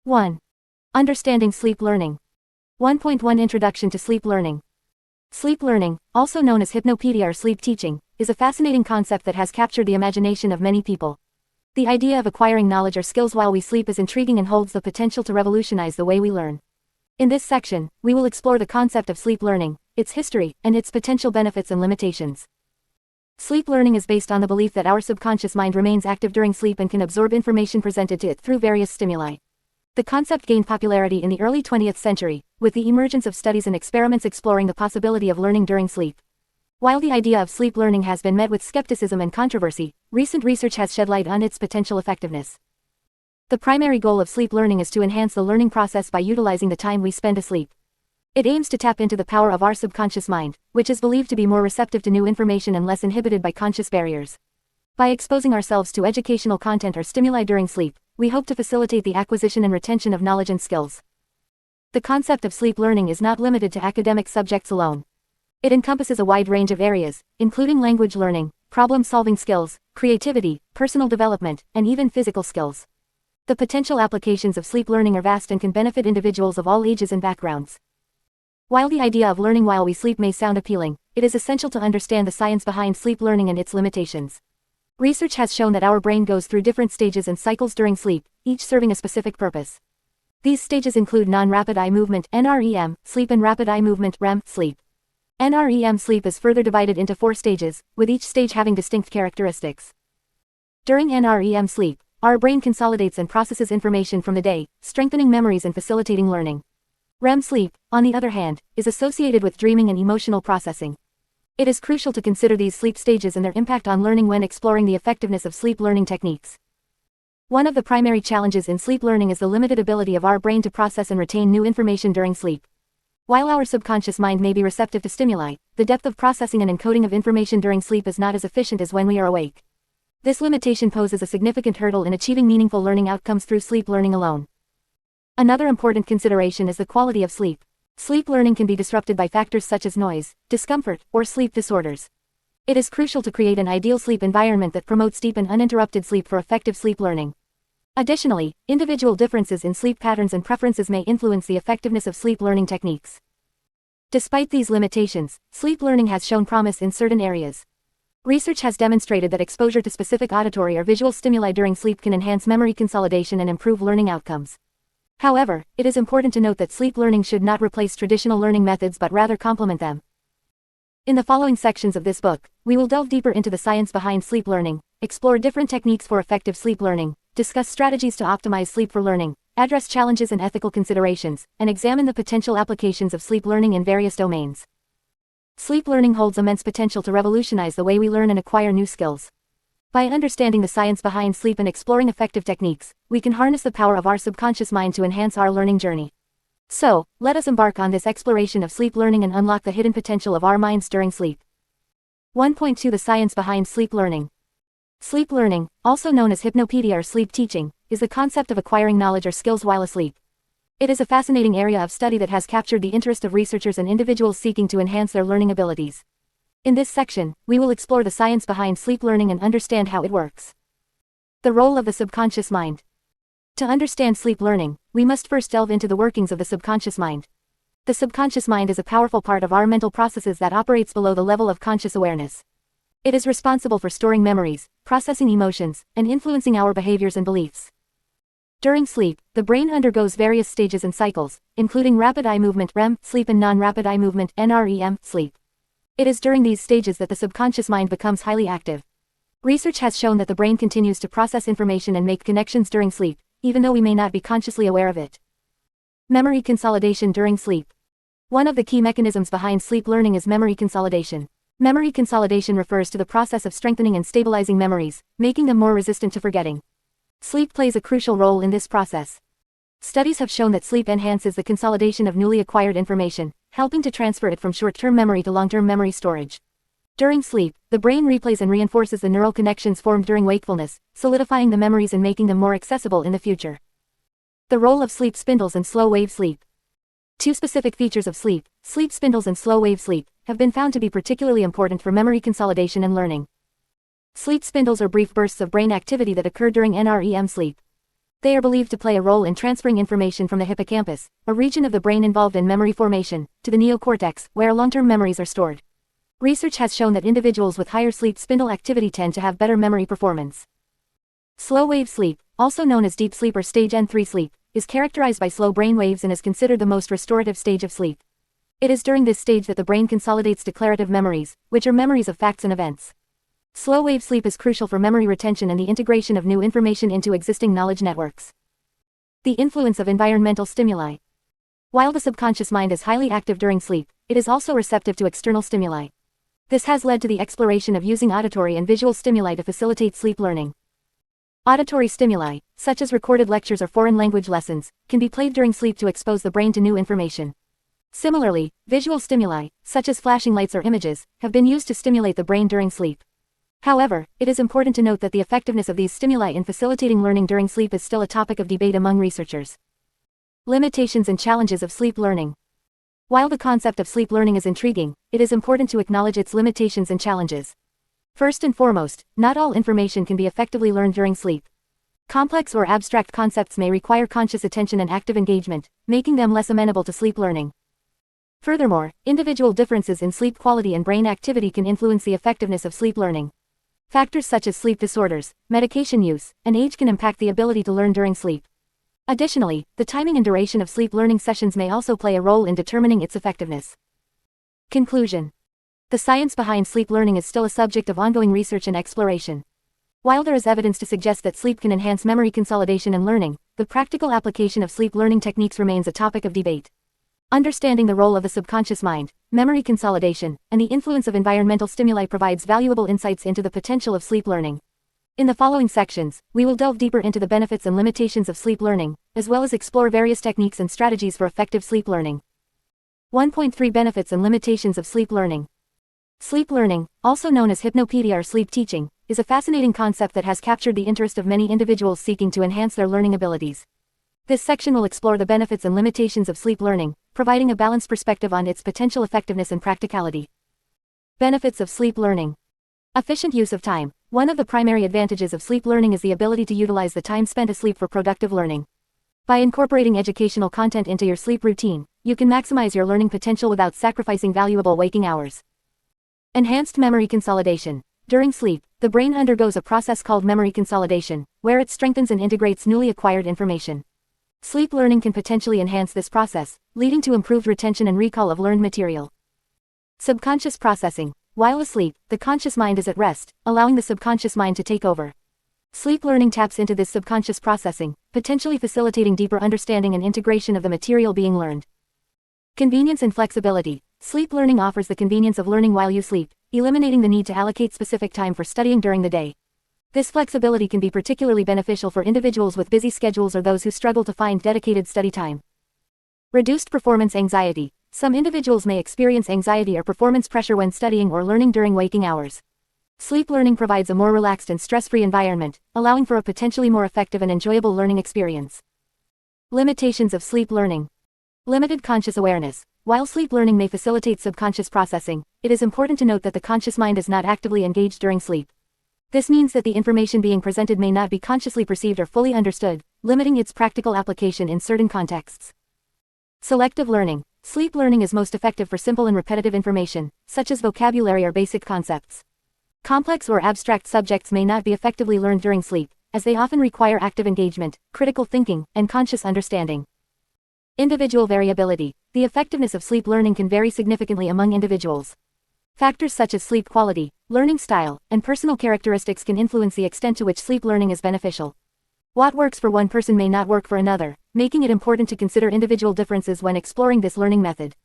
1. Understanding sleep learning. 1.1 Introduction to sleep learning. Sleep learning, also known as hypnopedia or sleep teaching, is a fascinating concept that has captured the imagination of many people. The idea of acquiring knowledge or skills while we sleep is intriguing and holds the potential to revolutionize the way we learn. In this section, we will explore the concept of sleep learning, its history, and its potential benefits and limitations. Sleep learning is based on the belief that our subconscious mind remains active during sleep and can absorb information presented to it through various stimuli. The concept gained popularity in the early 20th century, with the emergence of studies and experiments exploring the possibility of learning during sleep. While the idea of sleep learning has been met with skepticism and controversy, recent research has shed light on its potential effectiveness. The primary goal of sleep learning is to enhance the learning process by utilizing the time we spend asleep. It aims to tap into the power of our subconscious mind, which is believed to be more receptive to new information and less inhibited by conscious barriers. By exposing ourselves to educational content or stimuli during sleep, we hope to facilitate the acquisition and retention of knowledge and skills. The concept of sleep learning is not limited to academic subjects alone. It encompasses a wide range of areas, including language learning, problem-solving skills, creativity, personal development, and even physical skills. The potential applications of sleep learning are vast and can benefit individuals of all ages and backgrounds. While the idea of learning while we sleep may sound appealing, it is essential to understand the science behind sleep learning and its limitations. Research has shown that our brain goes through different stages and cycles during sleep, each serving a specific purpose. These stages include non-rapid eye movement (NREM) sleep and rapid eye movement (REM) sleep. NREM sleep is further divided into 4 stages, with each stage having distinct characteristics. During NREM sleep, our brain consolidates and processes information from the day, strengthening memories and facilitating learning. REM sleep, on the other hand, is associated with dreaming and emotional processing. It is crucial to consider these sleep stages and their impact on learning when exploring the effectiveness of sleep learning techniques. One of the primary challenges in sleep learning is the limited ability of our brain to process and retain new information during sleep. While our subconscious mind may be receptive to stimuli, the depth of processing and encoding of information during sleep is not as efficient as when we are awake. This limitation poses a significant hurdle in achieving meaningful learning outcomes through sleep learning alone. Another important consideration is the quality of sleep. Sleep learning can be disrupted by factors such as noise, discomfort, or sleep disorders. It is crucial to create an ideal sleep environment that promotes deep and uninterrupted sleep for effective sleep learning. Additionally, individual differences in sleep patterns and preferences may influence the effectiveness of sleep learning techniques. Despite these limitations, sleep learning has shown promise in certain areas. Research has demonstrated that exposure to specific auditory or visual stimuli during sleep can enhance memory consolidation and improve learning outcomes. However, it is important to note that sleep learning should not replace traditional learning methods but rather complement them. In the following sections of this book, we will delve deeper into the science behind sleep learning, explore different techniques for effective sleep learning, discuss strategies to optimize sleep for learning, address challenges and ethical considerations, and examine the potential applications of sleep learning in various domains. Sleep learning holds immense potential to revolutionize the way we learn and acquire new skills. By understanding the science behind sleep and exploring effective techniques, we can harness the power of our subconscious mind to enhance our learning journey. So, let us embark on this exploration of sleep learning and unlock the hidden potential of our minds during sleep. 1.2 The science behind sleep learning. Sleep learning, also known as hypnopedia or sleep teaching, is the concept of acquiring knowledge or skills while asleep. It is a fascinating area of study that has captured the interest of researchers and individuals seeking to enhance their learning abilities. In this section, we will explore the science behind sleep learning and understand how it works. The role of the subconscious mind. To understand sleep learning, we must first delve into the workings of the subconscious mind. The subconscious mind is a powerful part of our mental processes that operates below the level of conscious awareness. It is responsible for storing memories, processing emotions, and influencing our behaviors and beliefs. During sleep, the brain undergoes various stages and cycles, including rapid eye movement (REM) sleep and non-rapid eye movement (NREM) sleep. It is during these stages that the subconscious mind becomes highly active. Research has shown that the brain continues to process information and make connections during sleep, even though we may not be consciously aware of it. Memory consolidation during sleep. One of the key mechanisms behind sleep learning is memory consolidation. Memory consolidation refers to the process of strengthening and stabilizing memories, making them more resistant to forgetting. Sleep plays a crucial role in this process. Studies have shown that sleep enhances the consolidation of newly acquired information, helping to transfer it from short-term memory to long-term memory storage. During sleep, the brain replays and reinforces the neural connections formed during wakefulness, solidifying the memories and making them more accessible in the future. The role of sleep spindles and slow-wave sleep. Two specific features of sleep, sleep spindles and slow-wave sleep, have been found to be particularly important for memory consolidation and learning. Sleep spindles are brief bursts of brain activity that occur during NREM sleep. They are believed to play a role in transferring information from the hippocampus, a region of the brain involved in memory formation, to the neocortex, where long-term memories are stored. Research has shown that individuals with higher sleep spindle activity tend to have better memory performance. Slow-wave sleep, also known as deep sleep or stage N3 sleep, is characterized by slow brain waves and is considered the most restorative stage of sleep. It is during this stage that the brain consolidates declarative memories, which are memories of facts and events. Slow-wave sleep is crucial for memory retention and the integration of new information into existing knowledge networks. The influence of environmental stimuli. While the subconscious mind is highly active during sleep, it is also receptive to external stimuli. This has led to the exploration of using auditory and visual stimuli to facilitate sleep learning. Auditory stimuli, such as recorded lectures or foreign language lessons, can be played during sleep to expose the brain to new information. Similarly, visual stimuli, such as flashing lights or images, have been used to stimulate the brain during sleep. However, it is important to note that the effectiveness of these stimuli in facilitating learning during sleep is still a topic of debate among researchers. Limitations and challenges of sleep learning. While the concept of sleep learning is intriguing, it is important to acknowledge its limitations and challenges. First and foremost, not all information can be effectively learned during sleep. Complex or abstract concepts may require conscious attention and active engagement, making them less amenable to sleep learning. Furthermore, individual differences in sleep quality and brain activity can influence the effectiveness of sleep learning. Factors such as sleep disorders, medication use, and age can impact the ability to learn during sleep. Additionally, the timing and duration of sleep learning sessions may also play a role in determining its effectiveness. Conclusion. The science behind sleep learning is still a subject of ongoing research and exploration. While there is evidence to suggest that sleep can enhance memory consolidation and learning, the practical application of sleep learning techniques remains a topic of debate. Understanding the role of the subconscious mind, memory consolidation, and the influence of environmental stimuli provides valuable insights into the potential of sleep learning. In the following sections, we will delve deeper into the benefits and limitations of sleep learning, as well as explore various techniques and strategies for effective sleep learning. 1.3 Benefits and limitations of sleep learning. Sleep learning, also known as hypnopedia or sleep teaching, is a fascinating concept that has captured the interest of many individuals seeking to enhance their learning abilities. This section will explore the benefits and limitations of sleep learning, providing a balanced perspective on its potential effectiveness and practicality. Benefits of sleep learning. Efficient use of time. One of the primary advantages of sleep learning is the ability to utilize the time spent asleep for productive learning. By incorporating educational content into your sleep routine, you can maximize your learning potential without sacrificing valuable waking hours. Enhanced memory consolidation. During sleep, the brain undergoes a process called memory consolidation, where it strengthens and integrates newly acquired information. Sleep learning can potentially enhance this process, leading to improved retention and recall of learned material. Subconscious processing. While asleep, the conscious mind is at rest, allowing the subconscious mind to take over. Sleep learning taps into this subconscious processing, potentially facilitating deeper understanding and integration of the material being learned. Convenience and flexibility. Sleep learning offers the convenience of learning while you sleep, eliminating the need to allocate specific time for studying during the day. This flexibility can be particularly beneficial for individuals with busy schedules or those who struggle to find dedicated study time. Reduced performance anxiety. Some individuals may experience anxiety or performance pressure when studying or learning during waking hours. Sleep learning provides a more relaxed and stress-free environment, allowing for a potentially more effective and enjoyable learning experience. Limitations of sleep learning. Limited conscious awareness. While sleep learning may facilitate subconscious processing, it is important to note that the conscious mind is not actively engaged during sleep. This means that the information being presented may not be consciously perceived or fully understood, limiting its practical application in certain contexts. Selective learning. Sleep learning is most effective for simple and repetitive information, such as vocabulary or basic concepts. Complex or abstract subjects may not be effectively learned during sleep, as they often require active engagement, critical thinking, and conscious understanding. Individual variability. The effectiveness of sleep learning can vary significantly among individuals. Factors such as sleep quality, learning style, and personal characteristics can influence the extent to which sleep learning is beneficial. What works for one person may not work for another, making it important to consider individual differences when exploring this learning method.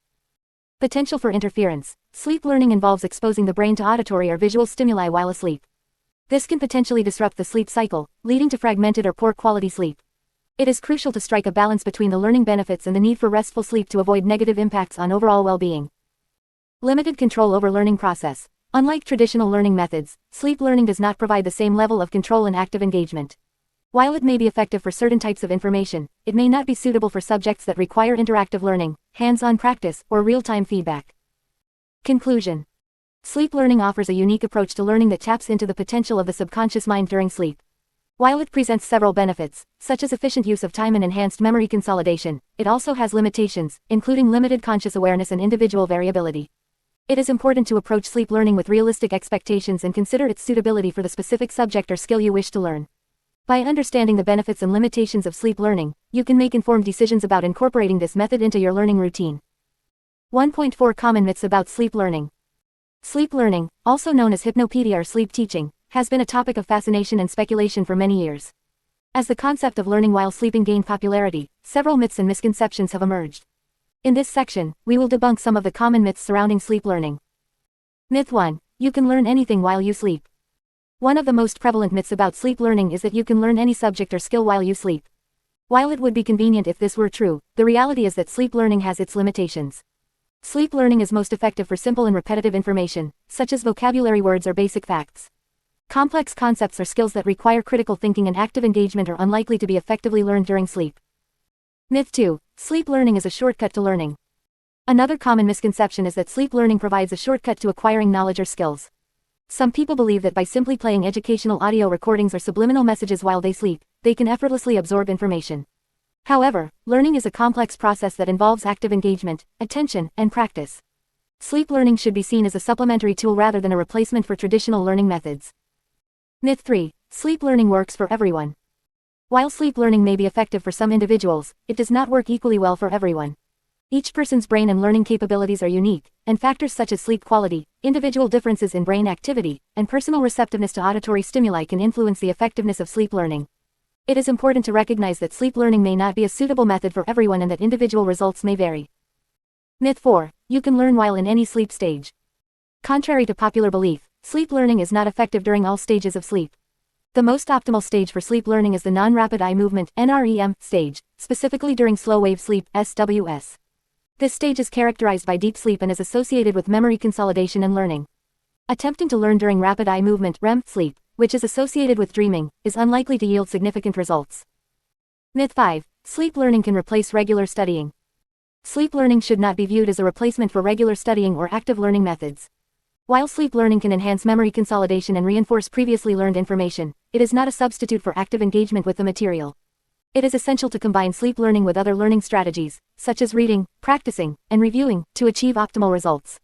Potential for interference. Sleep learning involves exposing the brain to auditory or visual stimuli while asleep. This can potentially disrupt the sleep cycle, leading to fragmented or poor quality sleep. It is crucial to strike a balance between the learning benefits and the need for restful sleep to avoid negative impacts on overall well-being. Limited control over learning process. Unlike traditional learning methods, sleep learning does not provide the same level of control and active engagement. While it may be effective for certain types of information, it may not be suitable for subjects that require interactive learning, hands-on practice, or real-time feedback. Conclusion. Sleep learning offers a unique approach to learning that taps into the potential of the subconscious mind during sleep. While it presents several benefits, such as efficient use of time and enhanced memory consolidation, it also has limitations, including limited conscious awareness and individual variability. It is important to approach sleep learning with realistic expectations and consider its suitability for the specific subject or skill you wish to learn. By understanding the benefits and limitations of sleep learning, you can make informed decisions about incorporating this method into your learning routine. 1.4 Common myths about sleep learning. Sleep learning, also known as hypnopedia or sleep teaching, has been a topic of fascination and speculation for many years. As the concept of learning while sleeping gained popularity, several myths and misconceptions have emerged. In this section, we will debunk some of the common myths surrounding sleep learning. Myth 1. You can learn anything while you sleep. One of the most prevalent myths about sleep learning is that you can learn any subject or skill while you sleep. While it would be convenient if this were true, the reality is that sleep learning has its limitations. Sleep learning is most effective for simple and repetitive information, such as vocabulary words or basic facts. Complex concepts or skills that require critical thinking and active engagement are unlikely to be effectively learned during sleep. Myth 2. Sleep learning is a shortcut to learning. Another common misconception is that sleep learning provides a shortcut to acquiring knowledge or skills. Some people believe that by simply playing educational audio recordings or subliminal messages while they sleep, they can effortlessly absorb information. However, learning is a complex process that involves active engagement, attention, and practice. Sleep learning should be seen as a supplementary tool rather than a replacement for traditional learning methods. Myth 3. Sleep learning works for everyone. While sleep learning may be effective for some individuals, it does not work equally well for everyone. Each person's brain and learning capabilities are unique, and factors such as sleep quality, individual differences in brain activity, and personal receptiveness to auditory stimuli can influence the effectiveness of sleep learning. It is important to recognize that sleep learning may not be a suitable method for everyone and that individual results may vary. Myth 4. You can learn while in any sleep stage. Contrary to popular belief, sleep learning is not effective during all stages of sleep. The most optimal stage for sleep learning is the non-rapid eye movement (NREM) stage, specifically during slow-wave sleep (SWS). This stage is characterized by deep sleep and is associated with memory consolidation and learning. Attempting to learn during rapid eye movement (REM) sleep, which is associated with dreaming, is unlikely to yield significant results. Myth 5. Sleep learning can replace regular studying. Sleep learning should not be viewed as a replacement for regular studying or active learning methods. While sleep learning can enhance memory consolidation and reinforce previously learned information, it is not a substitute for active engagement with the material. It is essential to combine sleep learning with other learning strategies, such as reading, practicing, and reviewing, to achieve optimal results.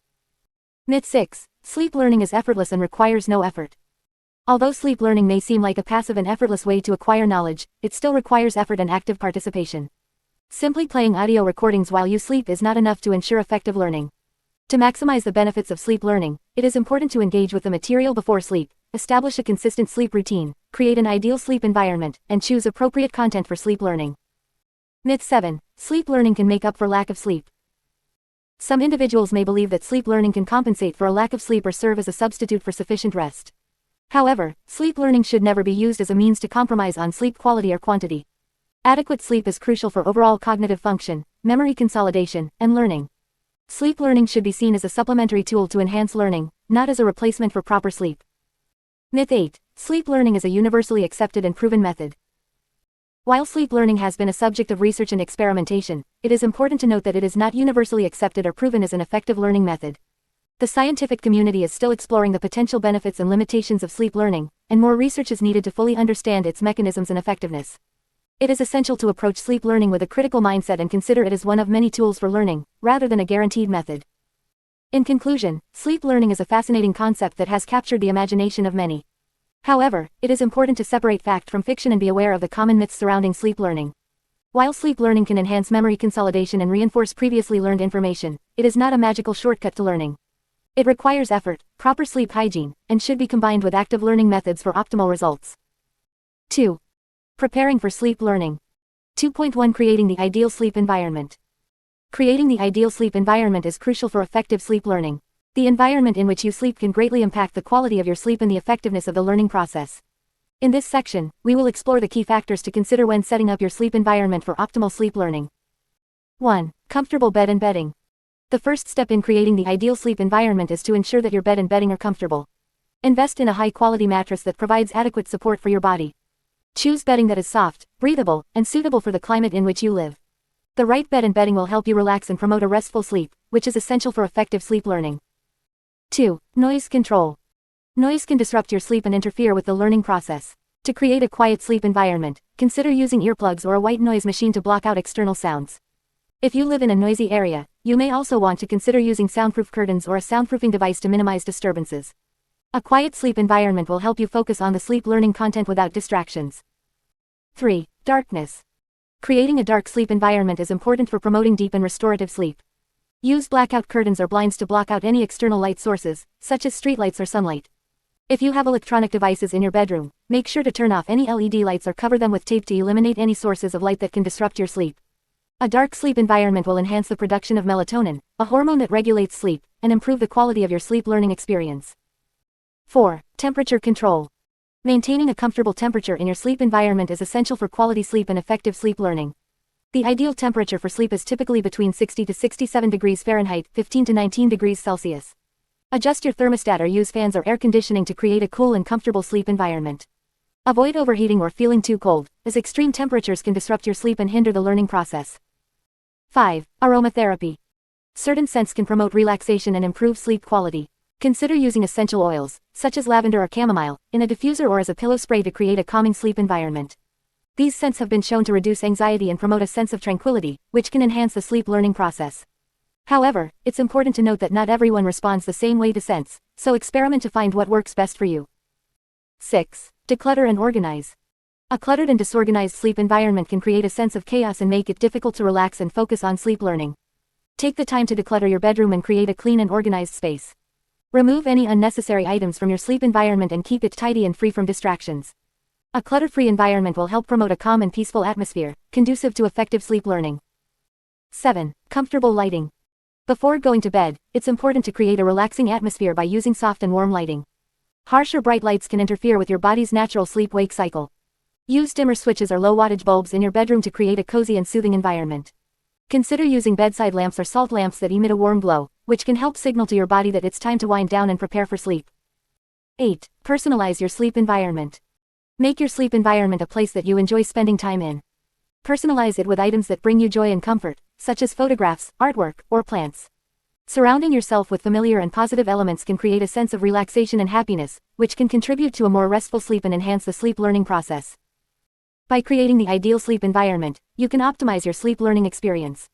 Myth 6. Sleep learning is effortless and requires no effort. Although sleep learning may seem like a passive and effortless way to acquire knowledge, it still requires effort and active participation. Simply playing audio recordings while you sleep is not enough to ensure effective learning. To maximize the benefits of sleep learning, it is important to engage with the material before sleep, establish a consistent sleep routine, create an ideal sleep environment, and choose appropriate content for sleep learning. Myth 7. Sleep learning can make up for lack of sleep. Some individuals may believe that sleep learning can compensate for a lack of sleep or serve as a substitute for sufficient rest. However, sleep learning should never be used as a means to compromise on sleep quality or quantity. Adequate sleep is crucial for overall cognitive function, memory consolidation, and learning. Sleep learning should be seen as a supplementary tool to enhance learning, not as a replacement for proper sleep. Myth 8. Sleep learning is a universally accepted and proven method. While sleep learning has been a subject of research and experimentation, it is important to note that it is not universally accepted or proven as an effective learning method. The scientific community is still exploring the potential benefits and limitations of sleep learning, and more research is needed to fully understand its mechanisms and effectiveness. It is essential to approach sleep learning with a critical mindset and consider it as one of many tools for learning, rather than a guaranteed method. In conclusion, sleep learning is a fascinating concept that has captured the imagination of many. However, it is important to separate fact from fiction and be aware of the common myths surrounding sleep learning. While sleep learning can enhance memory consolidation and reinforce previously learned information, it is not a magical shortcut to learning. It requires effort, proper sleep hygiene, and should be combined with active learning methods for optimal results. 2. Preparing for sleep learning. 2.1 Creating the ideal sleep environment. Creating the ideal sleep environment is crucial for effective sleep learning. The environment in which you sleep can greatly impact the quality of your sleep and the effectiveness of the learning process. In this section, we will explore the key factors to consider when setting up your sleep environment for optimal sleep learning. 1. Comfortable bed and bedding. The first step in creating the ideal sleep environment is to ensure that your bed and bedding are comfortable. Invest in a high-quality mattress that provides adequate support for your body. Choose bedding that is soft, breathable, and suitable for the climate in which you live. The right bed and bedding will help you relax and promote a restful sleep, which is essential for effective sleep learning. 2. Noise control. Noise can disrupt your sleep and interfere with the learning process. To create a quiet sleep environment, consider using earplugs or a white noise machine to block out external sounds. If you live in a noisy area, you may also want to consider using soundproof curtains or a soundproofing device to minimize disturbances. A quiet sleep environment will help you focus on the sleep learning content without distractions. 3. Darkness. Creating a dark sleep environment is important for promoting deep and restorative sleep. Use blackout curtains or blinds to block out any external light sources, such as streetlights or sunlight. If you have electronic devices in your bedroom, make sure to turn off any LED lights or cover them with tape to eliminate any sources of light that can disrupt your sleep. A dark sleep environment will enhance the production of melatonin, a hormone that regulates sleep, and improve the quality of your sleep learning experience. 4. Temperature control. Maintaining a comfortable temperature in your sleep environment is essential for quality sleep and effective sleep learning. The ideal temperature for sleep is typically between 60 to 67 degrees Fahrenheit, 15 to 19 degrees Celsius. Adjust your thermostat or use fans or air conditioning to create a cool and comfortable sleep environment. Avoid overheating or feeling too cold, as extreme temperatures can disrupt your sleep and hinder the learning process. 5. Aromatherapy. Certain scents can promote relaxation and improve sleep quality. Consider using essential oils, such as lavender or chamomile, in a diffuser or as a pillow spray to create a calming sleep environment. These scents have been shown to reduce anxiety and promote a sense of tranquility, which can enhance the sleep learning process. However, it's important to note that not everyone responds the same way to scents, so experiment to find what works best for you. 6. Declutter and organize. A cluttered and disorganized sleep environment can create a sense of chaos and make it difficult to relax and focus on sleep learning. Take the time to declutter your bedroom and create a clean and organized space. Remove any unnecessary items from your sleep environment and keep it tidy and free from distractions. A clutter-free environment will help promote a calm and peaceful atmosphere, conducive to effective sleep learning. 7. Comfortable lighting. Before going to bed, it's important to create a relaxing atmosphere by using soft and warm lighting. Harsh or bright lights can interfere with your body's natural sleep-wake cycle. Use dimmer switches or low-wattage bulbs in your bedroom to create a cozy and soothing environment. Consider using bedside lamps or salt lamps that emit a warm glow, which can help signal to your body that it's time to wind down and prepare for sleep. 8. Personalize your sleep environment. Make your sleep environment a place that you enjoy spending time in. Personalize it with items that bring you joy and comfort, such as photographs, artwork, or plants. Surrounding yourself with familiar and positive elements can create a sense of relaxation and happiness, which can contribute to a more restful sleep and enhance the sleep learning process. By creating the ideal sleep environment, you can optimize your sleep learning experience.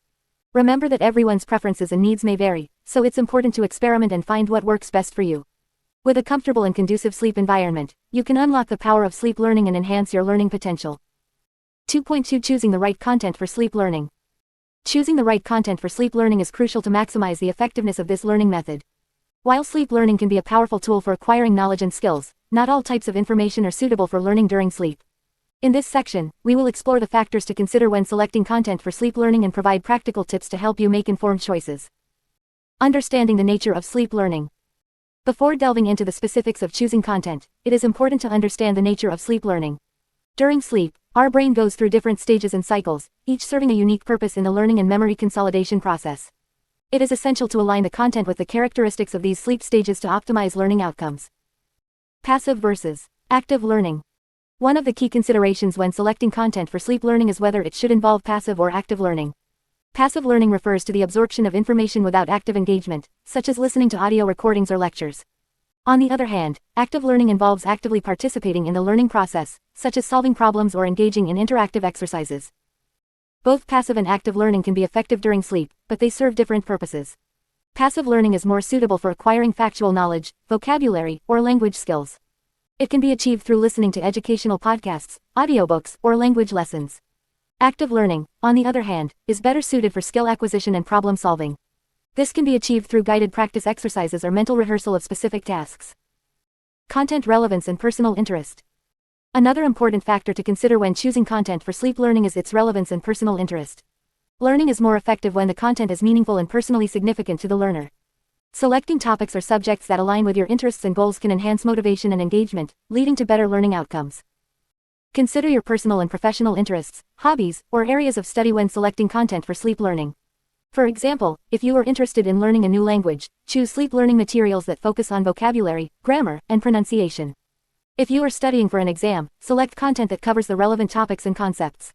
Remember that everyone's preferences and needs may vary, so it's important to experiment and find what works best for you. With a comfortable and conducive sleep environment, you can unlock the power of sleep learning and enhance your learning potential. 2.2 Choosing the right content for sleep learning. Choosing the right content for sleep learning is crucial to maximize the effectiveness of this learning method. While sleep learning can be a powerful tool for acquiring knowledge and skills, not all types of information are suitable for learning during sleep. In this section, we will explore the factors to consider when selecting content for sleep learning and provide practical tips to help you make informed choices. Understanding the nature of sleep learning. Before delving into the specifics of choosing content, it is important to understand the nature of sleep learning. During sleep, our brain goes through different stages and cycles, each serving a unique purpose in the learning and memory consolidation process. It is essential to align the content with the characteristics of these sleep stages to optimize learning outcomes. Passive versus active learning. One of the key considerations when selecting content for sleep learning is whether it should involve passive or active learning. Passive learning refers to the absorption of information without active engagement, such as listening to audio recordings or lectures. On the other hand, active learning involves actively participating in the learning process, such as solving problems or engaging in interactive exercises. Both passive and active learning can be effective during sleep, but they serve different purposes. Passive learning is more suitable for acquiring factual knowledge, vocabulary, or language skills. It can be achieved through listening to educational podcasts, audiobooks, or language lessons. Active learning, on the other hand, is better suited for skill acquisition and problem solving. This can be achieved through guided practice exercises or mental rehearsal of specific tasks. Content relevance and personal interest. Another important factor to consider when choosing content for sleep learning is its relevance and personal interest. Learning is more effective when the content is meaningful and personally significant to the learner. Selecting topics or subjects that align with your interests and goals can enhance motivation and engagement, leading to better learning outcomes. Consider your personal and professional interests, hobbies, or areas of study when selecting content for sleep learning. For example, if you are interested in learning a new language, choose sleep learning materials that focus on vocabulary, grammar, and pronunciation. If you are studying for an exam, select content that covers the relevant topics and concepts.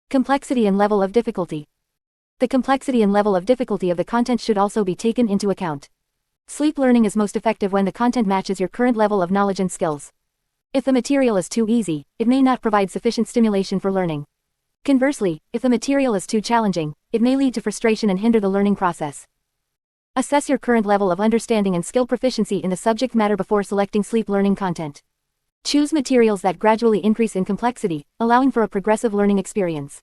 Complexity and level of difficulty. The complexity and level of difficulty of the content should also be taken into account. Sleep learning is most effective when the content matches your current level of knowledge and skills. If the material is too easy, it may not provide sufficient stimulation for learning. Conversely, if the material is too challenging, it may lead to frustration and hinder the learning process. Assess your current level of understanding and skill proficiency in the subject matter before selecting sleep learning content. Choose materials that gradually increase in complexity, allowing for a progressive learning experience.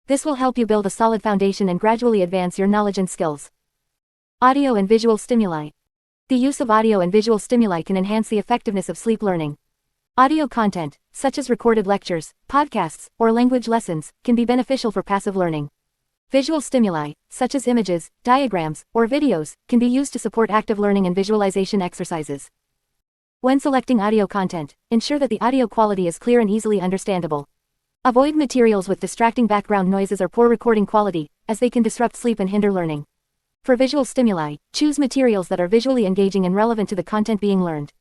This will help you build a solid foundation and gradually advance your knowledge and skills. Audio and visual stimuli. The use of audio and visual stimuli can enhance the effectiveness of sleep learning. Audio content, such as recorded lectures, podcasts, or language lessons, can be beneficial for passive learning. Visual stimuli, such as images, diagrams, or videos, can be used to support active learning and visualization exercises. When selecting audio content, ensure that the audio quality is clear and easily understandable. Avoid materials with distracting background noises or poor recording quality, as they can disrupt sleep and hinder learning. For visual stimuli, choose materials that are visually engaging and relevant to the content being learned.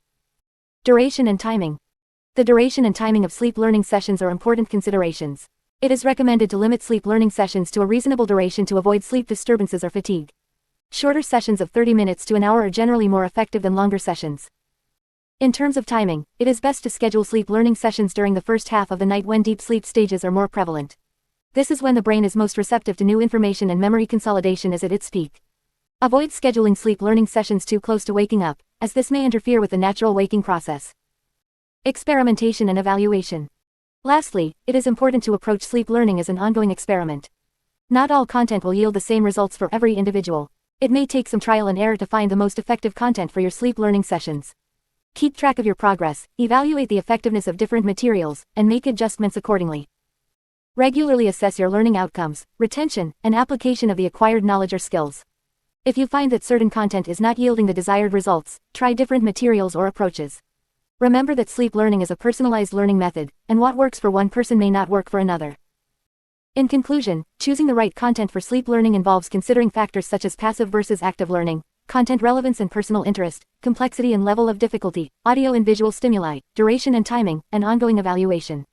Duration and timing. The duration and timing of sleep learning sessions are important considerations. It is recommended to limit sleep learning sessions to a reasonable duration to avoid sleep disturbances or fatigue. Shorter sessions of 30 minutes to an hour are generally more effective than longer sessions. In terms of timing, it is best to schedule sleep learning sessions during the first half of the night when deep sleep stages are more prevalent. This is when the brain is most receptive to new information and memory consolidation is at its peak. Avoid scheduling sleep learning sessions too close to waking up, as this may interfere with the natural waking process. Experimentation and evaluation. Lastly, it is important to approach sleep learning as an ongoing experiment. Not all content will yield the same results for every individual. It may take some trial and error to find the most effective content for your sleep learning sessions. Keep track of your progress, evaluate the effectiveness of different materials, and make adjustments accordingly. Regularly assess your learning outcomes, retention, and application of the acquired knowledge or skills. If you find that certain content is not yielding the desired results, try different materials or approaches. Remember that sleep learning is a personalized learning method, and what works for one person may not work for another. In conclusion, choosing the right content for sleep learning involves considering factors such as passive versus active learning, content relevance and personal interest, complexity and level of difficulty, audio and visual stimuli, duration and timing, and ongoing evaluation.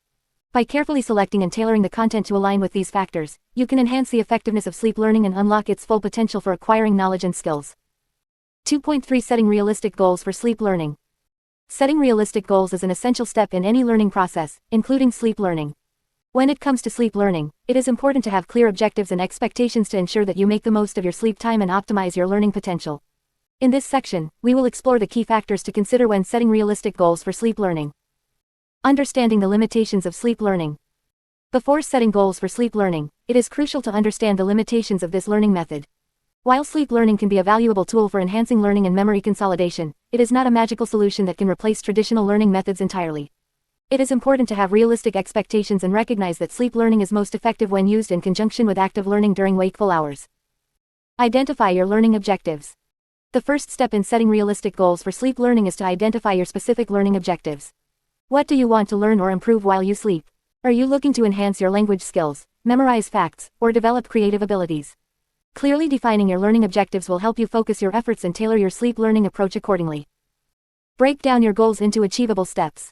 By carefully selecting and tailoring the content to align with these factors, you can enhance the effectiveness of sleep learning and unlock its full potential for acquiring knowledge and skills. 2.3 Setting realistic goals for sleep learning. Setting realistic goals is an essential step in any learning process, including sleep learning. When it comes to sleep learning, it is important to have clear objectives and expectations to ensure that you make the most of your sleep time and optimize your learning potential. In this section, we will explore the key factors to consider when setting realistic goals for sleep learning. Understanding the limitations of sleep learning. Before setting goals for sleep learning, it is crucial to understand the limitations of this learning method. While sleep learning can be a valuable tool for enhancing learning and memory consolidation, it is not a magical solution that can replace traditional learning methods entirely. It is important to have realistic expectations and recognize that sleep learning is most effective when used in conjunction with active learning during wakeful hours. Identify your learning objectives. The first step in setting realistic goals for sleep learning is to identify your specific learning objectives. What do you want to learn or improve while you sleep? Are you looking to enhance your language skills, memorize facts, or develop creative abilities? Clearly defining your learning objectives will help you focus your efforts and tailor your sleep learning approach accordingly. Break down your goals into achievable steps.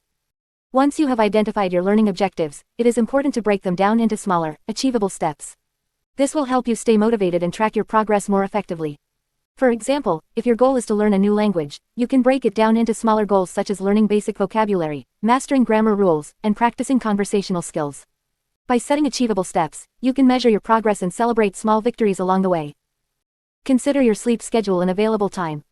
Once you have identified your learning objectives, it is important to break them down into smaller, achievable steps. This will help you stay motivated and track your progress more effectively. For example, if your goal is to learn a new language, you can break it down into smaller goals such as learning basic vocabulary, mastering grammar rules, and practicing conversational skills. By setting achievable steps, you can measure your progress and celebrate small victories along the way. Consider your sleep schedule and available time.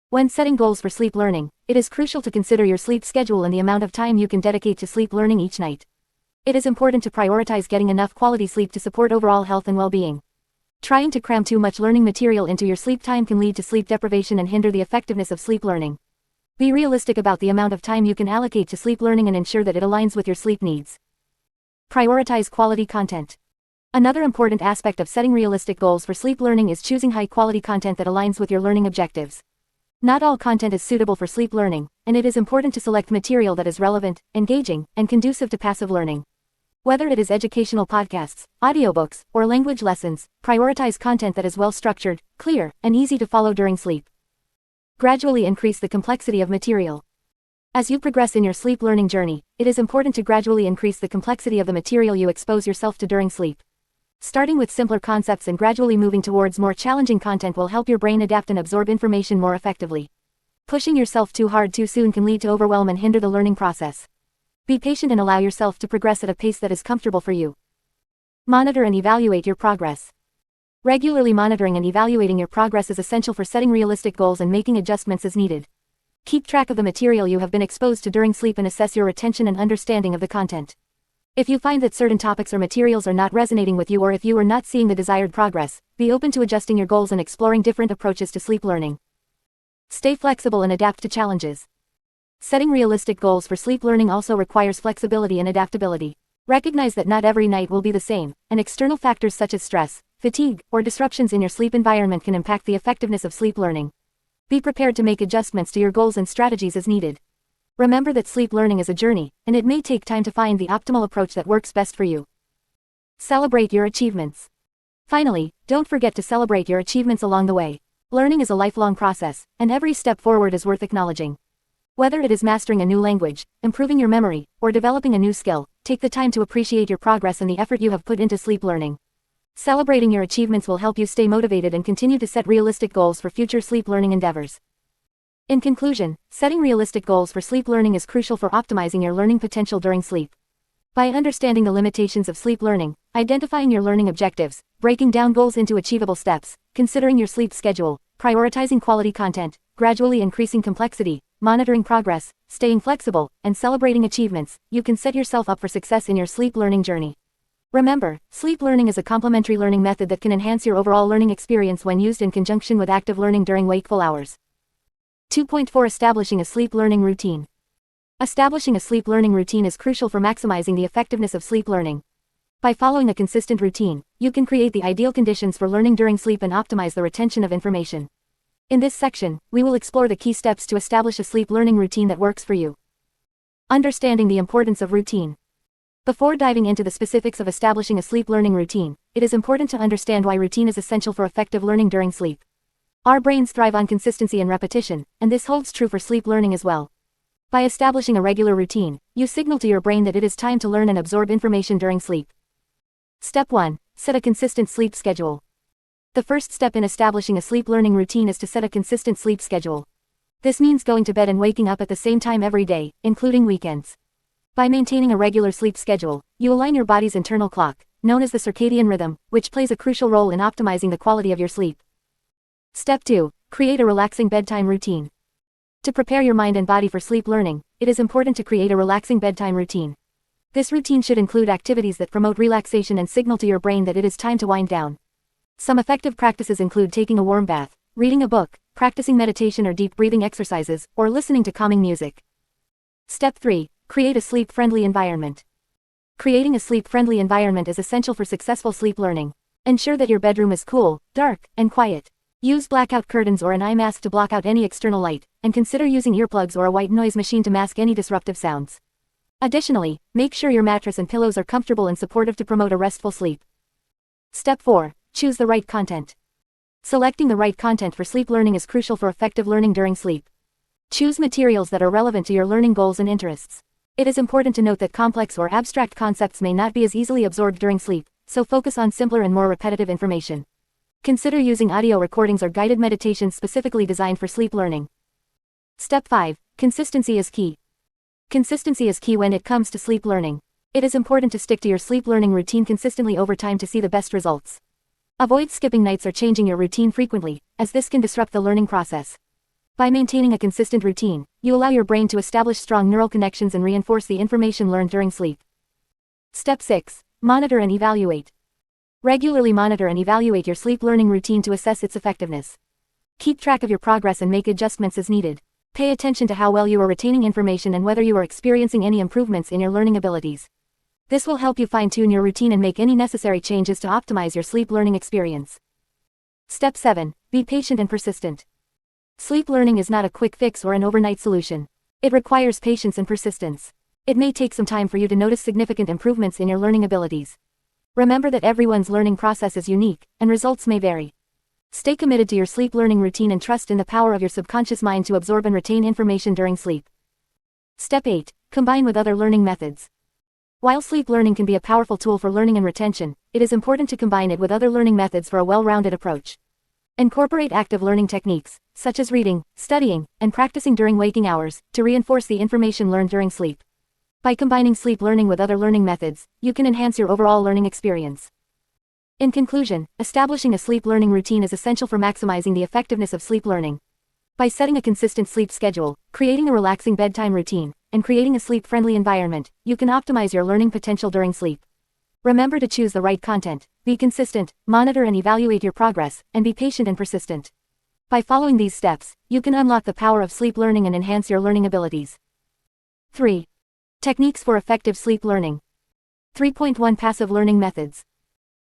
When setting goals for sleep learning, it is crucial to consider your sleep schedule and the amount of time you can dedicate to sleep learning each night. It is important to prioritize getting enough quality sleep to support overall health and well-being. Trying to cram too much learning material into your sleep time can lead to sleep deprivation and hinder the effectiveness of sleep learning. Be realistic about the amount of time you can allocate to sleep learning and ensure that it aligns with your sleep needs. Prioritize quality content. Another important aspect of setting realistic goals for sleep learning is choosing high-quality content that aligns with your learning objectives. Not all content is suitable for sleep learning, and it is important to select material that is relevant, engaging, and conducive to passive learning. Whether it is educational podcasts, audiobooks, or language lessons, prioritize content that is well-structured, clear, and easy to follow during sleep. Gradually increase the complexity of material. As you progress in your sleep learning journey, it is important to gradually increase the complexity of the material you expose yourself to during sleep. Starting with simpler concepts and gradually moving towards more challenging content will help your brain adapt and absorb information more effectively. Pushing yourself too hard too soon can lead to overwhelm and hinder the learning process. Be patient and allow yourself to progress at a pace that is comfortable for you. Monitor and evaluate your progress. Regularly monitoring and evaluating your progress is essential for setting realistic goals and making adjustments as needed. Keep track of the material you have been exposed to during sleep and assess your retention and understanding of the content. If you find that certain topics or materials are not resonating with you, or if you are not seeing the desired progress, be open to adjusting your goals and exploring different approaches to sleep learning. Stay flexible and adapt to challenges. Setting realistic goals for sleep learning also requires flexibility and adaptability. Recognize that not every night will be the same, and external factors such as stress, fatigue, or disruptions in your sleep environment can impact the effectiveness of sleep learning. Be prepared to make adjustments to your goals and strategies as needed. Remember that sleep learning is a journey, and it may take time to find the optimal approach that works best for you. Celebrate your achievements. Finally, don't forget to celebrate your achievements along the way. Learning is a lifelong process, and every step forward is worth acknowledging. Whether it is mastering a new language, improving your memory, or developing a new skill, take the time to appreciate your progress and the effort you have put into sleep learning. Celebrating your achievements will help you stay motivated and continue to set realistic goals for future sleep learning endeavors. In conclusion, setting realistic goals for sleep learning is crucial for optimizing your learning potential during sleep. By understanding the limitations of sleep learning, identifying your learning objectives, breaking down goals into achievable steps, considering your sleep schedule, prioritizing quality content, gradually increasing complexity, monitoring progress, staying flexible, and celebrating achievements, you can set yourself up for success in your sleep learning journey. Remember, sleep learning is a complementary learning method that can enhance your overall learning experience when used in conjunction with active learning during wakeful hours. 2.4 Establishing a sleep learning routine. Establishing a sleep learning routine is crucial for maximizing the effectiveness of sleep learning. By following a consistent routine, you can create the ideal conditions for learning during sleep and optimize the retention of information. In this section, we will explore the key steps to establish a sleep learning routine that works for you. Understanding the importance of routine. Before diving into the specifics of establishing a sleep learning routine, it is important to understand why routine is essential for effective learning during sleep. Our brains thrive on consistency and repetition, and this holds true for sleep learning as well. By establishing a regular routine, you signal to your brain that it is time to learn and absorb information during sleep. Step 1. Set a consistent sleep schedule. The first step in establishing a sleep learning routine is to set a consistent sleep schedule. This means going to bed and waking up at the same time every day, including weekends. By maintaining a regular sleep schedule, you align your body's internal clock, known as the circadian rhythm, which plays a crucial role in optimizing the quality of your sleep. Step 2. Create a relaxing bedtime routine. To prepare your mind and body for sleep learning, it is important to create a relaxing bedtime routine. This routine should include activities that promote relaxation and signal to your brain that it is time to wind down. Some effective practices include taking a warm bath, reading a book, practicing meditation or deep breathing exercises, or listening to calming music. Step 3. Create a sleep-friendly environment. Creating a sleep-friendly environment is essential for successful sleep learning. Ensure that your bedroom is cool, dark, and quiet. Use blackout curtains or an eye mask to block out any external light, and consider using earplugs or a white noise machine to mask any disruptive sounds. Additionally, make sure your mattress and pillows are comfortable and supportive to promote a restful sleep. Step 4. Choose the right content. Selecting the right content for sleep learning is crucial for effective learning during sleep. Choose materials that are relevant to your learning goals and interests. It is important to note that complex or abstract concepts may not be as easily absorbed during sleep, so focus on simpler and more repetitive information. Consider using audio recordings or guided meditations specifically designed for sleep learning. Step 5. Consistency is key. Consistency is key when it comes to sleep learning. It is important to stick to your sleep learning routine consistently over time to see the best results. Avoid skipping nights or changing your routine frequently, as this can disrupt the learning process. By maintaining a consistent routine, you allow your brain to establish strong neural connections and reinforce the information learned during sleep. Step 6. Monitor and evaluate. Regularly monitor and evaluate your sleep learning routine to assess its effectiveness. Keep track of your progress and make adjustments as needed. Pay attention to how well you are retaining information and whether you are experiencing any improvements in your learning abilities. This will help you fine-tune your routine and make any necessary changes to optimize your sleep learning experience. Step 7. Be patient and persistent. Sleep learning is not a quick fix or an overnight solution. It requires patience and persistence. It may take some time for you to notice significant improvements in your learning abilities. Remember that everyone's learning process is unique, and results may vary. Stay committed to your sleep learning routine and trust in the power of your subconscious mind to absorb and retain information during sleep. Step 8. Combine with other learning methods. While sleep learning can be a powerful tool for learning and retention, it is important to combine it with other learning methods for a well-rounded approach. Incorporate active learning techniques, such as reading, studying, and practicing during waking hours, to reinforce the information learned during sleep. By combining sleep learning with other learning methods, you can enhance your overall learning experience. In conclusion, establishing a sleep learning routine is essential for maximizing the effectiveness of sleep learning. By setting a consistent sleep schedule, creating a relaxing bedtime routine, and creating a sleep-friendly environment, you can optimize your learning potential during sleep. Remember to choose the right content, be consistent, monitor and evaluate your progress, and be patient and persistent. By following these steps, you can unlock the power of sleep learning and enhance your learning abilities. 3. Techniques for effective sleep learning. 3.1 Passive learning methods.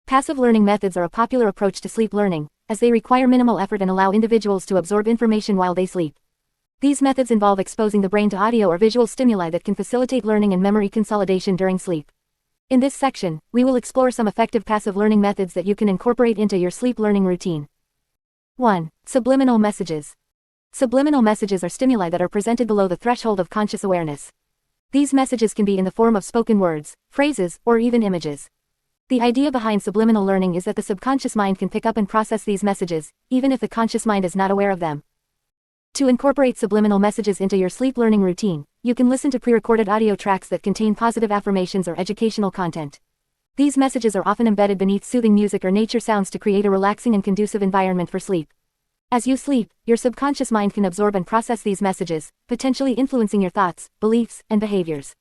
Passive learning methods are a popular approach to sleep learning, as they require minimal effort and allow individuals to absorb information while they sleep. These methods involve exposing the brain to audio or visual stimuli that can facilitate learning and memory consolidation during sleep. In this section, we will explore some effective passive learning methods that you can incorporate into your sleep learning routine. 1. Subliminal messages. Subliminal messages are stimuli that are presented below the threshold of conscious awareness. These messages can be in the form of spoken words, phrases, or even images. The idea behind subliminal learning is that the subconscious mind can pick up and process these messages, even if the conscious mind is not aware of them. To incorporate subliminal messages into your sleep learning routine, you can listen to pre-recorded audio tracks that contain positive affirmations or educational content. These messages are often embedded beneath soothing music or nature sounds to create a relaxing and conducive environment for sleep. As you sleep, your subconscious mind can absorb and process these messages, potentially influencing your thoughts, beliefs, and behaviors.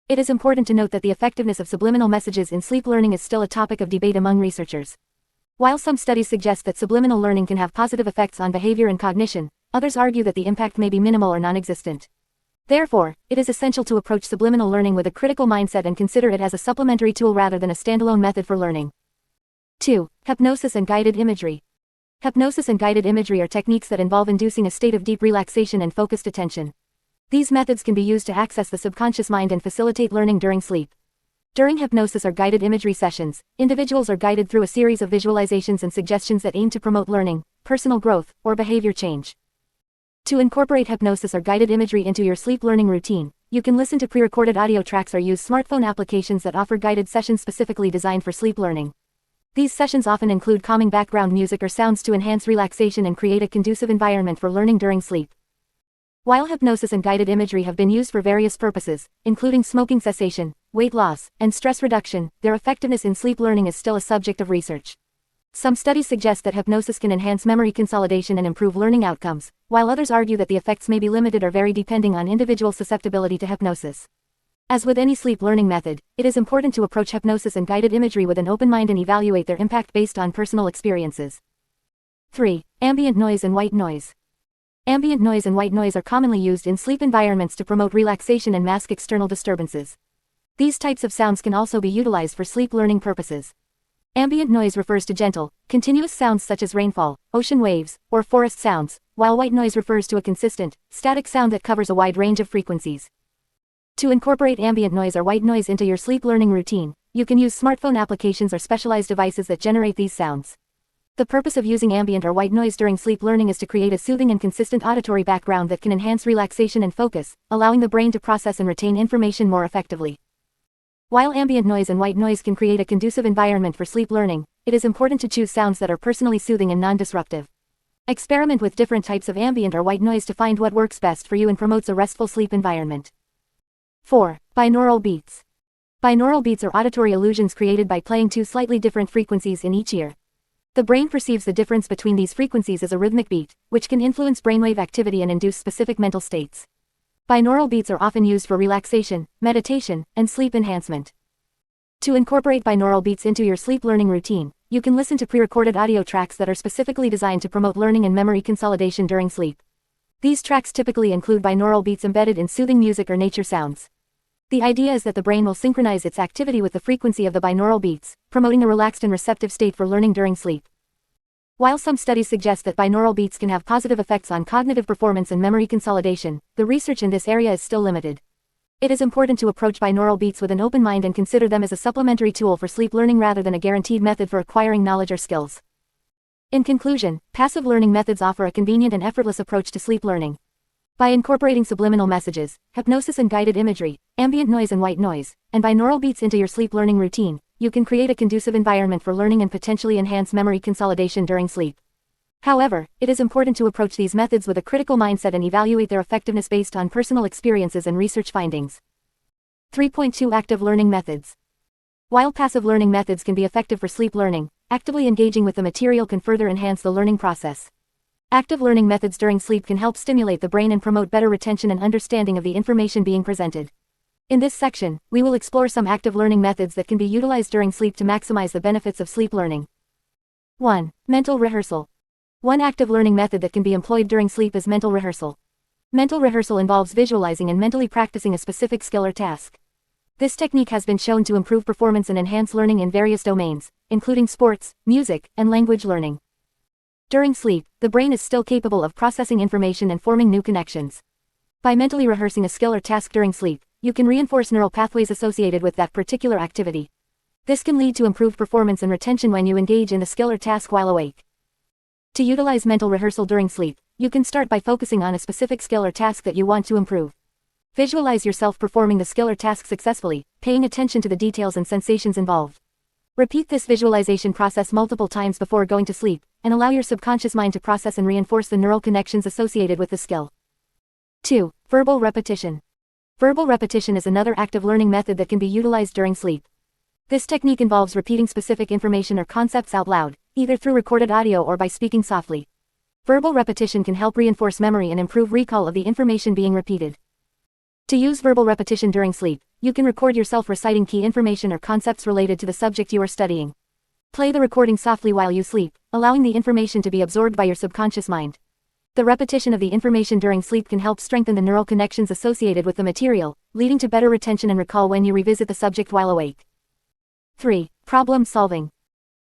It is important to note that the effectiveness of subliminal messages in sleep learning is still a topic of debate among researchers. While some studies suggest that subliminal learning can have positive effects on behavior and cognition, others argue that the impact may be minimal or non-existent. Therefore, it is essential to approach subliminal learning with a critical mindset and consider it as a supplementary tool rather than a standalone method for learning. 2. Hypnosis and guided imagery. Hypnosis and guided imagery are techniques that involve inducing a state of deep relaxation and focused attention. These methods can be used to access the subconscious mind and facilitate learning during sleep. During hypnosis or guided imagery sessions, individuals are guided through a series of visualizations and suggestions that aim to promote learning, personal growth, or behavior change. To incorporate hypnosis or guided imagery into your sleep learning routine, you can listen to pre-recorded audio tracks or use smartphone applications that offer guided sessions specifically designed for sleep learning. These sessions often include calming background music or sounds to enhance relaxation and create a conducive environment for learning during sleep. While hypnosis and guided imagery have been used for various purposes, including smoking cessation, weight loss, and stress reduction, their effectiveness in sleep learning is still a subject of research. Some studies suggest that hypnosis can enhance memory consolidation and improve learning outcomes, while others argue that the effects may be limited or vary depending on individual susceptibility to hypnosis. As with any sleep learning method, it is important to approach hypnosis and guided imagery with an open mind and evaluate their impact based on personal experiences. 3. Ambient noise and white noise. Ambient noise and white noise are commonly used in sleep environments to promote relaxation and mask external disturbances. These types of sounds can also be utilized for sleep learning purposes. Ambient noise refers to gentle, continuous sounds such as rainfall, ocean waves, or forest sounds, while white noise refers to a consistent, static sound that covers a wide range of frequencies. To incorporate ambient noise or white noise into your sleep learning routine, you can use smartphone applications or specialized devices that generate these sounds. The purpose of using ambient or white noise during sleep learning is to create a soothing and consistent auditory background that can enhance relaxation and focus, allowing the brain to process and retain information more effectively. While ambient noise and white noise can create a conducive environment for sleep learning, it is important to choose sounds that are personally soothing and non-disruptive. Experiment with different types of ambient or white noise to find what works best for you and promotes a restful sleep environment. 4. Binaural beats. Binaural beats are auditory illusions created by playing two slightly different frequencies in each ear. The brain perceives the difference between these frequencies as a rhythmic beat, which can influence brainwave activity and induce specific mental states. Binaural beats are often used for relaxation, meditation, and sleep enhancement. To incorporate binaural beats into your sleep learning routine, you can listen to pre-recorded audio tracks that are specifically designed to promote learning and memory consolidation during sleep. These tracks typically include binaural beats embedded in soothing music or nature sounds. The idea is that the brain will synchronize its activity with the frequency of the binaural beats, promoting a relaxed and receptive state for learning during sleep. While some studies suggest that binaural beats can have positive effects on cognitive performance and memory consolidation, the research in this area is still limited. It is important to approach binaural beats with an open mind and consider them as a supplementary tool for sleep learning rather than a guaranteed method for acquiring knowledge or skills. In conclusion, passive learning methods offer a convenient and effortless approach to sleep learning. By incorporating subliminal messages, hypnosis and guided imagery, ambient noise and white noise, and binaural beats into your sleep learning routine, you can create a conducive environment for learning and potentially enhance memory consolidation during sleep. However, it is important to approach these methods with a critical mindset and evaluate their effectiveness based on personal experiences and research findings. 3.2 Active learning methods. While passive learning methods can be effective for sleep learning, actively engaging with the material can further enhance the learning process. Active learning methods during sleep can help stimulate the brain and promote better retention and understanding of the information being presented. In this section, we will explore some active learning methods that can be utilized during sleep to maximize the benefits of sleep learning. 1. Mental rehearsal. One active learning method that can be employed during sleep is mental rehearsal. Mental rehearsal involves visualizing and mentally practicing a specific skill or task. This technique has been shown to improve performance and enhance learning in various domains, including sports, music, and language learning. During sleep, the brain is still capable of processing information and forming new connections. By mentally rehearsing a skill or task during sleep, you can reinforce neural pathways associated with that particular activity. This can lead to improved performance and retention when you engage in the skill or task while awake. To utilize mental rehearsal during sleep, you can start by focusing on a specific skill or task that you want to improve. Visualize yourself performing the skill or task successfully, paying attention to the details and sensations involved. Repeat this visualization process multiple times before going to sleep, and allow your subconscious mind to process and reinforce the neural connections associated with the skill. 2. Verbal repetition. Verbal repetition is another active learning method that can be utilized during sleep. This technique involves repeating specific information or concepts out loud, either through recorded audio or by speaking softly. Verbal repetition can help reinforce memory and improve recall of the information being repeated. To use verbal repetition during sleep, you can record yourself reciting key information or concepts related to the subject you are studying. Play the recording softly while you sleep, allowing the information to be absorbed by your subconscious mind. The repetition of the information during sleep can help strengthen the neural connections associated with the material, leading to better retention and recall when you revisit the subject while awake. 3. Problem solving.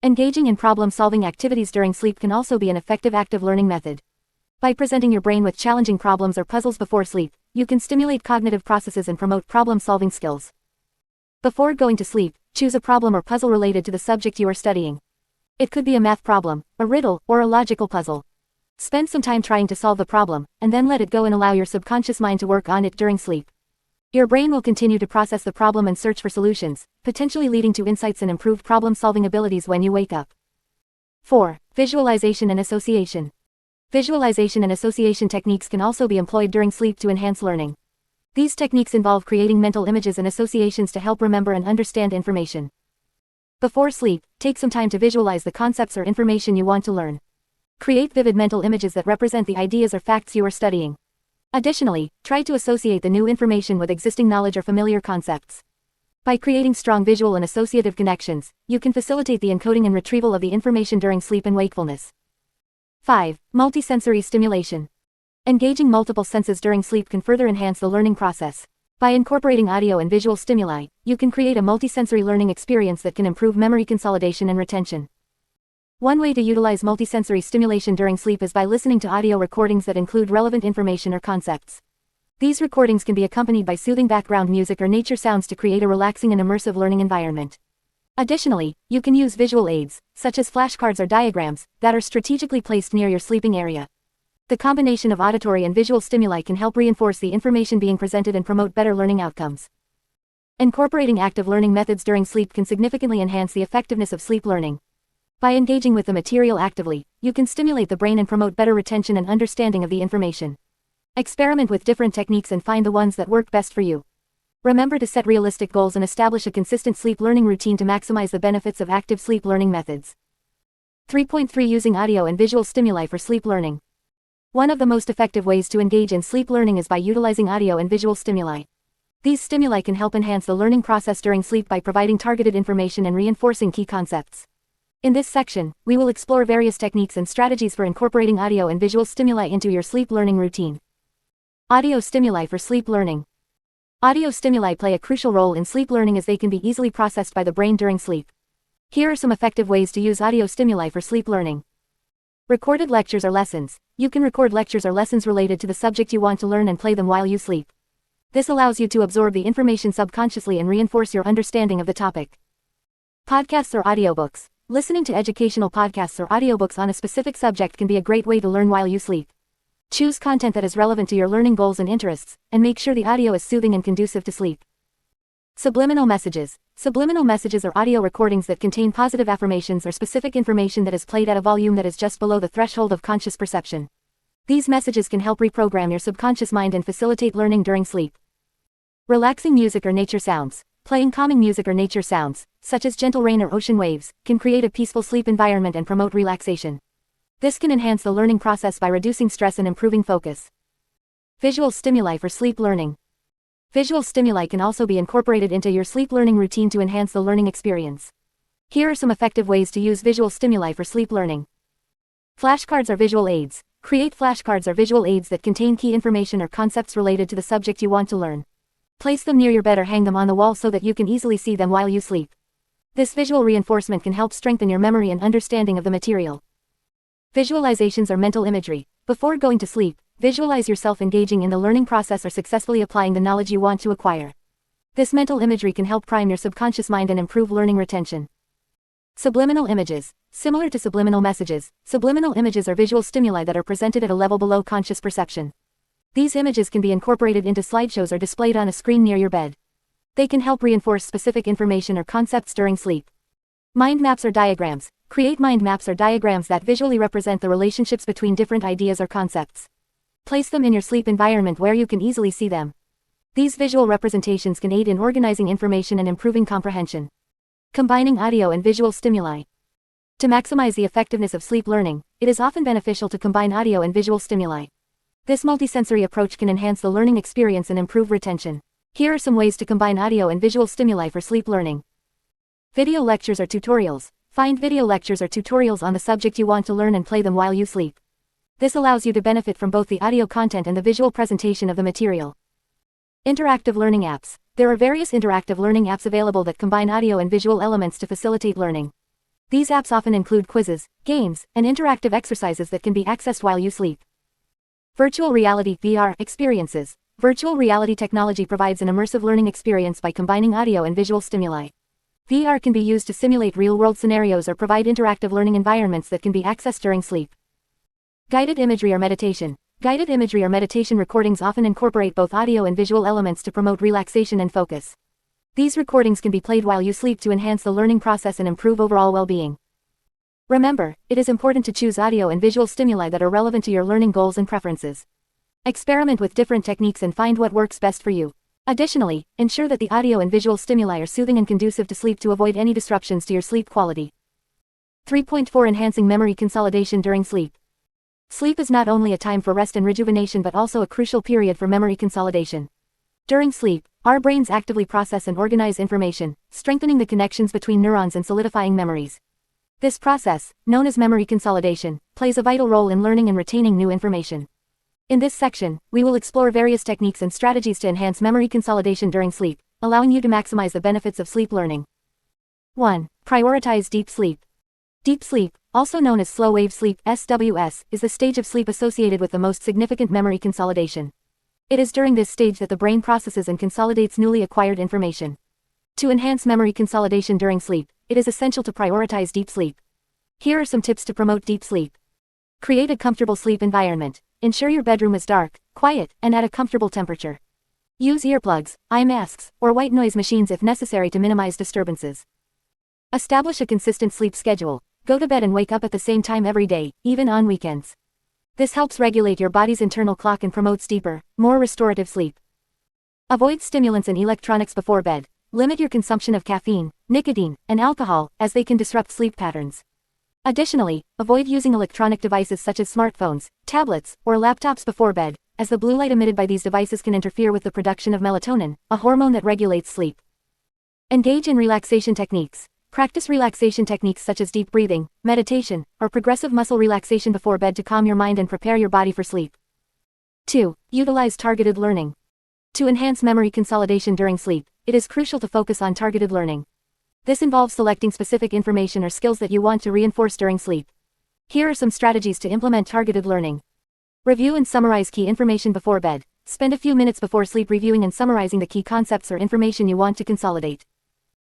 Engaging in problem-solving activities during sleep can also be an effective active learning method. By presenting your brain with challenging problems or puzzles before sleep, you can stimulate cognitive processes and promote problem-solving skills. Before going to sleep, choose a problem or puzzle related to the subject you are studying. It could be a math problem, a riddle, or a logical puzzle. Spend some time trying to solve the problem, and then let it go and allow your subconscious mind to work on it during sleep. Your brain will continue to process the problem and search for solutions, potentially leading to insights and improved problem-solving abilities when you wake up. 4. Visualization and association. Visualization and association techniques can also be employed during sleep to enhance learning. These techniques involve creating mental images and associations to help remember and understand information. Before sleep, take some time to visualize the concepts or information you want to learn. Create vivid mental images that represent the ideas or facts you are studying. Additionally, try to associate the new information with existing knowledge or familiar concepts. By creating strong visual and associative connections, you can facilitate the encoding and retrieval of the information during sleep and wakefulness. 5. Multisensory stimulation. Engaging multiple senses during sleep can further enhance the learning process. By incorporating audio and visual stimuli, you can create a multisensory learning experience that can improve memory consolidation and retention. One way to utilize multisensory stimulation during sleep is by listening to audio recordings that include relevant information or concepts. These recordings can be accompanied by soothing background music or nature sounds to create a relaxing and immersive learning environment. Additionally, you can use visual aids, such as flashcards or diagrams, that are strategically placed near your sleeping area. The combination of auditory and visual stimuli can help reinforce the information being presented and promote better learning outcomes. Incorporating active learning methods during sleep can significantly enhance the effectiveness of sleep learning. By engaging with the material actively, you can stimulate the brain and promote better retention and understanding of the information. Experiment with different techniques and find the ones that work best for you. Remember to set realistic goals and establish a consistent sleep learning routine to maximize the benefits of active sleep learning methods. 3.3 Using audio and visual stimuli for sleep learning. One of the most effective ways to engage in sleep learning is by utilizing audio and visual stimuli. These stimuli can help enhance the learning process during sleep by providing targeted information and reinforcing key concepts. In this section, we will explore various techniques and strategies for incorporating audio and visual stimuli into your sleep learning routine. Audio stimuli for sleep learning. Audio stimuli play a crucial role in sleep learning as they can be easily processed by the brain during sleep. Here are some effective ways to use audio stimuli for sleep learning. Recorded lectures or lessons. You can record lectures or lessons related to the subject you want to learn and play them while you sleep. This allows you to absorb the information subconsciously and reinforce your understanding of the topic. Podcasts or audiobooks. Listening to educational podcasts or audiobooks on a specific subject can be a great way to learn while you sleep. Choose content that is relevant to your learning goals and interests, and make sure the audio is soothing and conducive to sleep. Subliminal messages. Subliminal messages are audio recordings that contain positive affirmations or specific information that is played at a volume that is just below the threshold of conscious perception. These messages can help reprogram your subconscious mind and facilitate learning during sleep. Relaxing music or nature sounds. Playing calming music or nature sounds, such as gentle rain or ocean waves, can create a peaceful sleep environment and promote relaxation. This can enhance the learning process by reducing stress and improving focus. Visual stimuli for sleep learning. Visual stimuli can also be incorporated into your sleep learning routine to enhance the learning experience. Here are some effective ways to use visual stimuli for sleep learning. Flashcards are visual aids. Create flashcards or visual aids that contain key information or concepts related to the subject you want to learn. Place them near your bed or hang them on the wall so that you can easily see them while you sleep. This visual reinforcement can help strengthen your memory and understanding of the material. Visualizations or mental imagery. Before going to sleep, visualize yourself engaging in the learning process or successfully applying the knowledge you want to acquire. This mental imagery can help prime your subconscious mind and improve learning retention. Subliminal images. Similar to subliminal messages, subliminal images are visual stimuli that are presented at a level below conscious perception. These images can be incorporated into slideshows or displayed on a screen near your bed. They can help reinforce specific information or concepts during sleep. Mind maps or diagrams. Create mind maps or diagrams that visually represent the relationships between different ideas or concepts. Place them in your sleep environment where you can easily see them. These visual representations can aid in organizing information and improving comprehension. Combining audio and visual stimuli. To maximize the effectiveness of sleep learning, it is often beneficial to combine audio and visual stimuli. This multisensory approach can enhance the learning experience and improve retention. Here are some ways to combine audio and visual stimuli for sleep learning. Video lectures or tutorials. Find video lectures or tutorials on the subject you want to learn and play them while you sleep. This allows you to benefit from both the audio content and the visual presentation of the material. Interactive learning apps. There are various interactive learning apps available that combine audio and visual elements to facilitate learning. These apps often include quizzes, games, and interactive exercises that can be accessed while you sleep. Virtual reality (VR) experiences. Virtual reality technology provides an immersive learning experience by combining audio and visual stimuli. VR can be used to simulate real-world scenarios or provide interactive learning environments that can be accessed during sleep. Guided imagery or meditation. Guided imagery or meditation recordings often incorporate both audio and visual elements to promote relaxation and focus. These recordings can be played while you sleep to enhance the learning process and improve overall well-being. Remember, it is important to choose audio and visual stimuli that are relevant to your learning goals and preferences. Experiment with different techniques and find what works best for you. Additionally, ensure that the audio and visual stimuli are soothing and conducive to sleep to avoid any disruptions to your sleep quality. 3.4 Enhancing memory consolidation during sleep. Sleep is not only a time for rest and rejuvenation but also a crucial period for memory consolidation. During sleep, our brains actively process and organize information, strengthening the connections between neurons and solidifying memories. This process, known as memory consolidation, plays a vital role in learning and retaining new information. In this section, we will explore various techniques and strategies to enhance memory consolidation during sleep, allowing you to maximize the benefits of sleep learning. 1. Prioritize deep sleep. Deep sleep, also known as slow-wave sleep (SWS), is the stage of sleep associated with the most significant memory consolidation. It is during this stage that the brain processes and consolidates newly acquired information. To enhance memory consolidation during sleep, it is essential to prioritize deep sleep. Here are some tips to promote deep sleep. Create a comfortable sleep environment. Ensure your bedroom is dark, quiet, and at a comfortable temperature. Use earplugs, eye masks, or white noise machines if necessary to minimize disturbances. Establish a consistent sleep schedule. Go to bed and wake up at the same time every day, even on weekends. This helps regulate your body's internal clock and promotes deeper, more restorative sleep. Avoid stimulants and electronics before bed. Limit your consumption of caffeine, nicotine, and alcohol, as they can disrupt sleep patterns. Additionally, avoid using electronic devices such as smartphones, tablets, or laptops before bed, as the blue light emitted by these devices can interfere with the production of melatonin, a hormone that regulates sleep. Engage in relaxation techniques. Practice relaxation techniques such as deep breathing, meditation, or progressive muscle relaxation before bed to calm your mind and prepare your body for sleep. 2. Utilize targeted learning. To enhance memory consolidation during sleep, it is crucial to focus on targeted learning. This involves selecting specific information or skills that you want to reinforce during sleep. Here are some strategies to implement targeted learning. Review and summarize key information before bed. Spend a few minutes before sleep reviewing and summarizing the key concepts or information you want to consolidate.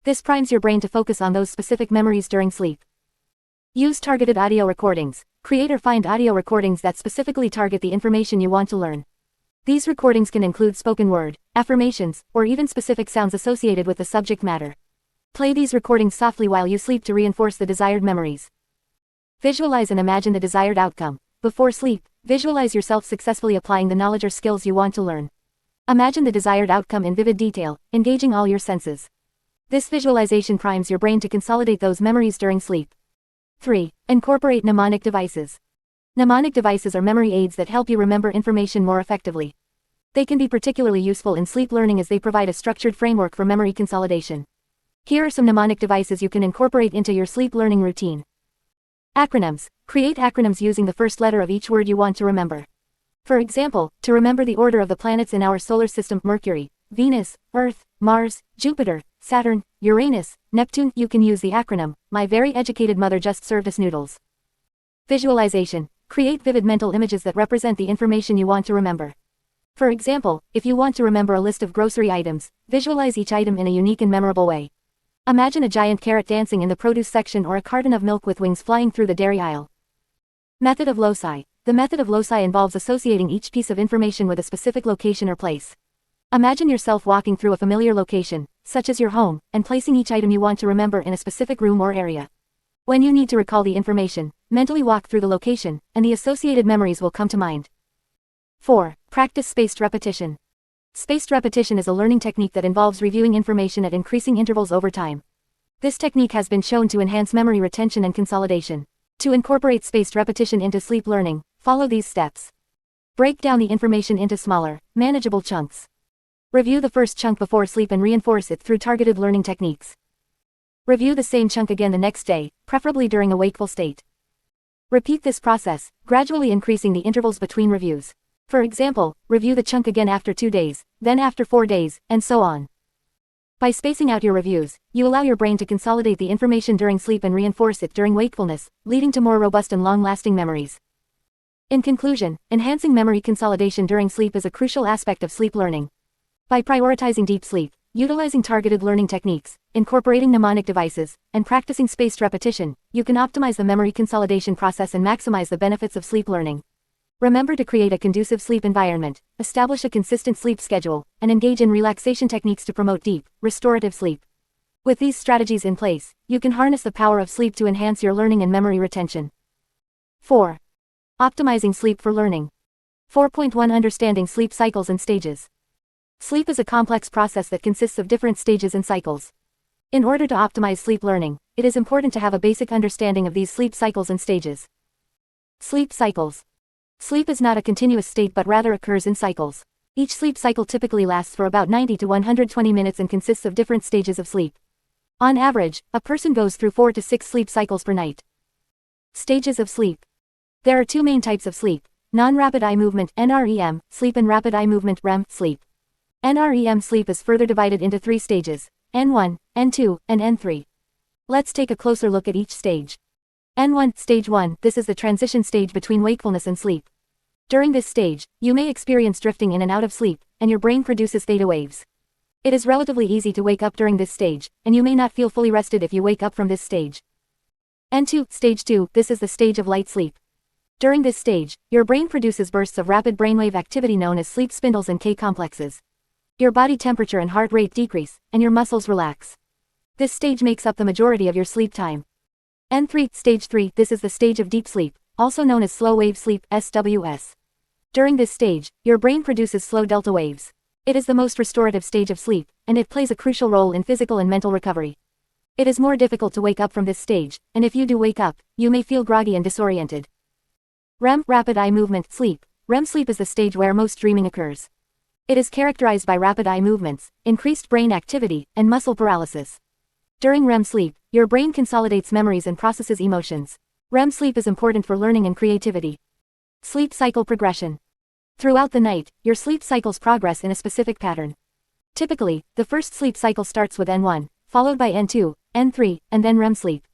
This primes your brain to focus on those specific memories during sleep. Use targeted audio recordings. Create or find audio recordings that specifically target the information you want to learn. These recordings can include spoken word, affirmations, or even specific sounds associated with the subject matter. Play these recordings softly while you sleep to reinforce the desired memories. Visualize and imagine the desired outcome. Before sleep, visualize yourself successfully applying the knowledge or skills you want to learn. Imagine the desired outcome in vivid detail, engaging all your senses. This visualization primes your brain to consolidate those memories during sleep. 3. Incorporate mnemonic devices. Mnemonic devices are memory aids that help you remember information more effectively. They can be particularly useful in sleep learning as they provide a structured framework for memory consolidation. Here are some mnemonic devices you can incorporate into your sleep learning routine. Acronyms. Create acronyms using the first letter of each word you want to remember. For example, to remember the order of the planets in our solar system: Mercury, Venus, Earth, Mars, Jupiter, Saturn, Uranus, Neptune, you can use the acronym, "My very educated mother just served us noodles." Visualization. Create vivid mental images that represent the information you want to remember. For example, if you want to remember a list of grocery items, visualize each item in a unique and memorable way. Imagine a giant carrot dancing in the produce section or a carton of milk with wings flying through the dairy aisle. Method of loci. The method of loci involves associating each piece of information with a specific location or place. Imagine yourself walking through a familiar location, such as your home, and placing each item you want to remember in a specific room or area. When you need to recall the information, mentally walk through the location, and the associated memories will come to mind. 4. Practice spaced repetition. Spaced repetition is a learning technique that involves reviewing information at increasing intervals over time. This technique has been shown to enhance memory retention and consolidation. To incorporate spaced repetition into sleep learning, follow these steps. Break down the information into smaller, manageable chunks. Review the first chunk before sleep and reinforce it through targeted learning techniques. Review the same chunk again the next day, preferably during a wakeful state. Repeat this process, gradually increasing the intervals between reviews. For example, review the chunk again after 2 days, then after 4 days, and so on. By spacing out your reviews, you allow your brain to consolidate the information during sleep and reinforce it during wakefulness, leading to more robust and long-lasting memories. In conclusion, enhancing memory consolidation during sleep is a crucial aspect of sleep learning. By prioritizing deep sleep, utilizing targeted learning techniques, incorporating mnemonic devices, and practicing spaced repetition, you can optimize the memory consolidation process and maximize the benefits of sleep learning. Remember to create a conducive sleep environment, establish a consistent sleep schedule, and engage in relaxation techniques to promote deep, restorative sleep. With these strategies in place, you can harness the power of sleep to enhance your learning and memory retention. 4. Optimizing sleep for learning. 4.1 Understanding sleep cycles and stages. Sleep is a complex process that consists of different stages and cycles. In order to optimize sleep learning, it is important to have a basic understanding of these sleep cycles and stages. Sleep cycles. Sleep is not a continuous state but rather occurs in cycles. Each sleep cycle typically lasts for about 90 to 120 minutes and consists of different stages of sleep. On average, a person goes through 4 to 6 sleep cycles per night. Stages of sleep. There are two main types of sleep: non-rapid eye movement (NREM) sleep and rapid eye movement (REM) sleep. NREM sleep is further divided into 3 stages: N1, N2, and N3. Let's take a closer look at each stage. N1, Stage 1, this is the transition stage between wakefulness and sleep. During this stage, you may experience drifting in and out of sleep, and your brain produces theta waves. It is relatively easy to wake up during this stage, and you may not feel fully rested if you wake up from this stage. N2, Stage 2, this is the stage of light sleep. During this stage, your brain produces bursts of rapid brainwave activity known as sleep spindles and K-complexes. Your body temperature and heart rate decrease, and your muscles relax. This stage makes up the majority of your sleep time. N3, Stage 3, this is the stage of deep sleep, also known as slow wave sleep, SWS. During this stage, your brain produces slow delta waves. It is the most restorative stage of sleep, and it plays a crucial role in physical and mental recovery. It is more difficult to wake up from this stage, and if you do wake up, you may feel groggy and disoriented. REM, rapid eye movement sleep. REM sleep is the stage where most dreaming occurs. It is characterized by rapid eye movements, increased brain activity, and muscle paralysis. During REM sleep, your brain consolidates memories and processes emotions. REM sleep is important for learning and creativity. Sleep cycle progression. Throughout the night, your sleep cycles progress in a specific pattern. Typically, the first sleep cycle starts with N1, followed by N2, N3, and then REM sleep.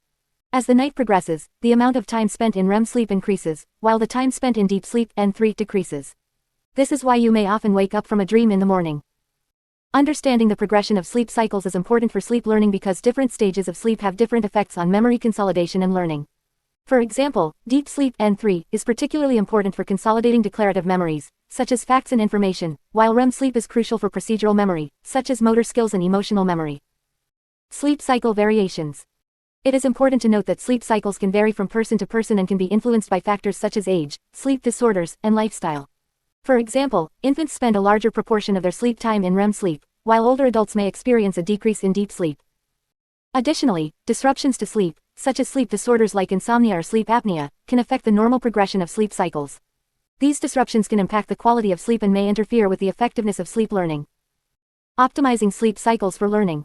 As the night progresses, the amount of time spent in REM sleep increases, while the time spent in deep sleep, N3, decreases. This is why you may often wake up from a dream in the morning. Understanding the progression of sleep cycles is important for sleep learning because different stages of sleep have different effects on memory consolidation and learning. For example, deep sleep, N3, is particularly important for consolidating declarative memories, such as facts and information, while REM sleep is crucial for procedural memory, such as motor skills and emotional memory. Sleep cycle variations. It is important to note that sleep cycles can vary from person to person and can be influenced by factors such as age, sleep disorders, and lifestyle. For example, infants spend a larger proportion of their sleep time in REM sleep, while older adults may experience a decrease in deep sleep. Additionally, disruptions to sleep, such as sleep disorders like insomnia or sleep apnea, can affect the normal progression of sleep cycles. These disruptions can impact the quality of sleep and may interfere with the effectiveness of sleep learning. Optimizing sleep cycles for learning.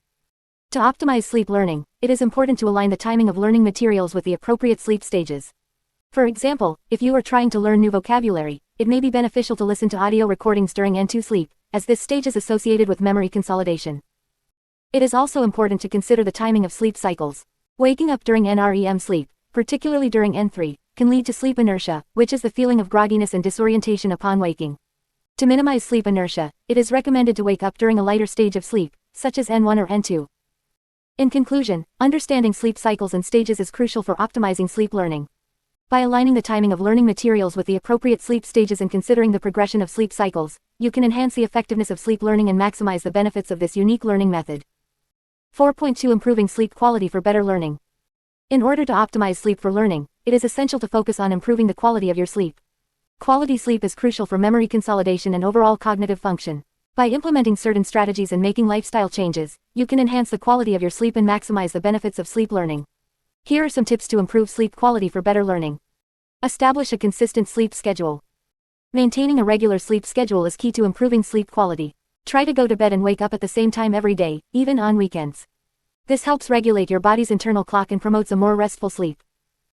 To optimize sleep learning, it is important to align the timing of learning materials with the appropriate sleep stages. For example, if you are trying to learn new vocabulary, it may be beneficial to listen to audio recordings during N2 sleep, as this stage is associated with memory consolidation. It is also important to consider the timing of sleep cycles. Waking up during NREM sleep, particularly during N3, can lead to sleep inertia, which is the feeling of grogginess and disorientation upon waking. To minimize sleep inertia, it is recommended to wake up during a lighter stage of sleep, such as N1 or N2. In conclusion, understanding sleep cycles and stages is crucial for optimizing sleep learning. By aligning the timing of learning materials with the appropriate sleep stages and considering the progression of sleep cycles, you can enhance the effectiveness of sleep learning and maximize the benefits of this unique learning method. 4.2 Improving sleep quality for better learning. In order to optimize sleep for learning, it is essential to focus on improving the quality of your sleep. Quality sleep is crucial for memory consolidation and overall cognitive function. By implementing certain strategies and making lifestyle changes, you can enhance the quality of your sleep and maximize the benefits of sleep learning. Here are some tips to improve sleep quality for better learning. Establish a consistent sleep schedule. Maintaining a regular sleep schedule is key to improving sleep quality. Try to go to bed and wake up at the same time every day, even on weekends. This helps regulate your body's internal clock and promotes a more restful sleep.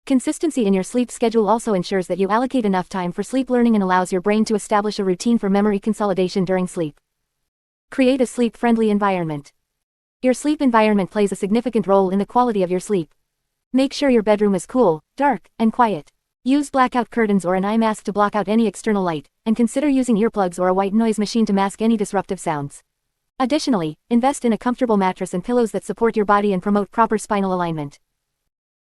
Consistency in your sleep schedule also ensures that you allocate enough time for sleep learning and allows your brain to establish a routine for memory consolidation during sleep. Create a sleep-friendly environment. Your sleep environment plays a significant role in the quality of your sleep. Make sure your bedroom is cool, dark, and quiet. Use blackout curtains or an eye mask to block out any external light, and consider using earplugs or a white noise machine to mask any disruptive sounds. Additionally, invest in a comfortable mattress and pillows that support your body and promote proper spinal alignment.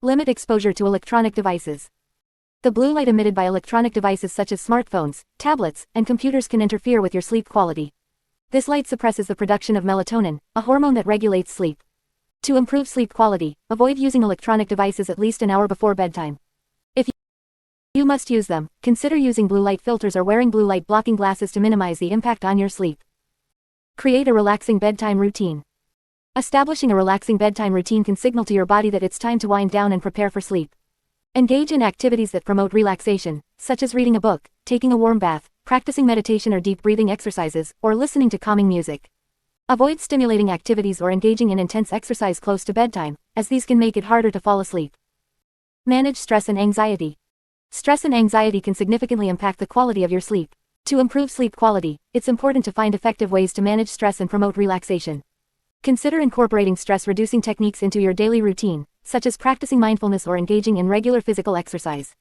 Limit exposure to electronic devices. The blue light emitted by electronic devices such as smartphones, tablets, and computers can interfere with your sleep quality. This light suppresses the production of melatonin, a hormone that regulates sleep. To improve sleep quality, avoid using electronic devices at least an hour before bedtime. If you must use them, consider using blue light filters or wearing blue light blocking glasses to minimize the impact on your sleep. Create a relaxing bedtime routine. Establishing a relaxing bedtime routine can signal to your body that it's time to wind down and prepare for sleep. Engage in activities that promote relaxation, such as reading a book, taking a warm bath, practicing meditation or deep breathing exercises, or listening to calming music. Avoid stimulating activities or engaging in intense exercise close to bedtime, as these can make it harder to fall asleep. Manage stress and anxiety. Stress and anxiety can significantly impact the quality of your sleep. To improve sleep quality, it's important to find effective ways to manage stress and promote relaxation. Consider incorporating stress-reducing techniques into your daily routine, such as practicing mindfulness or engaging in regular physical exercise.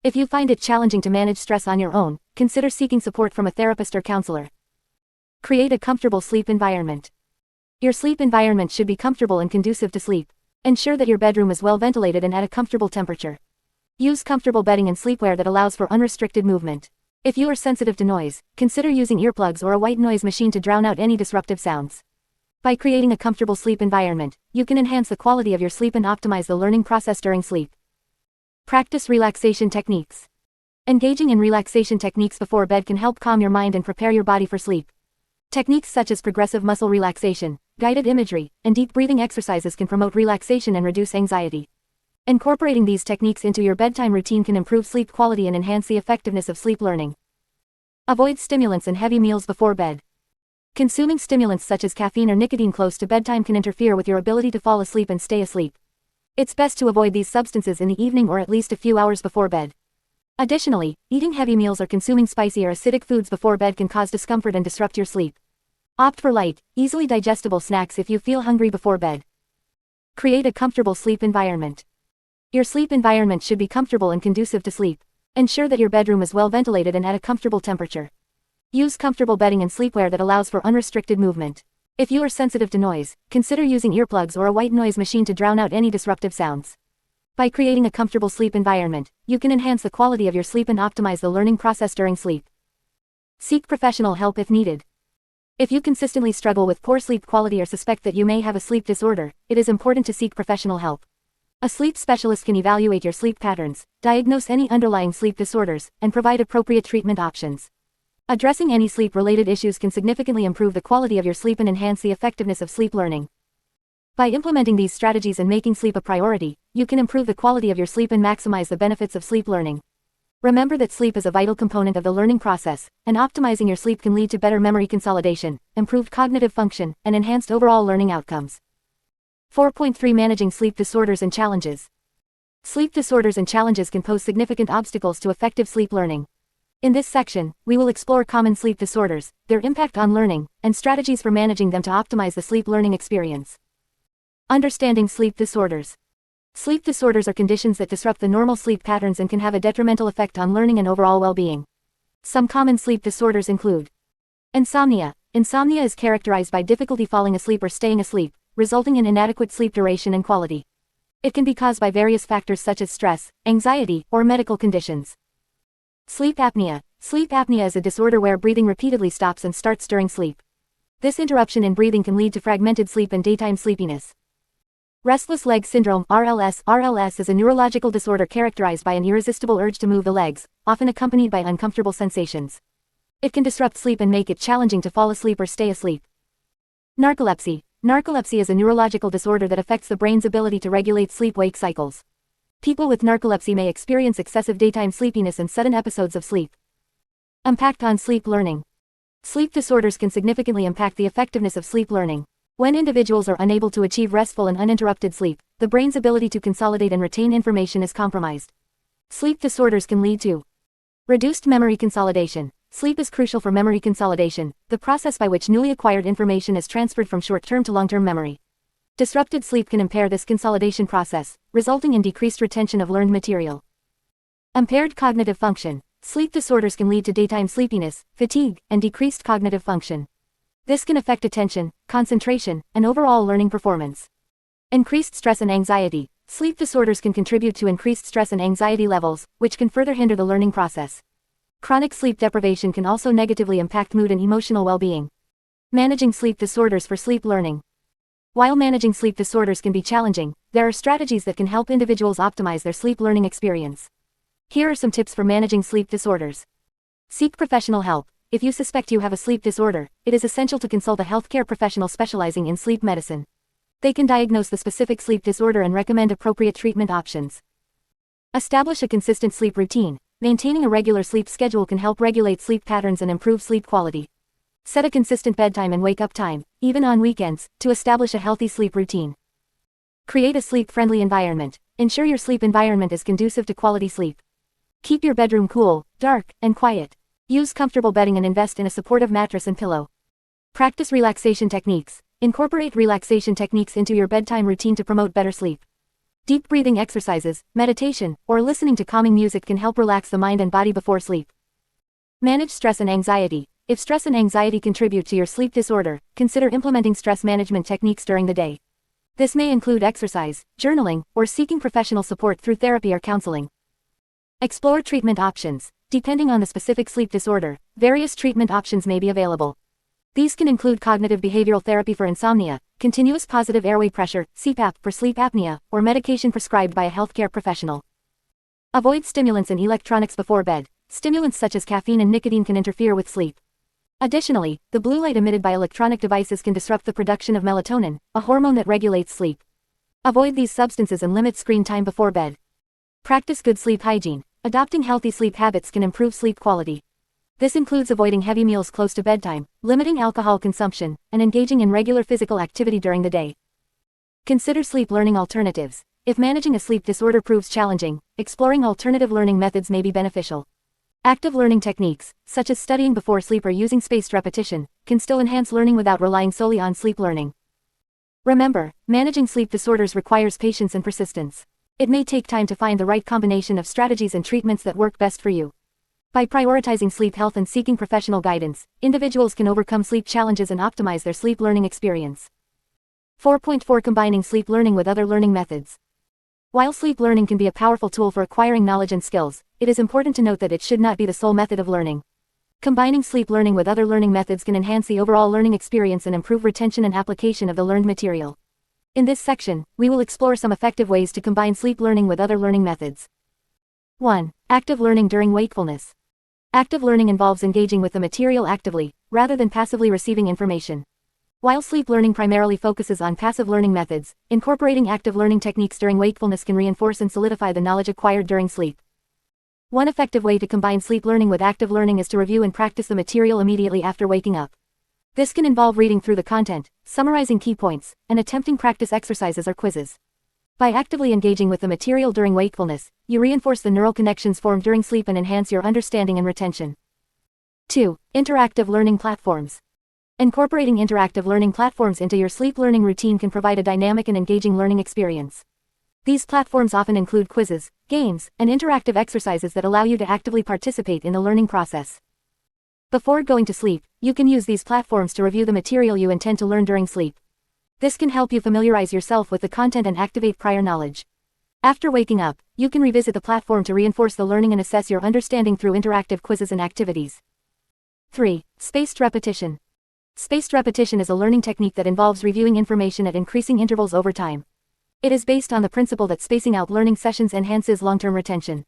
If you find it challenging to manage stress on your own, consider seeking support from a therapist or counselor. Create a comfortable sleep environment. Your sleep environment should be comfortable and conducive to sleep. Ensure that your bedroom is well ventilated and at a comfortable temperature. Use comfortable bedding and sleepwear that allows for unrestricted movement. If you are sensitive to noise, consider using earplugs or a white noise machine to drown out any disruptive sounds. By creating a comfortable sleep environment, you can enhance the quality of your sleep and optimize the learning process during sleep. Practice relaxation techniques. Engaging in relaxation techniques before bed can help calm your mind and prepare your body for sleep. Techniques such as progressive muscle relaxation, guided imagery, and deep breathing exercises can promote relaxation and reduce anxiety. Incorporating these techniques into your bedtime routine can improve sleep quality and enhance the effectiveness of sleep learning. Avoid stimulants and heavy meals before bed. Consuming stimulants such as caffeine or nicotine close to bedtime can interfere with your ability to fall asleep and stay asleep. It's best to avoid these substances in the evening or at least a few hours before bed. Additionally, eating heavy meals or consuming spicy or acidic foods before bed can cause discomfort and disrupt your sleep. Opt for light, easily digestible snacks if you feel hungry before bed. Create a comfortable sleep environment. Your sleep environment should be comfortable and conducive to sleep. Ensure that your bedroom is well ventilated and at a comfortable temperature. Use comfortable bedding and sleepwear that allows for unrestricted movement. If you are sensitive to noise, consider using earplugs or a white noise machine to drown out any disruptive sounds. By creating a comfortable sleep environment, you can enhance the quality of your sleep and optimize the learning process during sleep. Seek professional help if needed. If you consistently struggle with poor sleep quality or suspect that you may have a sleep disorder, it is important to seek professional help. A sleep specialist can evaluate your sleep patterns, diagnose any underlying sleep disorders, and provide appropriate treatment options. Addressing any sleep-related issues can significantly improve the quality of your sleep and enhance the effectiveness of sleep learning. By implementing these strategies and making sleep a priority, you can improve the quality of your sleep and maximize the benefits of sleep learning. Remember that sleep is a vital component of the learning process, and optimizing your sleep can lead to better memory consolidation, improved cognitive function, and enhanced overall learning outcomes. 4.3 Managing sleep disorders and challenges. Sleep disorders and challenges can pose significant obstacles to effective sleep learning. In this section, we will explore common sleep disorders, their impact on learning, and strategies for managing them to optimize the sleep learning experience. Understanding sleep disorders. Sleep disorders are conditions that disrupt the normal sleep patterns and can have a detrimental effect on learning and overall well-being. Some common sleep disorders include insomnia. Insomnia is characterized by difficulty falling asleep or staying asleep, resulting in inadequate sleep duration and quality. It can be caused by various factors such as stress, anxiety, or medical conditions. Sleep apnea. Sleep apnea is a disorder where breathing repeatedly stops and starts during sleep. This interruption in breathing can lead to fragmented sleep and daytime sleepiness. Restless leg syndrome (RLS). RLS is a neurological disorder characterized by an irresistible urge to move the legs, often accompanied by uncomfortable sensations. It can disrupt sleep and make it challenging to fall asleep or stay asleep. Narcolepsy. Narcolepsy is a neurological disorder that affects the brain's ability to regulate sleep-wake cycles. People with narcolepsy may experience excessive daytime sleepiness and sudden episodes of sleep. Impact on sleep learning. Sleep disorders can significantly impact the effectiveness of sleep learning. When individuals are unable to achieve restful and uninterrupted sleep, the brain's ability to consolidate and retain information is compromised. Sleep disorders can lead to reduced memory consolidation. Sleep is crucial for memory consolidation, the process by which newly acquired information is transferred from short-term to long-term memory. Disrupted sleep can impair this consolidation process, resulting in decreased retention of learned material. Impaired cognitive function. Sleep disorders can lead to daytime sleepiness, fatigue, and decreased cognitive function. This can affect attention, concentration, and overall learning performance. Increased stress and anxiety. Sleep disorders can contribute to increased stress and anxiety levels, which can further hinder the learning process. Chronic sleep deprivation can also negatively impact mood and emotional well-being. Managing sleep disorders for sleep learning. While managing sleep disorders can be challenging, there are strategies that can help individuals optimize their sleep learning experience. Here are some tips for managing sleep disorders. Seek professional help. If you suspect you have a sleep disorder, it is essential to consult a healthcare professional specializing in sleep medicine. They can diagnose the specific sleep disorder and recommend appropriate treatment options. Establish a consistent sleep routine. Maintaining a regular sleep schedule can help regulate sleep patterns and improve sleep quality. Set a consistent bedtime and wake-up time, even on weekends, to establish a healthy sleep routine. Create a sleep-friendly environment. Ensure your sleep environment is conducive to quality sleep. Keep your bedroom cool, dark, and quiet. Use comfortable bedding and invest in a supportive mattress and pillow. Practice relaxation techniques. Incorporate relaxation techniques into your bedtime routine to promote better sleep. Deep breathing exercises, meditation, or listening to calming music can help relax the mind and body before sleep. Manage stress and anxiety. If stress and anxiety contribute to your sleep disorder, consider implementing stress management techniques during the day. This may include exercise, journaling, or seeking professional support through therapy or counseling. Explore treatment options. Depending on the specific sleep disorder, various treatment options may be available. These can include cognitive behavioral therapy for insomnia, continuous positive airway pressure, CPAP for sleep apnea, or medication prescribed by a healthcare professional. Avoid stimulants and electronics before bed. Stimulants such as caffeine and nicotine can interfere with sleep. Additionally, the blue light emitted by electronic devices can disrupt the production of melatonin, a hormone that regulates sleep. Avoid these substances and limit screen time before bed. Practice good sleep hygiene. Adopting healthy sleep habits can improve sleep quality. This includes avoiding heavy meals close to bedtime, limiting alcohol consumption, and engaging in regular physical activity during the day. Consider sleep learning alternatives. If managing a sleep disorder proves challenging, exploring alternative learning methods may be beneficial. Active learning techniques, such as studying before sleep or using spaced repetition, can still enhance learning without relying solely on sleep learning. Remember, managing sleep disorders requires patience and persistence. It may take time to find the right combination of strategies and treatments that work best for you. By prioritizing sleep health and seeking professional guidance, individuals can overcome sleep challenges and optimize their sleep learning experience. 4.4 Combining sleep learning with other learning methods. While sleep learning can be a powerful tool for acquiring knowledge and skills, it is important to note that it should not be the sole method of learning. Combining sleep learning with other learning methods can enhance the overall learning experience and improve retention and application of the learned material. In this section, we will explore some effective ways to combine sleep learning with other learning methods. 1. Active learning during wakefulness. Active learning involves engaging with the material actively, rather than passively receiving information. While sleep learning primarily focuses on passive learning methods, incorporating active learning techniques during wakefulness can reinforce and solidify the knowledge acquired during sleep. One effective way to combine sleep learning with active learning is to review and practice the material immediately after waking up. This can involve reading through the content, summarizing key points, and attempting practice exercises or quizzes. By actively engaging with the material during wakefulness, you reinforce the neural connections formed during sleep and enhance your understanding and retention. 2. Interactive learning platforms. Incorporating interactive learning platforms into your sleep learning routine can provide a dynamic and engaging learning experience. These platforms often include quizzes, games, and interactive exercises that allow you to actively participate in the learning process. Before going to sleep, you can use these platforms to review the material you intend to learn during sleep. This can help you familiarize yourself with the content and activate prior knowledge. After waking up, you can revisit the platform to reinforce the learning and assess your understanding through interactive quizzes and activities. 3. Spaced repetition. Spaced repetition is a learning technique that involves reviewing information at increasing intervals over time. It is based on the principle that spacing out learning sessions enhances long-term retention.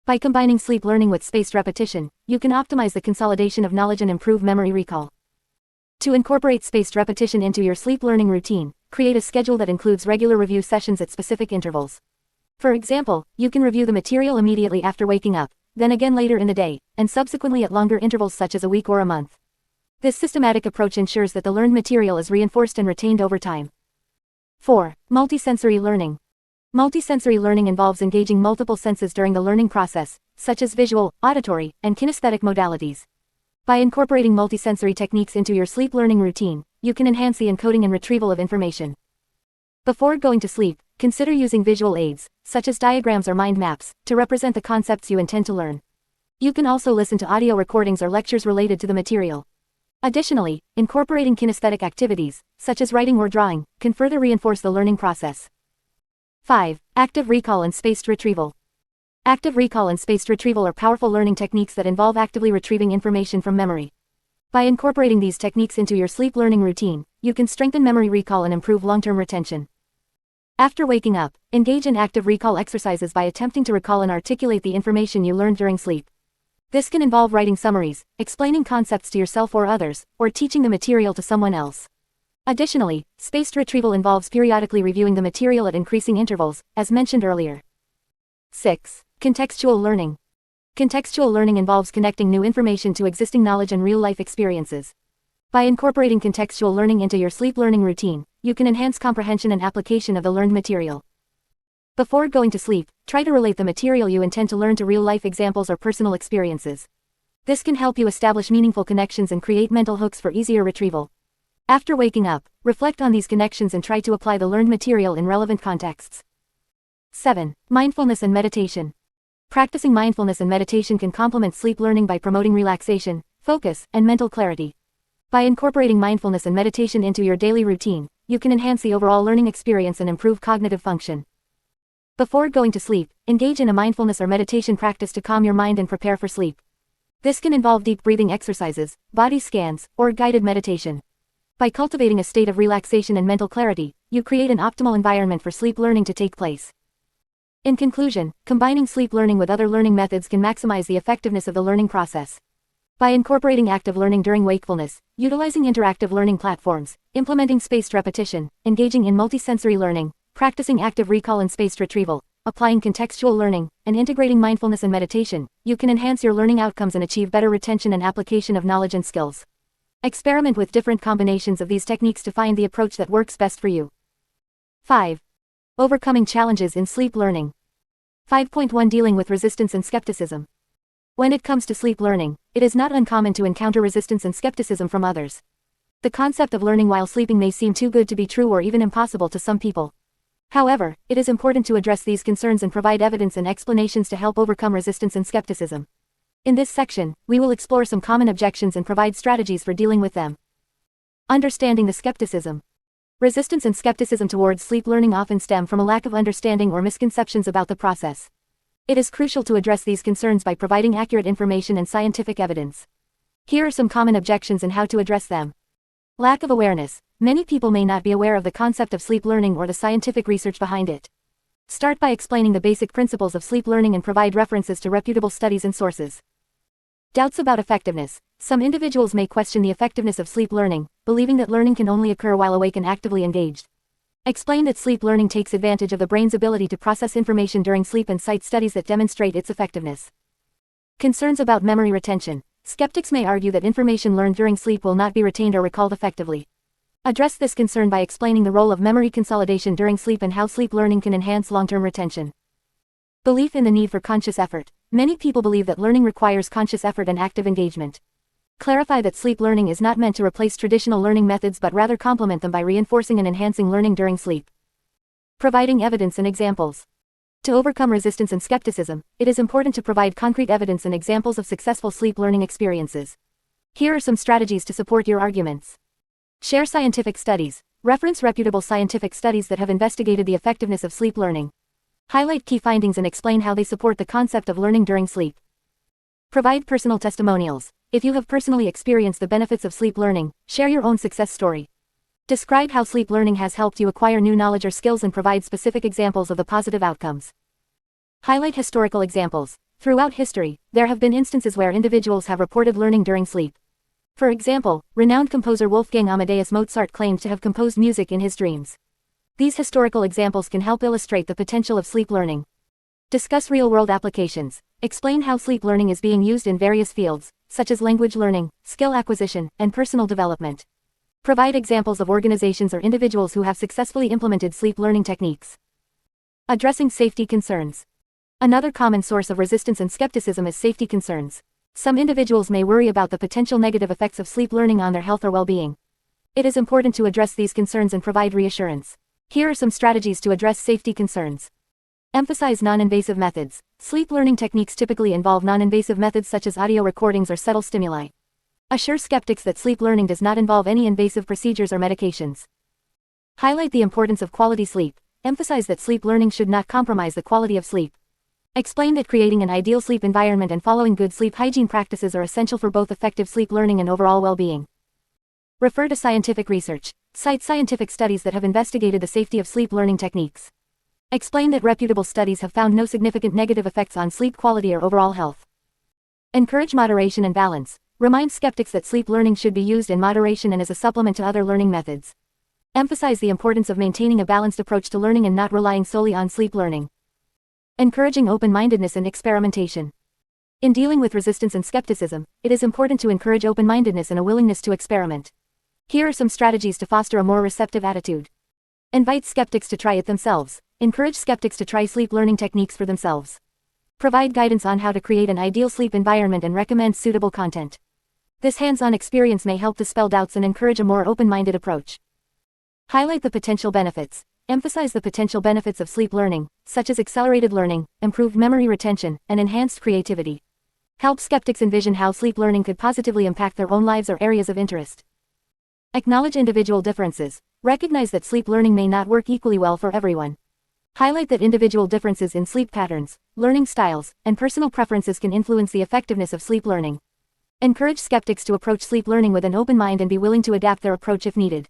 By combining sleep learning with spaced repetition, you can optimize the consolidation of knowledge and improve memory recall. To incorporate spaced repetition into your sleep learning routine, create a schedule that includes regular review sessions at specific intervals. For example, you can review the material immediately after waking up, then again later in the day, and subsequently at longer intervals such as a week or a month. This systematic approach ensures that the learned material is reinforced and retained over time. 4. Multisensory learning. Multisensory learning involves engaging multiple senses during the learning process, such as visual, auditory, and kinesthetic modalities. By incorporating multisensory techniques into your sleep learning routine, you can enhance the encoding and retrieval of information. Before going to sleep, consider using visual aids, such as diagrams or mind maps, to represent the concepts you intend to learn. You can also listen to audio recordings or lectures related to the material. Additionally, incorporating kinesthetic activities, such as writing or drawing, can further reinforce the learning process. 5. Active recall and spaced retrieval. Active recall and spaced retrieval are powerful learning techniques that involve actively retrieving information from memory. By incorporating these techniques into your sleep learning routine, you can strengthen memory recall and improve long-term retention. After waking up, engage in active recall exercises by attempting to recall and articulate the information you learned during sleep. This can involve writing summaries, explaining concepts to yourself or others, or teaching the material to someone else. Additionally, spaced retrieval involves periodically reviewing the material at increasing intervals, as mentioned earlier. 6. Contextual learning. Contextual learning involves connecting new information to existing knowledge and real-life experiences. By incorporating contextual learning into your sleep learning routine, you can enhance comprehension and application of the learned material. Before going to sleep, try to relate the material you intend to learn to real-life examples or personal experiences. This can help you establish meaningful connections and create mental hooks for easier retrieval. After waking up, reflect on these connections and try to apply the learned material in relevant contexts. 7. Mindfulness and meditation. Practicing mindfulness and meditation can complement sleep learning by promoting relaxation, focus, and mental clarity. By incorporating mindfulness and meditation into your daily routine, you can enhance the overall learning experience and improve cognitive function. Before going to sleep, engage in a mindfulness or meditation practice to calm your mind and prepare for sleep. This can involve deep breathing exercises, body scans, or guided meditation. By cultivating a state of relaxation and mental clarity, you create an optimal environment for sleep learning to take place. In conclusion, combining sleep learning with other learning methods can maximize the effectiveness of the learning process. By incorporating active learning during wakefulness, utilizing interactive learning platforms, implementing spaced repetition, engaging in multisensory learning, practicing active recall and spaced retrieval, applying contextual learning, and integrating mindfulness and meditation, you can enhance your learning outcomes and achieve better retention and application of knowledge and skills. Experiment with different combinations of these techniques to find the approach that works best for you. 5. Overcoming challenges in sleep learning. 5.1 Dealing with resistance and skepticism. When it comes to sleep learning, it is not uncommon to encounter resistance and skepticism from others. The concept of learning while sleeping may seem too good to be true or even impossible to some people. However, it is important to address these concerns and provide evidence and explanations to help overcome resistance and skepticism. In this section, we will explore some common objections and provide strategies for dealing with them. Understanding the skepticism. Resistance and skepticism towards sleep learning often stem from a lack of understanding or misconceptions about the process. It is crucial to address these concerns by providing accurate information and scientific evidence. Here are some common objections and how to address them. Lack of awareness. Many people may not be aware of the concept of sleep learning or the scientific research behind it. Start by explaining the basic principles of sleep learning and provide references to reputable studies and sources. Doubts about effectiveness. Some individuals may question the effectiveness of sleep learning, believing that learning can only occur while awake and actively engaged. Explain that sleep learning takes advantage of the brain's ability to process information during sleep and cite studies that demonstrate its effectiveness. Concerns about memory retention. Skeptics may argue that information learned during sleep will not be retained or recalled effectively. Address this concern by explaining the role of memory consolidation during sleep and how sleep learning can enhance long-term retention. Belief in the need for conscious effort. Many people believe that learning requires conscious effort and active engagement. Clarify that sleep learning is not meant to replace traditional learning methods but rather complement them by reinforcing and enhancing learning during sleep. Providing evidence and examples. To overcome resistance and skepticism, it is important to provide concrete evidence and examples of successful sleep learning experiences. Here are some strategies to support your arguments. Share scientific studies. Reference reputable scientific studies that have investigated the effectiveness of sleep learning. Highlight key findings and explain how they support the concept of learning during sleep. Provide personal testimonials. If you have personally experienced the benefits of sleep learning, share your own success story. Describe how sleep learning has helped you acquire new knowledge or skills and provide specific examples of the positive outcomes. Highlight historical examples. Throughout history, there have been instances where individuals have reported learning during sleep. For example, renowned composer Wolfgang Amadeus Mozart claimed to have composed music in his dreams. These historical examples can help illustrate the potential of sleep learning. Discuss real-world applications. Explain how sleep learning is being used in various fields, such as language learning, skill acquisition, and personal development. Provide examples of organizations or individuals who have successfully implemented sleep learning techniques. Addressing safety concerns. Another common source of resistance and skepticism is safety concerns. Some individuals may worry about the potential negative effects of sleep learning on their health or well-being. It is important to address these concerns and provide reassurance. Here are some strategies to address safety concerns. Emphasize non-invasive methods. Sleep learning techniques typically involve non-invasive methods such as audio recordings or subtle stimuli. Assure skeptics that sleep learning does not involve any invasive procedures or medications. Highlight the importance of quality sleep. Emphasize that sleep learning should not compromise the quality of sleep. Explain that creating an ideal sleep environment and following good sleep hygiene practices are essential for both effective sleep learning and overall well-being. Refer to scientific research. Cite scientific studies that have investigated the safety of sleep learning techniques. Explain that reputable studies have found no significant negative effects on sleep quality or overall health. Encourage moderation and balance. Remind skeptics that sleep learning should be used in moderation and as a supplement to other learning methods. Emphasize the importance of maintaining a balanced approach to learning and not relying solely on sleep learning. Encouraging open-mindedness and experimentation. In dealing with resistance and skepticism, it is important to encourage open-mindedness and a willingness to experiment. Here are some strategies to foster a more receptive attitude. Invite skeptics to try it themselves. Encourage skeptics to try sleep learning techniques for themselves. Provide guidance on how to create an ideal sleep environment and recommend suitable content. This hands-on experience may help dispel doubts and encourage a more open-minded approach. Highlight the potential benefits. Emphasize the potential benefits of sleep learning, such as accelerated learning, improved memory retention, and enhanced creativity. Help skeptics envision how sleep learning could positively impact their own lives or areas of interest. Acknowledge individual differences. Recognize that sleep learning may not work equally well for everyone. Highlight that individual differences in sleep patterns, learning styles, and personal preferences can influence the effectiveness of sleep learning. Encourage skeptics to approach sleep learning with an open mind and be willing to adapt their approach if needed.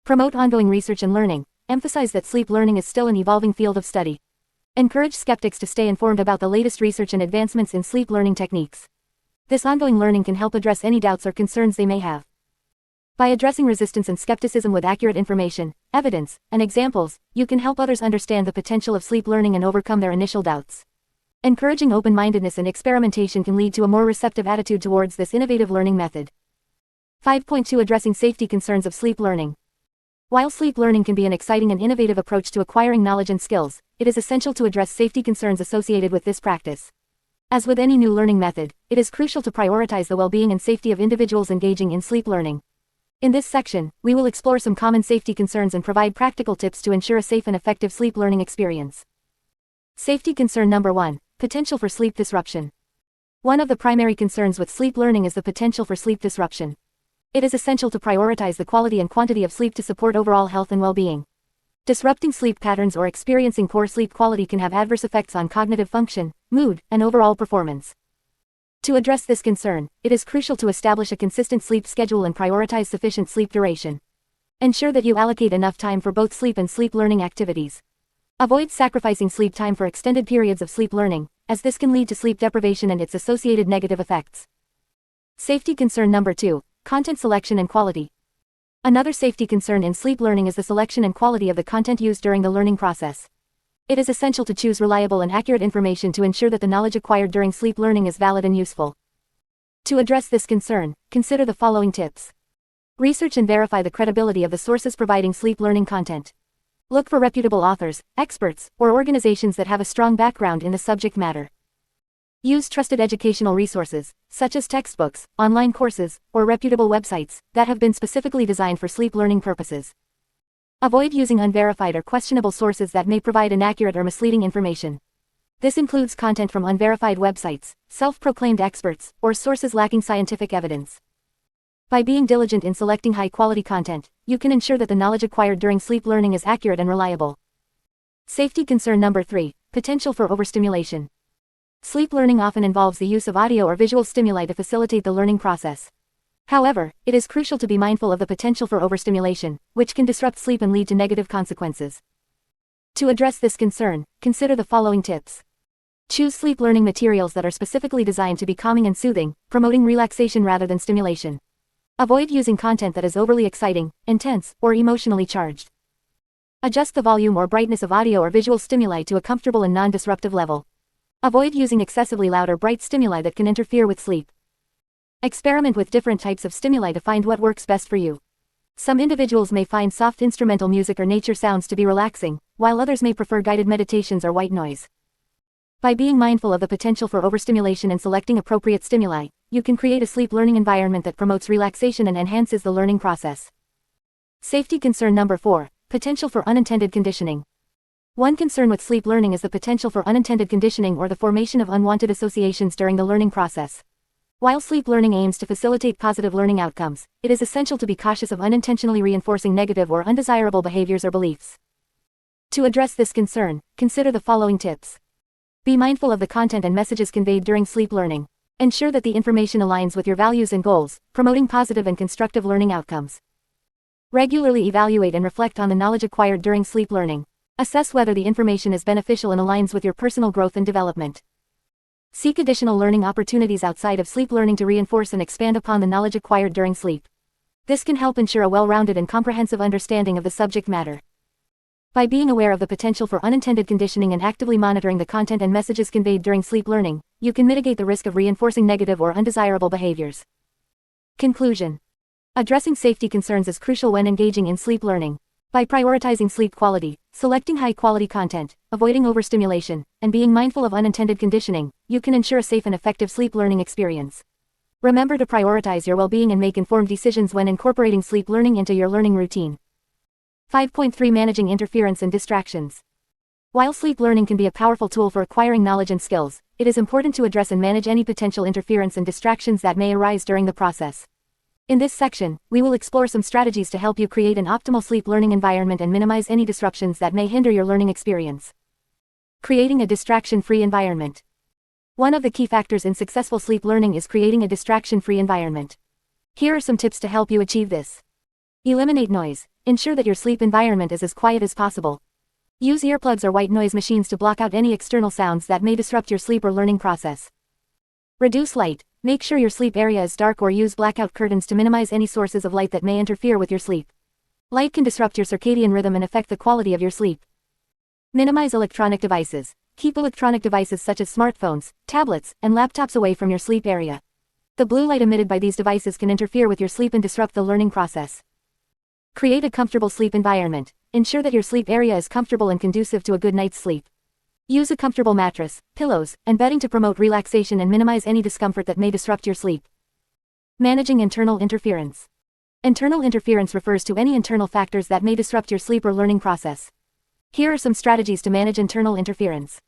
Promote ongoing research and learning. Emphasize that sleep learning is still an evolving field of study. Encourage skeptics to stay informed about the latest research and advancements in sleep learning techniques. This ongoing learning can help address any doubts or concerns they may have. By addressing resistance and skepticism with accurate information, evidence, and examples, you can help others understand the potential of sleep learning and overcome their initial doubts. Encouraging open-mindedness and experimentation can lead to a more receptive attitude towards this innovative learning method. 5.2 Addressing safety concerns of sleep learning. While sleep learning can be an exciting and innovative approach to acquiring knowledge and skills, it is essential to address safety concerns associated with this practice. As with any new learning method, it is crucial to prioritize the well-being and safety of individuals engaging in sleep learning. In this section, we will explore some common safety concerns and provide practical tips to ensure a safe and effective sleep learning experience. Safety concern number 1, potential for sleep disruption. One of the primary concerns with sleep learning is the potential for sleep disruption. It is essential to prioritize the quality and quantity of sleep to support overall health and well-being. Disrupting sleep patterns or experiencing poor sleep quality can have adverse effects on cognitive function, mood, and overall performance. To address this concern, it is crucial to establish a consistent sleep schedule and prioritize sufficient sleep duration. Ensure that you allocate enough time for both sleep and sleep learning activities. Avoid sacrificing sleep time for extended periods of sleep learning, as this can lead to sleep deprivation and its associated negative effects. Safety concern number 2, content selection and quality. Another safety concern in sleep learning is the selection and quality of the content used during the learning process. It is essential to choose reliable and accurate information to ensure that the knowledge acquired during sleep learning is valid and useful. To address this concern, consider the following tips. Research and verify the credibility of the sources providing sleep learning content. Look for reputable authors, experts, or organizations that have a strong background in the subject matter. Use trusted educational resources, such as textbooks, online courses, or reputable websites, that have been specifically designed for sleep learning purposes. Avoid using unverified or questionable sources that may provide inaccurate or misleading information. This includes content from unverified websites, self-proclaimed experts, or sources lacking scientific evidence. By being diligent in selecting high-quality content, you can ensure that the knowledge acquired during sleep learning is accurate and reliable. Safety concern number 3, potential for overstimulation. Sleep learning often involves the use of audio or visual stimuli to facilitate the learning process. However, it is crucial to be mindful of the potential for overstimulation, which can disrupt sleep and lead to negative consequences. To address this concern, consider the following tips. Choose sleep learning materials that are specifically designed to be calming and soothing, promoting relaxation rather than stimulation. Avoid using content that is overly exciting, intense, or emotionally charged. Adjust the volume or brightness of audio or visual stimuli to a comfortable and non-disruptive level. Avoid using excessively loud or bright stimuli that can interfere with sleep. Experiment with different types of stimuli to find what works best for you. Some individuals may find soft instrumental music or nature sounds to be relaxing, while others may prefer guided meditations or white noise. By being mindful of the potential for overstimulation and selecting appropriate stimuli, you can create a sleep learning environment that promotes relaxation and enhances the learning process. Safety concern number 4, potential for unintended conditioning. One concern with sleep learning is the potential for unintended conditioning or the formation of unwanted associations during the learning process. While sleep learning aims to facilitate positive learning outcomes, it is essential to be cautious of unintentionally reinforcing negative or undesirable behaviors or beliefs. To address this concern, consider the following tips. Be mindful of the content and messages conveyed during sleep learning. Ensure that the information aligns with your values and goals, promoting positive and constructive learning outcomes. Regularly evaluate and reflect on the knowledge acquired during sleep learning. Assess whether the information is beneficial and aligns with your personal growth and development. Seek additional learning opportunities outside of sleep learning to reinforce and expand upon the knowledge acquired during sleep. This can help ensure a well-rounded and comprehensive understanding of the subject matter. By being aware of the potential for unintended conditioning and actively monitoring the content and messages conveyed during sleep learning, you can mitigate the risk of reinforcing negative or undesirable behaviors. Conclusion. Addressing safety concerns is crucial when engaging in sleep learning. By prioritizing sleep quality, selecting high-quality content, avoiding overstimulation, and being mindful of unintended conditioning, you can ensure a safe and effective sleep learning experience. Remember to prioritize your well-being and make informed decisions when incorporating sleep learning into your learning routine. 5.3 Managing interference and distractions. While sleep learning can be a powerful tool for acquiring knowledge and skills, it is important to address and manage any potential interference and distractions that may arise during the process. In this section, we will explore some strategies to help you create an optimal sleep learning environment and minimize any disruptions that may hinder your learning experience. Creating a distraction-free environment. One of the key factors in successful sleep learning is creating a distraction-free environment. Here are some tips to help you achieve this. Eliminate noise. Ensure that your sleep environment is as quiet as possible. Use earplugs or white noise machines to block out any external sounds that may disrupt your sleep or learning process. Reduce light. Make sure your sleep area is dark or use blackout curtains to minimize any sources of light that may interfere with your sleep. Light can disrupt your circadian rhythm and affect the quality of your sleep. Minimize electronic devices. Keep electronic devices such as smartphones, tablets, and laptops away from your sleep area. The blue light emitted by these devices can interfere with your sleep and disrupt the learning process. Create a comfortable sleep environment. Ensure that your sleep area is comfortable and conducive to a good night's sleep. Use a comfortable mattress, pillows, and bedding to promote relaxation and minimize any discomfort that may disrupt your sleep. Managing internal interference. Internal interference refers to any internal factors that may disrupt your sleep or learning process. Here are some strategies to manage internal interference.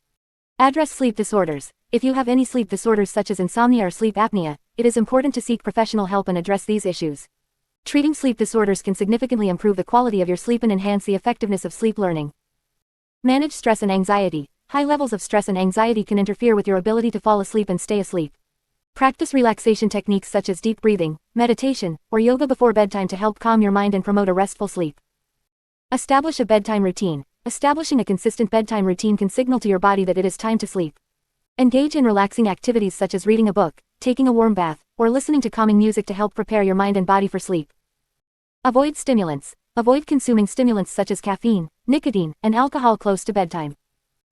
Address sleep disorders. If you have any sleep disorders such as insomnia or sleep apnea, it is important to seek professional help and address these issues. Treating sleep disorders can significantly improve the quality of your sleep and enhance the effectiveness of sleep learning. Manage stress and anxiety. High levels of stress and anxiety can interfere with your ability to fall asleep and stay asleep. Practice relaxation techniques such as deep breathing, meditation, or yoga before bedtime to help calm your mind and promote a restful sleep. Establish a bedtime routine. Establishing a consistent bedtime routine can signal to your body that it is time to sleep. Engage in relaxing activities such as reading a book, taking a warm bath, or listening to calming music to help prepare your mind and body for sleep. Avoid stimulants. Avoid consuming stimulants such as caffeine, nicotine, and alcohol close to bedtime.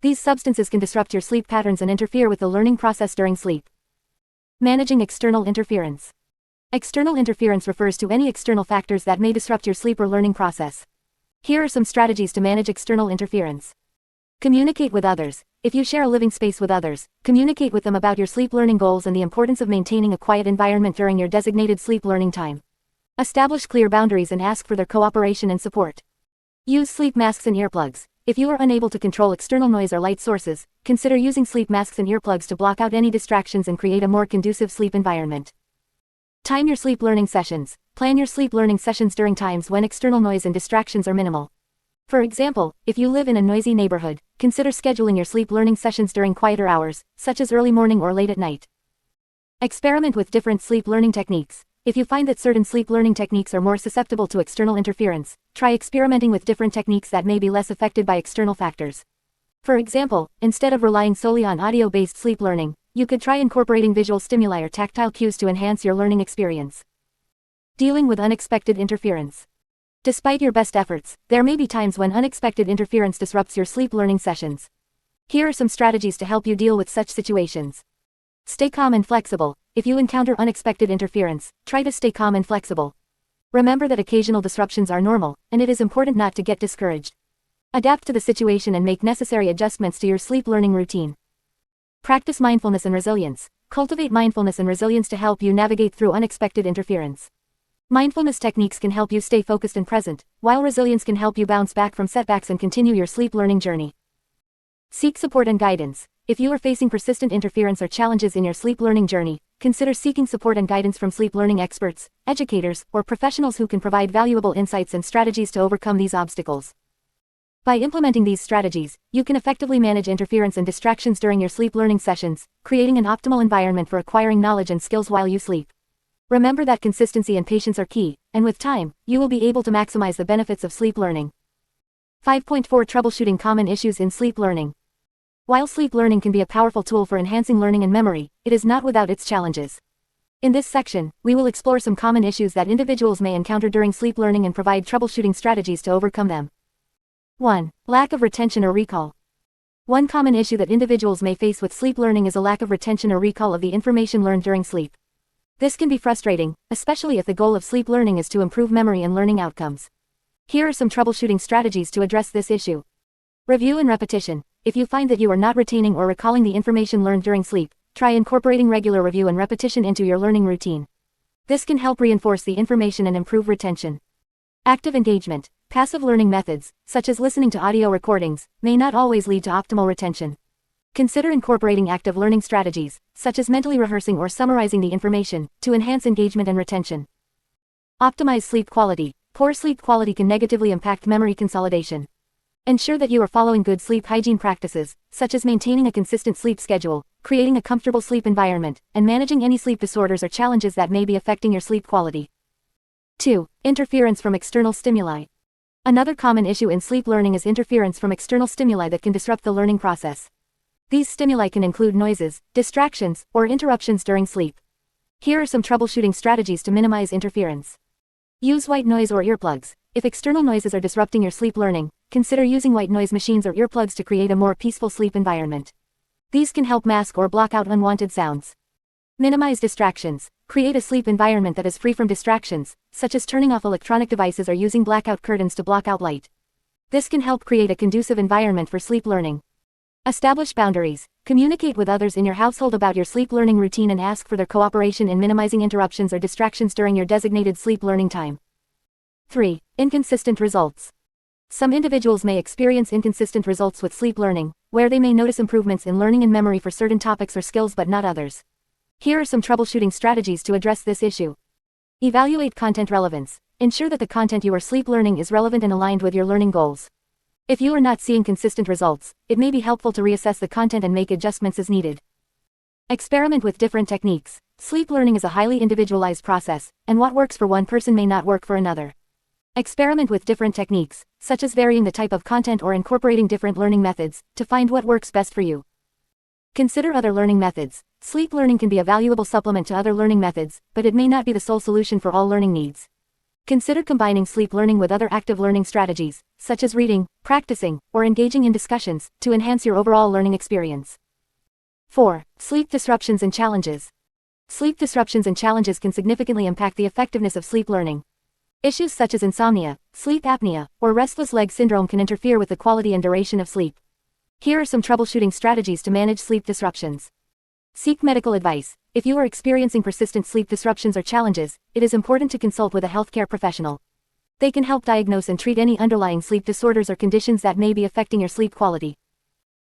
These substances can disrupt your sleep patterns and interfere with the learning process during sleep. Managing external interference. External interference refers to any external factors that may disrupt your sleep or learning process. Here are some strategies to manage external interference. Communicate with others. If you share a living space with others, communicate with them about your sleep learning goals and the importance of maintaining a quiet environment during your designated sleep learning time. Establish clear boundaries and ask for their cooperation and support. Use sleep masks and earplugs. If you are unable to control external noise or light sources, consider using sleep masks and earplugs to block out any distractions and create a more conducive sleep environment. Time your sleep learning sessions. Plan your sleep learning sessions during times when external noise and distractions are minimal. For example, if you live in a noisy neighborhood, consider scheduling your sleep learning sessions during quieter hours, such as early morning or late at night. Experiment with different sleep learning techniques. If you find that certain sleep learning techniques are more susceptible to external interference, try experimenting with different techniques that may be less affected by external factors. For example, instead of relying solely on audio-based sleep learning, you could try incorporating visual stimuli or tactile cues to enhance your learning experience. Dealing with unexpected interference. Despite your best efforts, there may be times when unexpected interference disrupts your sleep learning sessions. Here are some strategies to help you deal with such situations. Stay calm and flexible. If you encounter unexpected interference, try to stay calm and flexible. Remember that occasional disruptions are normal, and it is important not to get discouraged. Adapt to the situation and make necessary adjustments to your sleep learning routine. Practice mindfulness and resilience. Cultivate mindfulness and resilience to help you navigate through unexpected interference. Mindfulness techniques can help you stay focused and present, while resilience can help you bounce back from setbacks and continue your sleep learning journey. Seek support and guidance. If you are facing persistent interference or challenges in your sleep learning journey, consider seeking support and guidance from sleep learning experts, educators, or professionals who can provide valuable insights and strategies to overcome these obstacles. By implementing these strategies, you can effectively manage interference and distractions during your sleep learning sessions, creating an optimal environment for acquiring knowledge and skills while you sleep. Remember that consistency and patience are key, and with time, you will be able to maximize the benefits of sleep learning. 5.4 Troubleshooting common issues in sleep learning. While sleep learning can be a powerful tool for enhancing learning and memory, it is not without its challenges. In this section, we will explore some common issues that individuals may encounter during sleep learning and provide troubleshooting strategies to overcome them. 1. Lack of retention or recall. One common issue that individuals may face with sleep learning is a lack of retention or recall of the information learned during sleep. This can be frustrating, especially if the goal of sleep learning is to improve memory and learning outcomes. Here are some troubleshooting strategies to address this issue. Review and repetition. If you find that you are not retaining or recalling the information learned during sleep, try incorporating regular review and repetition into your learning routine. This can help reinforce the information and improve retention. Active engagement. Passive learning methods, such as listening to audio recordings, may not always lead to optimal retention. Consider incorporating active learning strategies, such as mentally rehearsing or summarizing the information, to enhance engagement and retention. Optimize sleep quality. Poor sleep quality can negatively impact memory consolidation. Ensure that you are following good sleep hygiene practices, such as maintaining a consistent sleep schedule, creating a comfortable sleep environment, and managing any sleep disorders or challenges that may be affecting your sleep quality. 2. Interference from external stimuli. Another common issue in sleep learning is interference from external stimuli that can disrupt the learning process. These stimuli can include noises, distractions, or interruptions during sleep. Here are some troubleshooting strategies to minimize interference. Use white noise or earplugs. If external noises are disrupting your sleep learning, consider using white noise machines or earplugs to create a more peaceful sleep environment. These can help mask or block out unwanted sounds. Minimize distractions. Create a sleep environment that is free from distractions, such as turning off electronic devices or using blackout curtains to block out light. This can help create a conducive environment for sleep learning. Establish boundaries. Communicate with others in your household about your sleep learning routine and ask for their cooperation in minimizing interruptions or distractions during your designated sleep learning time. 3. Inconsistent results. Some individuals may experience inconsistent results with sleep learning, where they may notice improvements in learning and memory for certain topics or skills but not others. Here are some troubleshooting strategies to address this issue. Evaluate content relevance. Ensure that the content you are sleep learning is relevant and aligned with your learning goals. If you are not seeing consistent results, it may be helpful to reassess the content and make adjustments as needed. Experiment with different techniques. Sleep learning is a highly individualized process, and what works for one person may not work for another. Experiment with different techniques, such as varying the type of content or incorporating different learning methods, to find what works best for you. Consider other learning methods. Sleep learning can be a valuable supplement to other learning methods, but it may not be the sole solution for all learning needs. Consider combining sleep learning with other active learning strategies, such as reading, practicing, or engaging in discussions, to enhance your overall learning experience. 4. Sleep disruptions and challenges. Sleep disruptions and challenges can significantly impact the effectiveness of sleep learning. Issues such as insomnia, sleep apnea, or restless leg syndrome can interfere with the quality and duration of sleep. Here are some troubleshooting strategies to manage sleep disruptions. Seek medical advice. If you are experiencing persistent sleep disruptions or challenges, it is important to consult with a healthcare professional. They can help diagnose and treat any underlying sleep disorders or conditions that may be affecting your sleep quality.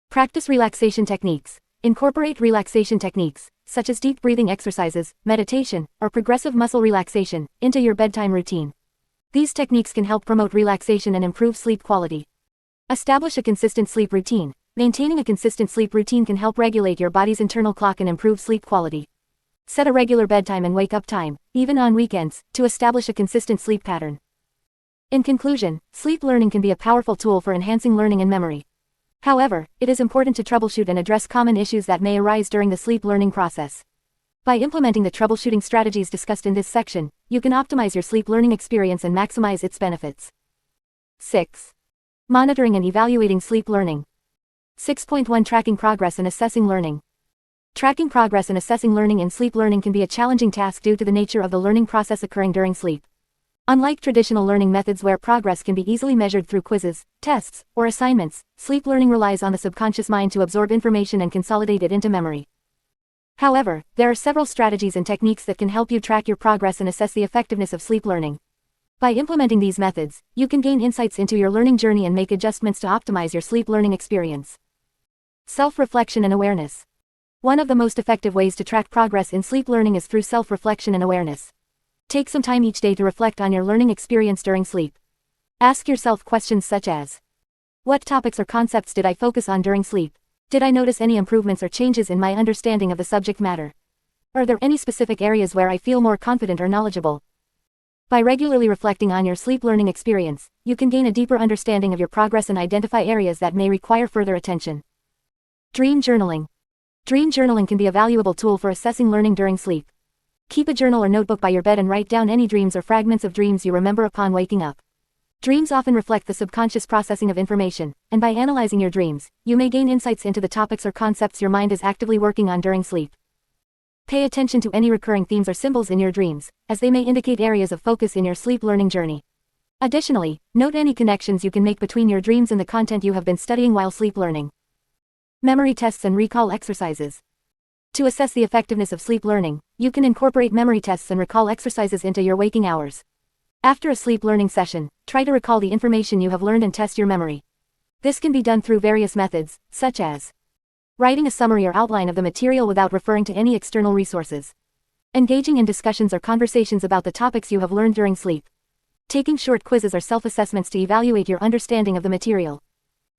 Practice relaxation techniques. Incorporate relaxation techniques, such as deep breathing exercises, meditation, or progressive muscle relaxation, into your bedtime routine. These techniques can help promote relaxation and improve sleep quality. Establish a consistent sleep routine. Maintaining a consistent sleep routine can help regulate your body's internal clock and improve sleep quality. Set a regular bedtime and wake-up time, even on weekends, to establish a consistent sleep pattern. In conclusion, sleep learning can be a powerful tool for enhancing learning and memory. However, it is important to troubleshoot and address common issues that may arise during the sleep learning process. By implementing the troubleshooting strategies discussed in this section, you can optimize your sleep learning experience and maximize its benefits. 6. Monitoring and evaluating sleep learning. 6.1 Tracking progress and assessing learning. Tracking progress and assessing learning in sleep learning can be a challenging task due to the nature of the learning process occurring during sleep. Unlike traditional learning methods where progress can be easily measured through quizzes, tests, or assignments, sleep learning relies on the subconscious mind to absorb information and consolidate it into memory. However, there are several strategies and techniques that can help you track your progress and assess the effectiveness of sleep learning. By implementing these methods, you can gain insights into your learning journey and make adjustments to optimize your sleep learning experience. Self-reflection and awareness. One of the most effective ways to track progress in sleep learning is through self-reflection and awareness. Take some time each day to reflect on your learning experience during sleep. Ask yourself questions such as: what topics or concepts did I focus on during sleep? Did I notice any improvements or changes in my understanding of the subject matter? Are there any specific areas where I feel more confident or knowledgeable? By regularly reflecting on your sleep learning experience, you can gain a deeper understanding of your progress and identify areas that may require further attention. Dream journaling. Dream journaling can be a valuable tool for assessing learning during sleep. Keep a journal or notebook by your bed and write down any dreams or fragments of dreams you remember upon waking up. Dreams often reflect the subconscious processing of information, and by analyzing your dreams, you may gain insights into the topics or concepts your mind is actively working on during sleep. Pay attention to any recurring themes or symbols in your dreams, as they may indicate areas of focus in your sleep learning journey. Additionally, note any connections you can make between your dreams and the content you have been studying while sleep learning. Memory tests and recall exercises. To assess the effectiveness of sleep learning, you can incorporate memory tests and recall exercises into your waking hours. After a sleep learning session, try to recall the information you have learned and test your memory. This can be done through various methods, such as writing a summary or outline of the material without referring to any external resources, engaging in discussions or conversations about the topics you have learned during sleep, taking short quizzes or self-assessments to evaluate your understanding of the material.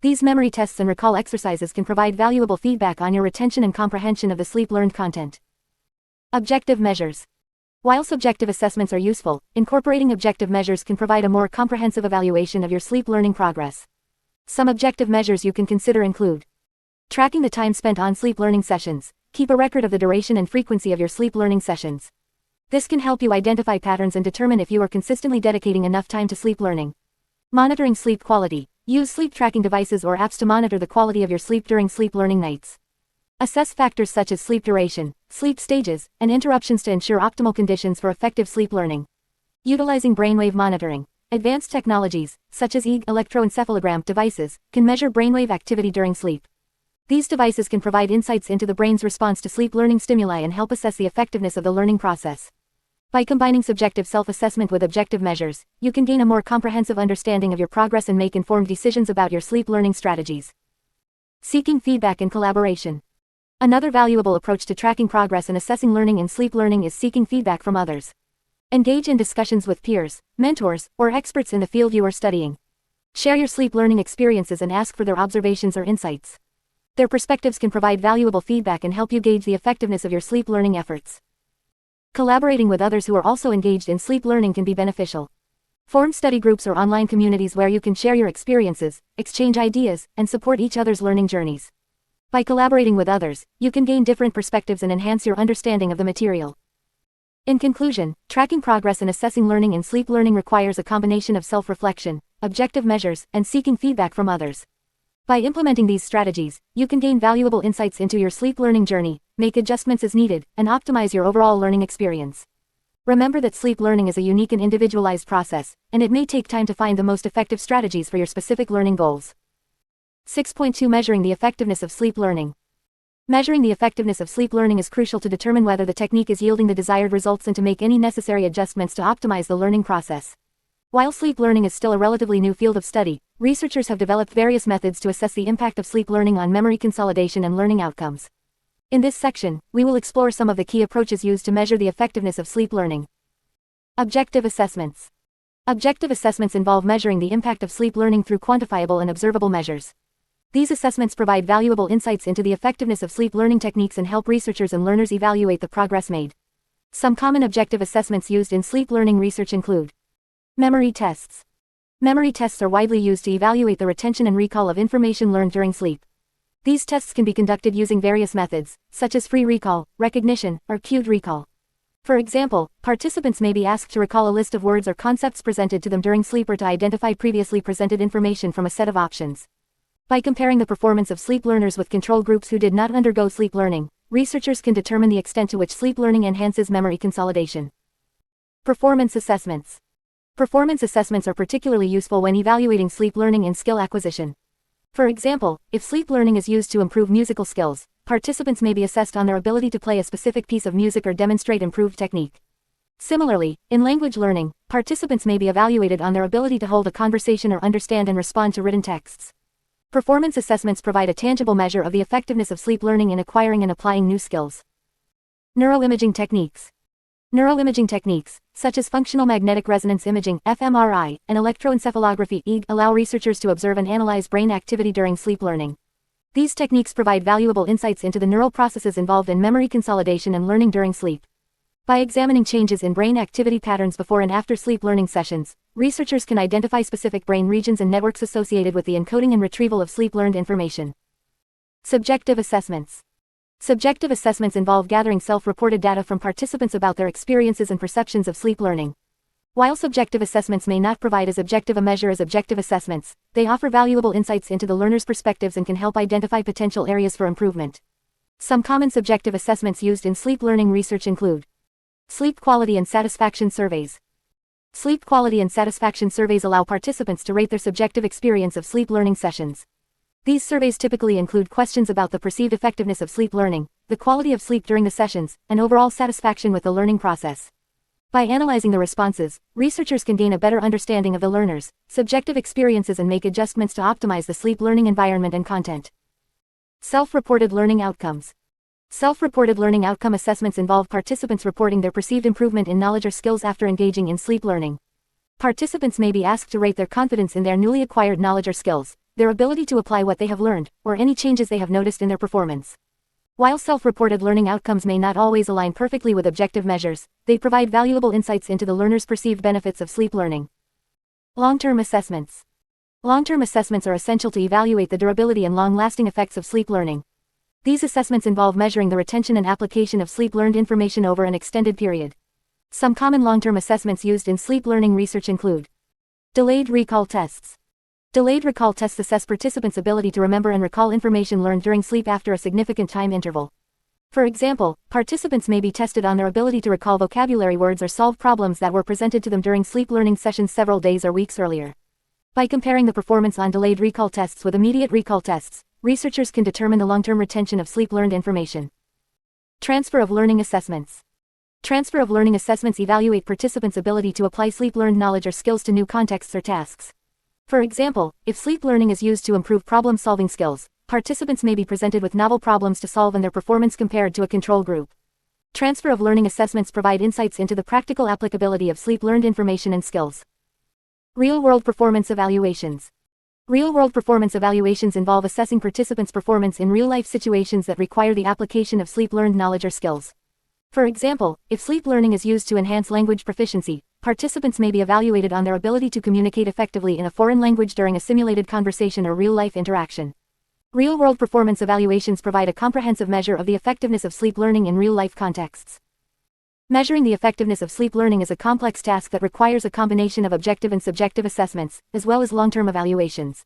These memory tests and recall exercises can provide valuable feedback on your retention and comprehension of the sleep-learned content. Objective measures. While subjective assessments are useful, incorporating objective measures can provide a more comprehensive evaluation of your sleep learning progress. Some objective measures you can consider include tracking the time spent on sleep learning sessions. Keep a record of the duration and frequency of your sleep learning sessions. This can help you identify patterns and determine if you are consistently dedicating enough time to sleep learning. Monitoring sleep quality. Use sleep tracking devices or apps to monitor the quality of your sleep during sleep learning nights. Assess factors such as sleep duration, sleep stages, and interruptions to ensure optimal conditions for effective sleep learning. Utilizing brainwave monitoring. Advanced technologies, such as EEG electroencephalogram devices, can measure brainwave activity during sleep. These devices can provide insights into the brain's response to sleep learning stimuli and help assess the effectiveness of the learning process. By combining subjective self-assessment with objective measures, you can gain a more comprehensive understanding of your progress and make informed decisions about your sleep learning strategies. Seeking feedback and collaboration. Another valuable approach to tracking progress and assessing learning in sleep learning is seeking feedback from others. Engage in discussions with peers, mentors, or experts in the field you are studying. Share your sleep learning experiences and ask for their observations or insights. Their perspectives can provide valuable feedback and help you gauge the effectiveness of your sleep learning efforts. Collaborating with others who are also engaged in sleep learning can be beneficial. Form study groups or online communities where you can share your experiences, exchange ideas, and support each other's learning journeys. By collaborating with others, you can gain different perspectives and enhance your understanding of the material. In conclusion, tracking progress and assessing learning in sleep learning requires a combination of self-reflection, objective measures, and seeking feedback from others. By implementing these strategies, you can gain valuable insights into your sleep learning journey, make adjustments as needed, and optimize your overall learning experience. Remember that sleep learning is a unique and individualized process, and it may take time to find the most effective strategies for your specific learning goals. 6.2 Measuring the effectiveness of sleep learning. Measuring the effectiveness of sleep learning is crucial to determine whether the technique is yielding the desired results and to make any necessary adjustments to optimize the learning process. While sleep learning is still a relatively new field of study, researchers have developed various methods to assess the impact of sleep learning on memory consolidation and learning outcomes. In this section, we will explore some of the key approaches used to measure the effectiveness of sleep learning. Objective assessments. Objective assessments involve measuring the impact of sleep learning through quantifiable and observable measures. These assessments provide valuable insights into the effectiveness of sleep learning techniques and help researchers and learners evaluate the progress made. Some common objective assessments used in sleep learning research include memory tests. Memory tests are widely used to evaluate the retention and recall of information learned during sleep. These tests can be conducted using various methods, such as free recall, recognition, or cued recall. For example, participants may be asked to recall a list of words or concepts presented to them during sleep or to identify previously presented information from a set of options. By comparing the performance of sleep learners with control groups who did not undergo sleep learning, researchers can determine the extent to which sleep learning enhances memory consolidation. Performance assessments. Performance assessments are particularly useful when evaluating sleep learning and skill acquisition. For example, if sleep learning is used to improve musical skills, participants may be assessed on their ability to play a specific piece of music or demonstrate improved technique. Similarly, in language learning, participants may be evaluated on their ability to hold a conversation or understand and respond to written texts. Performance assessments provide a tangible measure of the effectiveness of sleep learning in acquiring and applying new skills. Neuroimaging techniques. Neuroimaging techniques, such as functional magnetic resonance imaging (fMRI) and electroencephalography (EEG), allow researchers to observe and analyze brain activity during sleep learning. These techniques provide valuable insights into the neural processes involved in memory consolidation and learning during sleep. By examining changes in brain activity patterns before and after sleep learning sessions, researchers can identify specific brain regions and networks associated with the encoding and retrieval of sleep-learned information. Subjective assessments. Subjective assessments involve gathering self-reported data from participants about their experiences and perceptions of sleep learning. While subjective assessments may not provide as objective a measure as objective assessments, they offer valuable insights into the learner's perspectives and can help identify potential areas for improvement. Some common subjective assessments used in sleep learning research include sleep quality and satisfaction surveys. Sleep quality and satisfaction surveys allow participants to rate their subjective experience of sleep learning sessions. These surveys typically include questions about the perceived effectiveness of sleep learning, the quality of sleep during the sessions, and overall satisfaction with the learning process. By analyzing the responses, researchers can gain a better understanding of the learner's subjective experiences and make adjustments to optimize the sleep learning environment and content. Self-reported learning outcomes. Self-reported learning outcome assessments involve participants reporting their perceived improvement in knowledge or skills after engaging in sleep learning. Participants may be asked to rate their confidence in their newly acquired knowledge or skills, their ability to apply what they have learned, or any changes they have noticed in their performance. While self-reported learning outcomes may not always align perfectly with objective measures, they provide valuable insights into the learner's perceived benefits of sleep learning. Long-term assessments. Long-term assessments are essential to evaluate the durability and long-lasting effects of sleep learning. These assessments involve measuring the retention and application of sleep-learned information over an extended period. Some common long-term assessments used in sleep learning research include delayed recall tests. Delayed recall tests assess participants' ability to remember and recall information learned during sleep after a significant time interval. For example, participants may be tested on their ability to recall vocabulary words or solve problems that were presented to them during sleep learning sessions several days or weeks earlier. By comparing the performance on delayed recall tests with immediate recall tests, researchers can determine the long-term retention of sleep-learned information. Transfer of learning assessments. Transfer of learning assessments evaluate participants' ability to apply sleep-learned knowledge or skills to new contexts or tasks. For example, if sleep learning is used to improve problem-solving skills, participants may be presented with novel problems to solve and their performance compared to a control group. Transfer of learning assessments provide insights into the practical applicability of sleep-learned information and skills. Real-world performance evaluations. Real-world performance evaluations involve assessing participants' performance in real-life situations that require the application of sleep-learned knowledge or skills. For example, if sleep learning is used to enhance language proficiency, participants may be evaluated on their ability to communicate effectively in a foreign language during a simulated conversation or real-life interaction. Real-world performance evaluations provide a comprehensive measure of the effectiveness of sleep learning in real-life contexts. Measuring the effectiveness of sleep learning is a complex task that requires a combination of objective and subjective assessments, as well as long-term evaluations.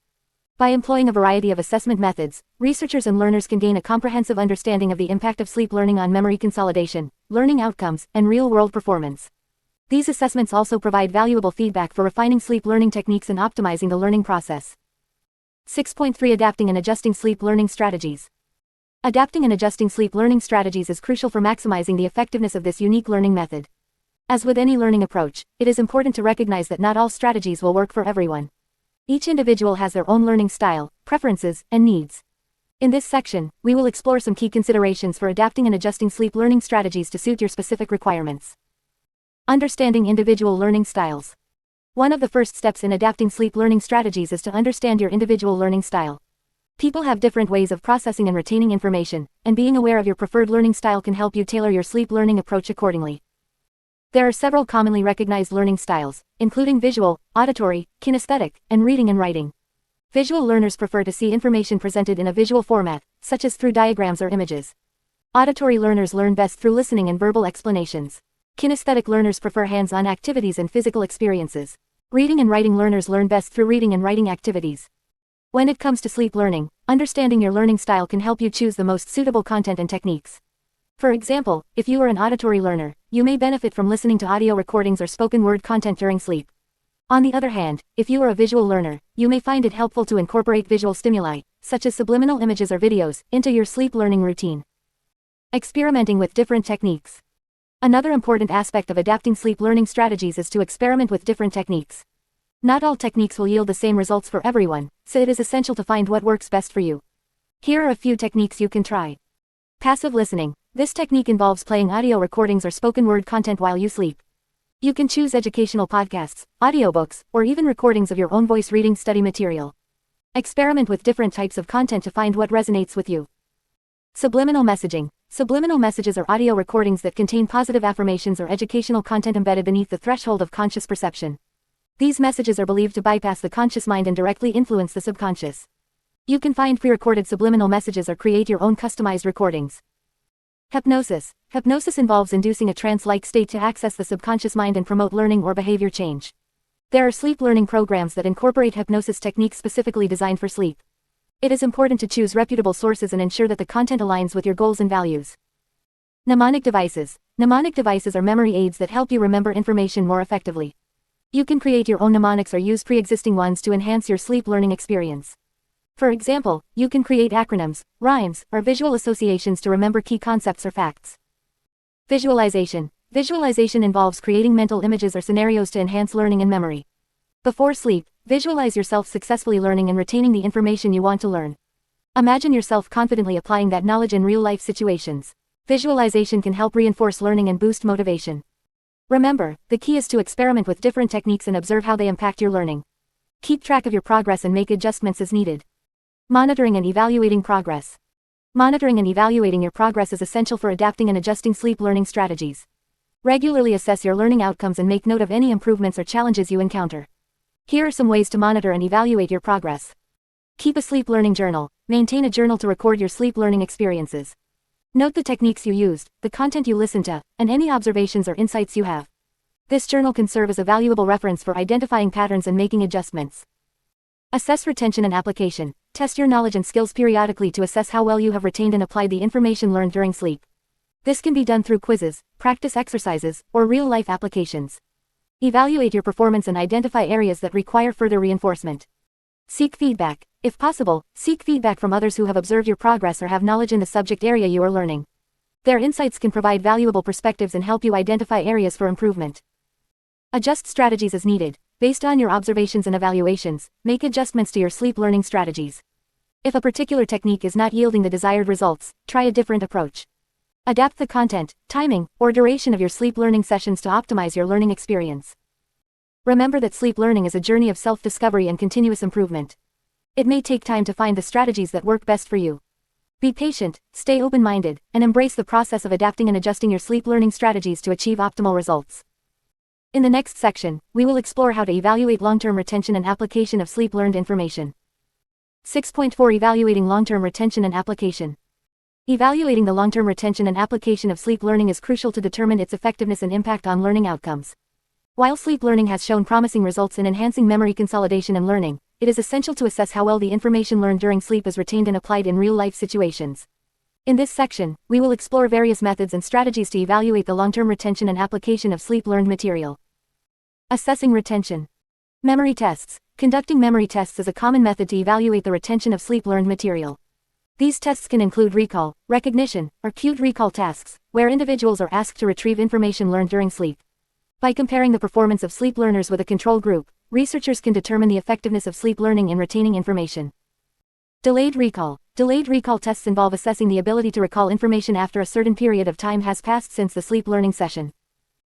By employing a variety of assessment methods, researchers and learners can gain a comprehensive understanding of the impact of sleep learning on memory consolidation, learning outcomes, and real-world performance. These assessments also provide valuable feedback for refining sleep learning techniques and optimizing the learning process. 6.3 Adapting and adjusting sleep learning strategies. Adapting and adjusting sleep learning strategies is crucial for maximizing the effectiveness of this unique learning method. As with any learning approach, it is important to recognize that not all strategies will work for everyone. Each individual has their own learning style, preferences, and needs. In this section, we will explore some key considerations for adapting and adjusting sleep learning strategies to suit your specific requirements. Understanding individual learning styles. One of the first steps in adapting sleep learning strategies is to understand your individual learning style. People have different ways of processing and retaining information, and being aware of your preferred learning style can help you tailor your sleep learning approach accordingly. There are several commonly recognized learning styles, including visual, auditory, kinesthetic, and reading and writing. Visual learners prefer to see information presented in a visual format, such as through diagrams or images. Auditory learners learn best through listening and verbal explanations. Kinesthetic learners prefer hands-on activities and physical experiences. Reading and writing learners learn best through reading and writing activities. When it comes to sleep learning, understanding your learning style can help you choose the most suitable content and techniques. For example, if you are an auditory learner, you may benefit from listening to audio recordings or spoken word content during sleep. On the other hand, if you are a visual learner, you may find it helpful to incorporate visual stimuli, such as subliminal images or videos, into your sleep learning routine. Experimenting with different techniques. Another important aspect of adapting sleep learning strategies is to experiment with different techniques. Not all techniques will yield the same results for everyone, so it is essential to find what works best for you. Here are a few techniques you can try. Passive listening. This technique involves playing audio recordings or spoken word content while you sleep. You can choose educational podcasts, audiobooks, or even recordings of your own voice reading study material. Experiment with different types of content to find what resonates with you. Subliminal messaging. Subliminal messages are audio recordings that contain positive affirmations or educational content embedded beneath the threshold of conscious perception. These messages are believed to bypass the conscious mind and directly influence the subconscious. You can find pre-recorded subliminal messages or create your own customized recordings. Hypnosis. Hypnosis involves inducing a trance-like state to access the subconscious mind and promote learning or behavior change. There are sleep learning programs that incorporate hypnosis techniques specifically designed for sleep. It is important to choose reputable sources and ensure that the content aligns with your goals and values. Mnemonic devices. Mnemonic devices are memory aids that help you remember information more effectively. You can create your own mnemonics or use pre-existing ones to enhance your sleep learning experience. For example, you can create acronyms, rhymes, or visual associations to remember key concepts or facts. Visualization. Visualization involves creating mental images or scenarios to enhance learning and memory. Before sleep, visualize yourself successfully learning and retaining the information you want to learn. Imagine yourself confidently applying that knowledge in real-life situations. Visualization can help reinforce learning and boost motivation. Remember, the key is to experiment with different techniques and observe how they impact your learning. Keep track of your progress and make adjustments as needed. Monitoring and evaluating progress. Monitoring and evaluating your progress is essential for adapting and adjusting sleep learning strategies. Regularly assess your learning outcomes and make note of any improvements or challenges you encounter. Here are some ways to monitor and evaluate your progress. Keep a sleep learning journal. Maintain a journal to record your sleep learning experiences. Note the techniques you used, the content you listened to, and any observations or insights you have. This journal can serve as a valuable reference for identifying patterns and making adjustments. Assess retention and application. Test your knowledge and skills periodically to assess how well you have retained and applied the information learned during sleep. This can be done through quizzes, practice exercises, or real-life applications. Evaluate your performance and identify areas that require further reinforcement. Seek feedback. If possible, seek feedback from others who have observed your progress or have knowledge in the subject area you are learning. Their insights can provide valuable perspectives and help you identify areas for improvement. Adjust strategies as needed. Based on your observations and evaluations, make adjustments to your sleep learning strategies. If a particular technique is not yielding the desired results, try a different approach. Adapt the content, timing, or duration of your sleep learning sessions to optimize your learning experience. Remember that sleep learning is a journey of self-discovery and continuous improvement. It may take time to find the strategies that work best for you. Be patient, stay open-minded, and embrace the process of adapting and adjusting your sleep learning strategies to achieve optimal results. In the next section, we will explore how to evaluate long-term retention and application of sleep-learned information. 6.4 Evaluating long-term retention and application. Evaluating the long-term retention and application of sleep learning is crucial to determine its effectiveness and impact on learning outcomes. While sleep learning has shown promising results in enhancing memory consolidation and learning, it is essential to assess how well the information learned during sleep is retained and applied in real-life situations. In this section, we will explore various methods and strategies to evaluate the long-term retention and application of sleep-learned material. Assessing retention. Memory tests. Conducting memory tests is a common method to evaluate the retention of sleep-learned material. These tests can include recall, recognition, or cued recall tasks, where individuals are asked to retrieve information learned during sleep. By comparing the performance of sleep learners with a control group, researchers can determine the effectiveness of sleep learning in retaining information. Delayed recall. Delayed recall tests involve assessing the ability to recall information after a certain period of time has passed since the sleep learning session.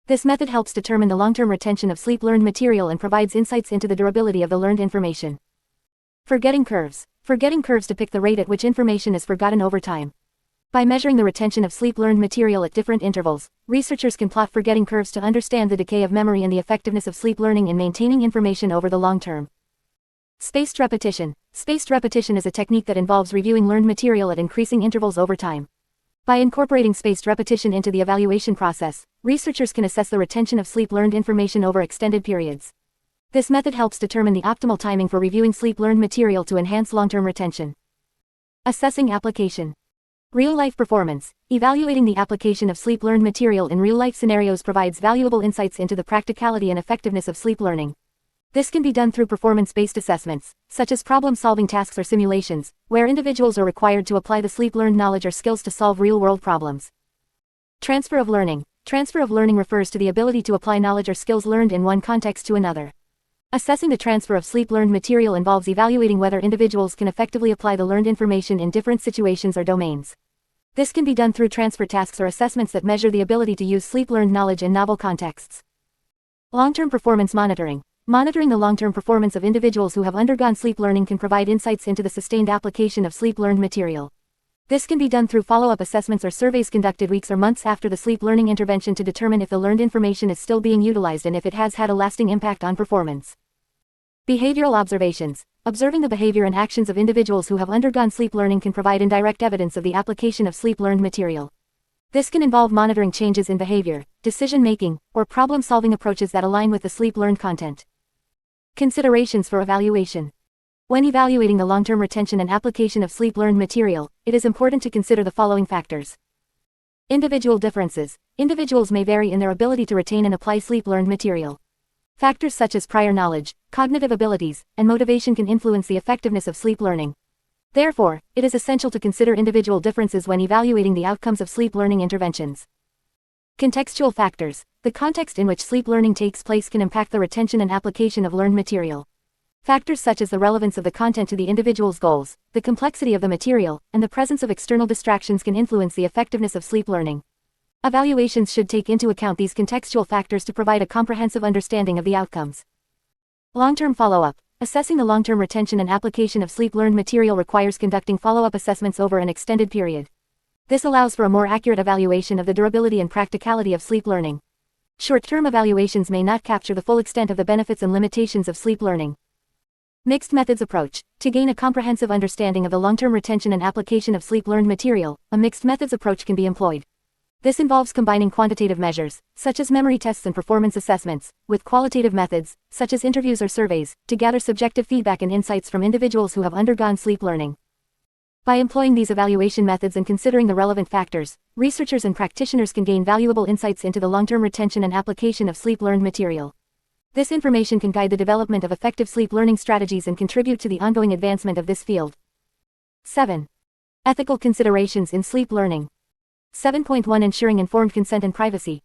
This method helps determine the long-term retention of sleep-learned material and provides insights into the durability of the learned information. Forgetting curves. Forgetting curves depict the rate at which information is forgotten over time. By measuring the retention of sleep-learned material at different intervals, researchers can plot forgetting curves to understand the decay of memory and the effectiveness of sleep learning in maintaining information over the long term. Spaced repetition. Spaced repetition is a technique that involves reviewing learned material at increasing intervals over time. By incorporating spaced repetition into the evaluation process, researchers can assess the retention of sleep-learned information over extended periods. This method helps determine the optimal timing for reviewing sleep-learned material to enhance long-term retention. Assessing application. Real-life performance. Evaluating the application of sleep-learned material in real-life scenarios provides valuable insights into the practicality and effectiveness of sleep learning. This can be done through performance-based assessments, such as problem-solving tasks or simulations, where individuals are required to apply the sleep-learned knowledge or skills to solve real-world problems. Transfer of learning. Transfer of learning refers to the ability to apply knowledge or skills learned in one context to another. Assessing the transfer of sleep-learned material involves evaluating whether individuals can effectively apply the learned information in different situations or domains. This can be done through transfer tasks or assessments that measure the ability to use sleep-learned knowledge in novel contexts. Long-term performance monitoring. Monitoring the long-term performance of individuals who have undergone sleep learning can provide insights into the sustained application of sleep-learned material. This can be done through follow-up assessments or surveys conducted weeks or months after the sleep learning intervention to determine if the learned information is still being utilized and if it has had a lasting impact on performance. Behavioral observations. Observing the behavior and actions of individuals who have undergone sleep learning can provide indirect evidence of the application of sleep-learned material. This can involve monitoring changes in behavior, decision-making, or problem-solving approaches that align with the sleep-learned content. Considerations for evaluation. When evaluating the long-term retention and application of sleep-learned material, it is important to consider the following factors. Individual differences. Individuals may vary in their ability to retain and apply sleep-learned material. Factors such as prior knowledge, cognitive abilities, and motivation can influence the effectiveness of sleep learning. Therefore, it is essential to consider individual differences when evaluating the outcomes of sleep learning interventions. Contextual factors. The context in which sleep learning takes place can impact the retention and application of learned material. Factors such as the relevance of the content to the individual's goals, the complexity of the material, and the presence of external distractions can influence the effectiveness of sleep learning. Evaluations should take into account these contextual factors to provide a comprehensive understanding of the outcomes. Long-term follow-up. Assessing the long-term retention and application of sleep-learned material requires conducting follow-up assessments over an extended period. This allows for a more accurate evaluation of the durability and practicality of sleep learning. Short-term evaluations may not capture the full extent of the benefits and limitations of sleep learning. Mixed methods approach. To gain a comprehensive understanding of the long-term retention and application of sleep-learned material, a mixed methods approach can be employed. This involves combining quantitative measures, such as memory tests and performance assessments, with qualitative methods, such as interviews or surveys, to gather subjective feedback and insights from individuals who have undergone sleep learning. By employing these evaluation methods and considering the relevant factors, researchers and practitioners can gain valuable insights into the long-term retention and application of sleep-learned material. This information can guide the development of effective sleep learning strategies and contribute to the ongoing advancement of this field. 7. Ethical considerations in sleep learning. 7.1 Ensuring informed consent and privacy.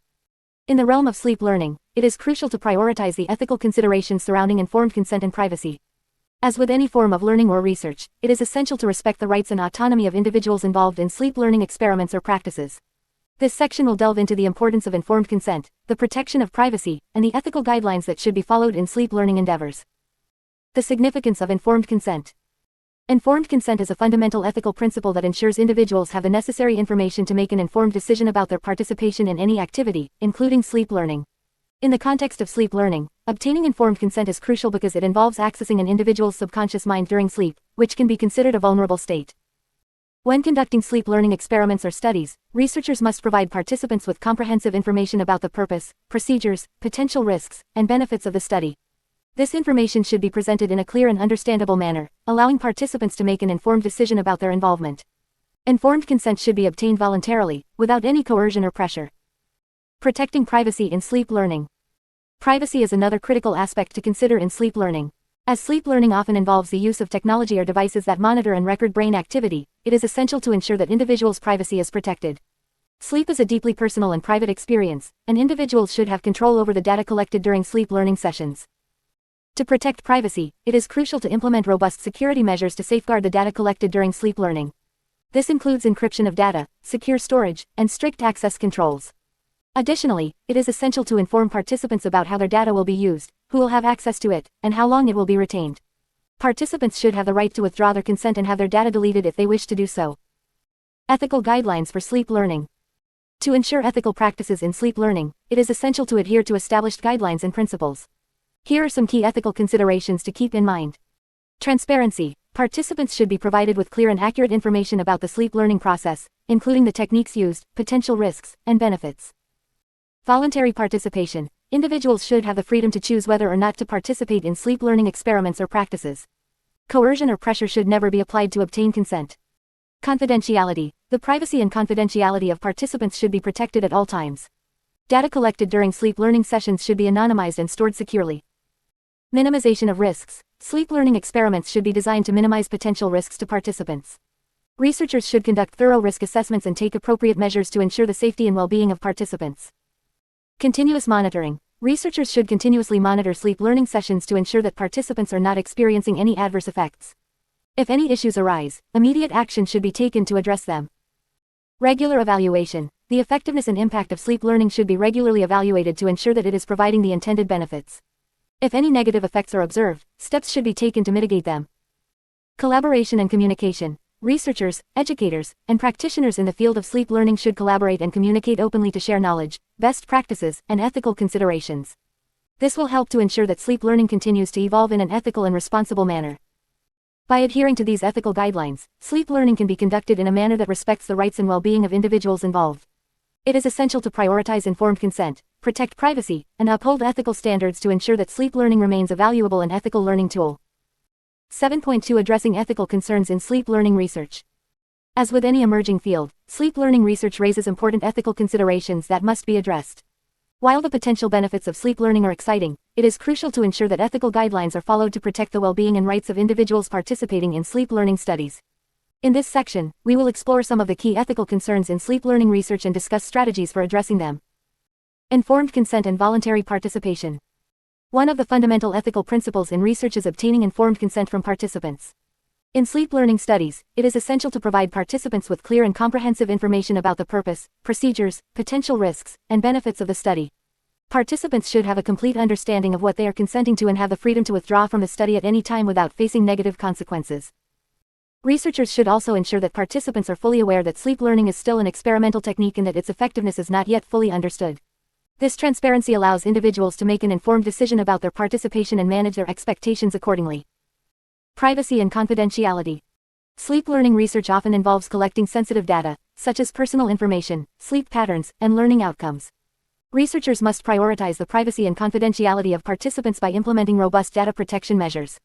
In the realm of sleep learning, it is crucial to prioritize the ethical considerations surrounding informed consent and privacy. As with any form of learning or research, it is essential to respect the rights and autonomy of individuals involved in sleep learning experiments or practices. This section will delve into the importance of informed consent, the protection of privacy, and the ethical guidelines that should be followed in sleep learning endeavors. The significance of informed consent. Informed consent is a fundamental ethical principle that ensures individuals have the necessary information to make an informed decision about their participation in any activity, including sleep learning. In the context of sleep learning, obtaining informed consent is crucial because it involves accessing an individual's subconscious mind during sleep, which can be considered a vulnerable state. When conducting sleep learning experiments or studies, researchers must provide participants with comprehensive information about the purpose, procedures, potential risks, and benefits of the study. This information should be presented in a clear and understandable manner, allowing participants to make an informed decision about their involvement. Informed consent should be obtained voluntarily, without any coercion or pressure. Protecting privacy in sleep learning. Privacy is another critical aspect to consider in sleep learning. As sleep learning often involves the use of technology or devices that monitor and record brain activity, it is essential to ensure that individuals' privacy is protected. Sleep is a deeply personal and private experience, and individuals should have control over the data collected during sleep learning sessions. To protect privacy, it is crucial to implement robust security measures to safeguard the data collected during sleep learning. This includes encryption of data, secure storage, and strict access controls. Additionally, it is essential to inform participants about how their data will be used, who will have access to it, and how long it will be retained. Participants should have the right to withdraw their consent and have their data deleted if they wish to do so. Ethical guidelines for sleep learning. To ensure ethical practices in sleep learning, it is essential to adhere to established guidelines and principles. Here are some key ethical considerations to keep in mind. Transparency. Participants should be provided with clear and accurate information about the sleep learning process, including the techniques used, potential risks, and benefits. Voluntary participation. Individuals should have the freedom to choose whether or not to participate in sleep learning experiments or practices. Coercion or pressure should never be applied to obtain consent. Confidentiality. The privacy and confidentiality of participants should be protected at all times. Data collected during sleep learning sessions should be anonymized and stored securely. Minimization of risks. Sleep learning experiments should be designed to minimize potential risks to participants. Researchers should conduct thorough risk assessments and take appropriate measures to ensure the safety and well-being of participants. Continuous monitoring. Researchers should continuously monitor sleep learning sessions to ensure that participants are not experiencing any adverse effects. If any issues arise, immediate action should be taken to address them. Regular evaluation. The effectiveness and impact of sleep learning should be regularly evaluated to ensure that it is providing the intended benefits. If any negative effects are observed, steps should be taken to mitigate them. Collaboration and communication. Researchers, educators, and practitioners in the field of sleep learning should collaborate and communicate openly to share knowledge, best practices, and ethical considerations. This will help to ensure that sleep learning continues to evolve in an ethical and responsible manner. By adhering to these ethical guidelines, sleep learning can be conducted in a manner that respects the rights and well-being of individuals involved. It is essential to prioritize informed consent, protect privacy, and uphold ethical standards to ensure that sleep learning remains a valuable and ethical learning tool. 7.2 Addressing ethical concerns in sleep learning research. As with any emerging field, sleep learning research raises important ethical considerations that must be addressed. While the potential benefits of sleep learning are exciting, it is crucial to ensure that ethical guidelines are followed to protect the well-being and rights of individuals participating in sleep learning studies. In this section, we will explore some of the key ethical concerns in sleep learning research and discuss strategies for addressing them. Informed consent and voluntary participation. One of the fundamental ethical principles in research is obtaining informed consent from participants. In sleep learning studies, it is essential to provide participants with clear and comprehensive information about the purpose, procedures, potential risks, and benefits of the study. Participants should have a complete understanding of what they are consenting to and have the freedom to withdraw from the study at any time without facing negative consequences. Researchers should also ensure that participants are fully aware that sleep learning is still an experimental technique and that its effectiveness is not yet fully understood. This transparency allows individuals to make an informed decision about their participation and manage their expectations accordingly. Privacy and confidentiality. Sleep learning research often involves collecting sensitive data, such as personal information, sleep patterns, and learning outcomes. Researchers must prioritize the privacy and confidentiality of participants by implementing robust data protection measures.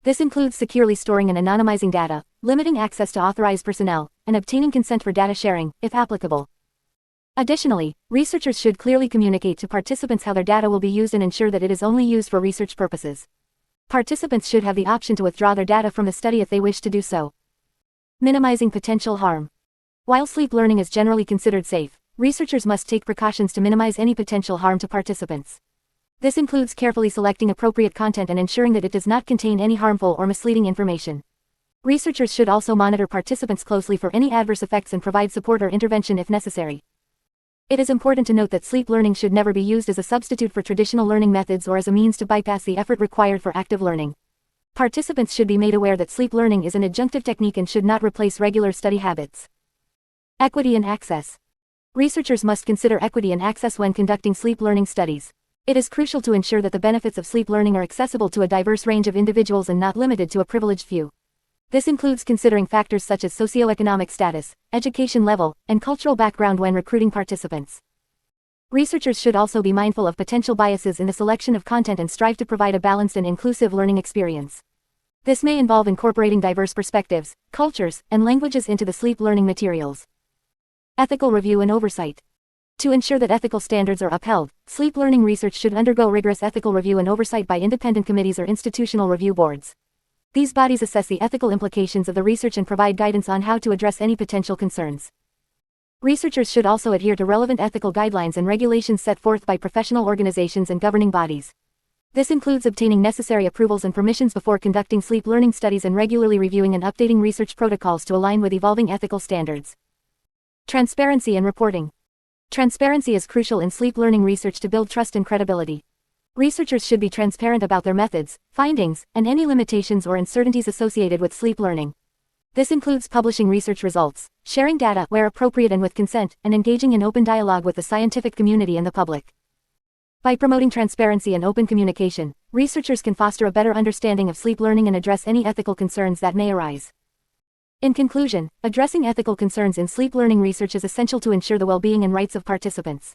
This includes securely storing and anonymizing data, limiting access to authorized personnel, and obtaining consent for data sharing, if applicable. Additionally, researchers should clearly communicate to participants how their data will be used and ensure that it is only used for research purposes. Participants should have the option to withdraw their data from the study if they wish to do so. Minimizing potential harm. While sleep learning is generally considered safe, researchers must take precautions to minimize any potential harm to participants. This includes carefully selecting appropriate content and ensuring that it does not contain any harmful or misleading information. Researchers should also monitor participants closely for any adverse effects and provide support or intervention if necessary. It is important to note that sleep learning should never be used as a substitute for traditional learning methods or as a means to bypass the effort required for active learning. Participants should be made aware that sleep learning is an adjunctive technique and should not replace regular study habits. Equity and access. Researchers must consider equity and access when conducting sleep learning studies. It is crucial to ensure that the benefits of sleep learning are accessible to a diverse range of individuals and not limited to a privileged few. This includes considering factors such as socioeconomic status, education level, and cultural background when recruiting participants. Researchers should also be mindful of potential biases in the selection of content and strive to provide a balanced and inclusive learning experience. This may involve incorporating diverse perspectives, cultures, and languages into the sleep learning materials. Ethical review and oversight. To ensure that ethical standards are upheld, sleep learning research should undergo rigorous ethical review and oversight by independent committees or institutional review boards. These bodies assess the ethical implications of the research and provide guidance on how to address any potential concerns. Researchers should also adhere to relevant ethical guidelines and regulations set forth by professional organizations and governing bodies. This includes obtaining necessary approvals and permissions before conducting sleep learning studies and regularly reviewing and updating research protocols to align with evolving ethical standards. Transparency and reporting. Transparency is crucial in sleep learning research to build trust and credibility. Researchers should be transparent about their methods, findings, and any limitations or uncertainties associated with sleep learning. This includes publishing research results, sharing data where appropriate and with consent, and engaging in open dialogue with the scientific community and the public. By promoting transparency and open communication, researchers can foster a better understanding of sleep learning and address any ethical concerns that may arise. In conclusion, addressing ethical concerns in sleep learning research is essential to ensure the well-being and rights of participants.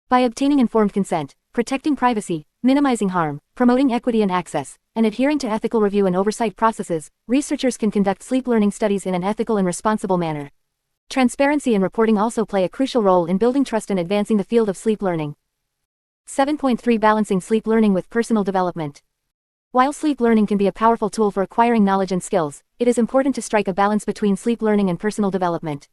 By obtaining informed consent, protecting privacy, minimizing harm, promoting equity and access, and adhering to ethical review and oversight processes, researchers can conduct sleep learning studies in an ethical and responsible manner. Transparency and reporting also play a crucial role in building trust and advancing the field of sleep learning. 7.3 Balancing sleep learning with personal development. While sleep learning can be a powerful tool for acquiring knowledge and skills, it is important to strike a balance between sleep learning and personal development.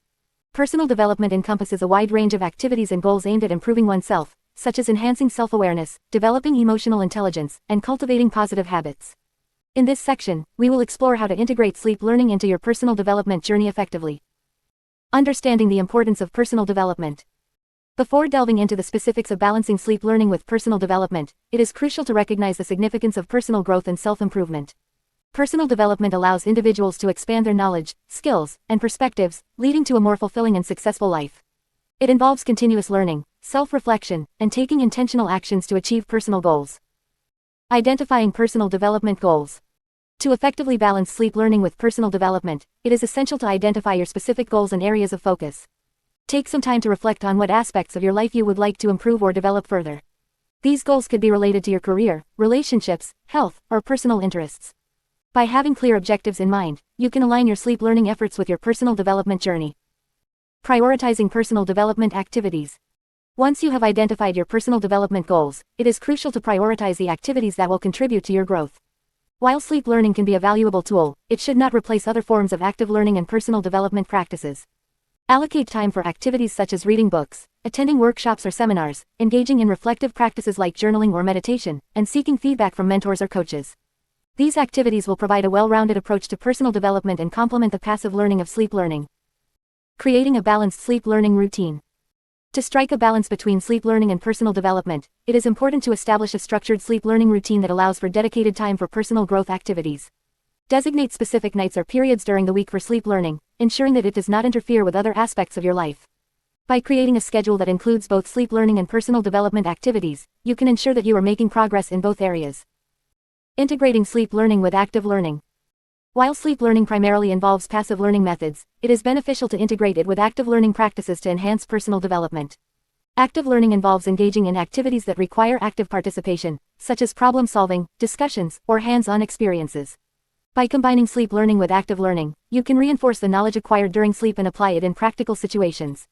Personal development encompasses a wide range of activities and goals aimed at improving oneself, such as enhancing self-awareness, developing emotional intelligence, and cultivating positive habits. In this section, we will explore how to integrate sleep learning into your personal development journey effectively. Understanding the importance of personal development. Before delving into the specifics of balancing sleep learning with personal development, it is crucial to recognize the significance of personal growth and self-improvement. Personal development allows individuals to expand their knowledge, skills, and perspectives, leading to a more fulfilling and successful life. It involves continuous learning, self-reflection, and taking intentional actions to achieve personal goals. Identifying personal development goals. To effectively balance sleep learning with personal development, it is essential to identify your specific goals and areas of focus. Take some time to reflect on what aspects of your life you would like to improve or develop further. These goals could be related to your career, relationships, health, or personal interests. By having clear objectives in mind, you can align your sleep learning efforts with your personal development journey. Prioritizing personal development activities. Once you have identified your personal development goals, it is crucial to prioritize the activities that will contribute to your growth. While sleep learning can be a valuable tool, it should not replace other forms of active learning and personal development practices. Allocate time for activities such as reading books, attending workshops or seminars, engaging in reflective practices like journaling or meditation, and seeking feedback from mentors or coaches. These activities will provide a well-rounded approach to personal development and complement the passive learning of sleep learning. Creating a balanced sleep learning routine. To strike a balance between sleep learning and personal development, it is important to establish a structured sleep learning routine that allows for dedicated time for personal growth activities. Designate specific nights or periods during the week for sleep learning, ensuring that it does not interfere with other aspects of your life. By creating a schedule that includes both sleep learning and personal development activities, you can ensure that you are making progress in both areas. Integrating sleep learning with active learning. While sleep learning primarily involves passive learning methods, it is beneficial to integrate it with active learning practices to enhance personal development. Active learning involves engaging in activities that require active participation, such as problem solving, discussions, or hands-on experiences. By combining sleep learning with active learning, you can reinforce the knowledge acquired during sleep and apply it in practical situations.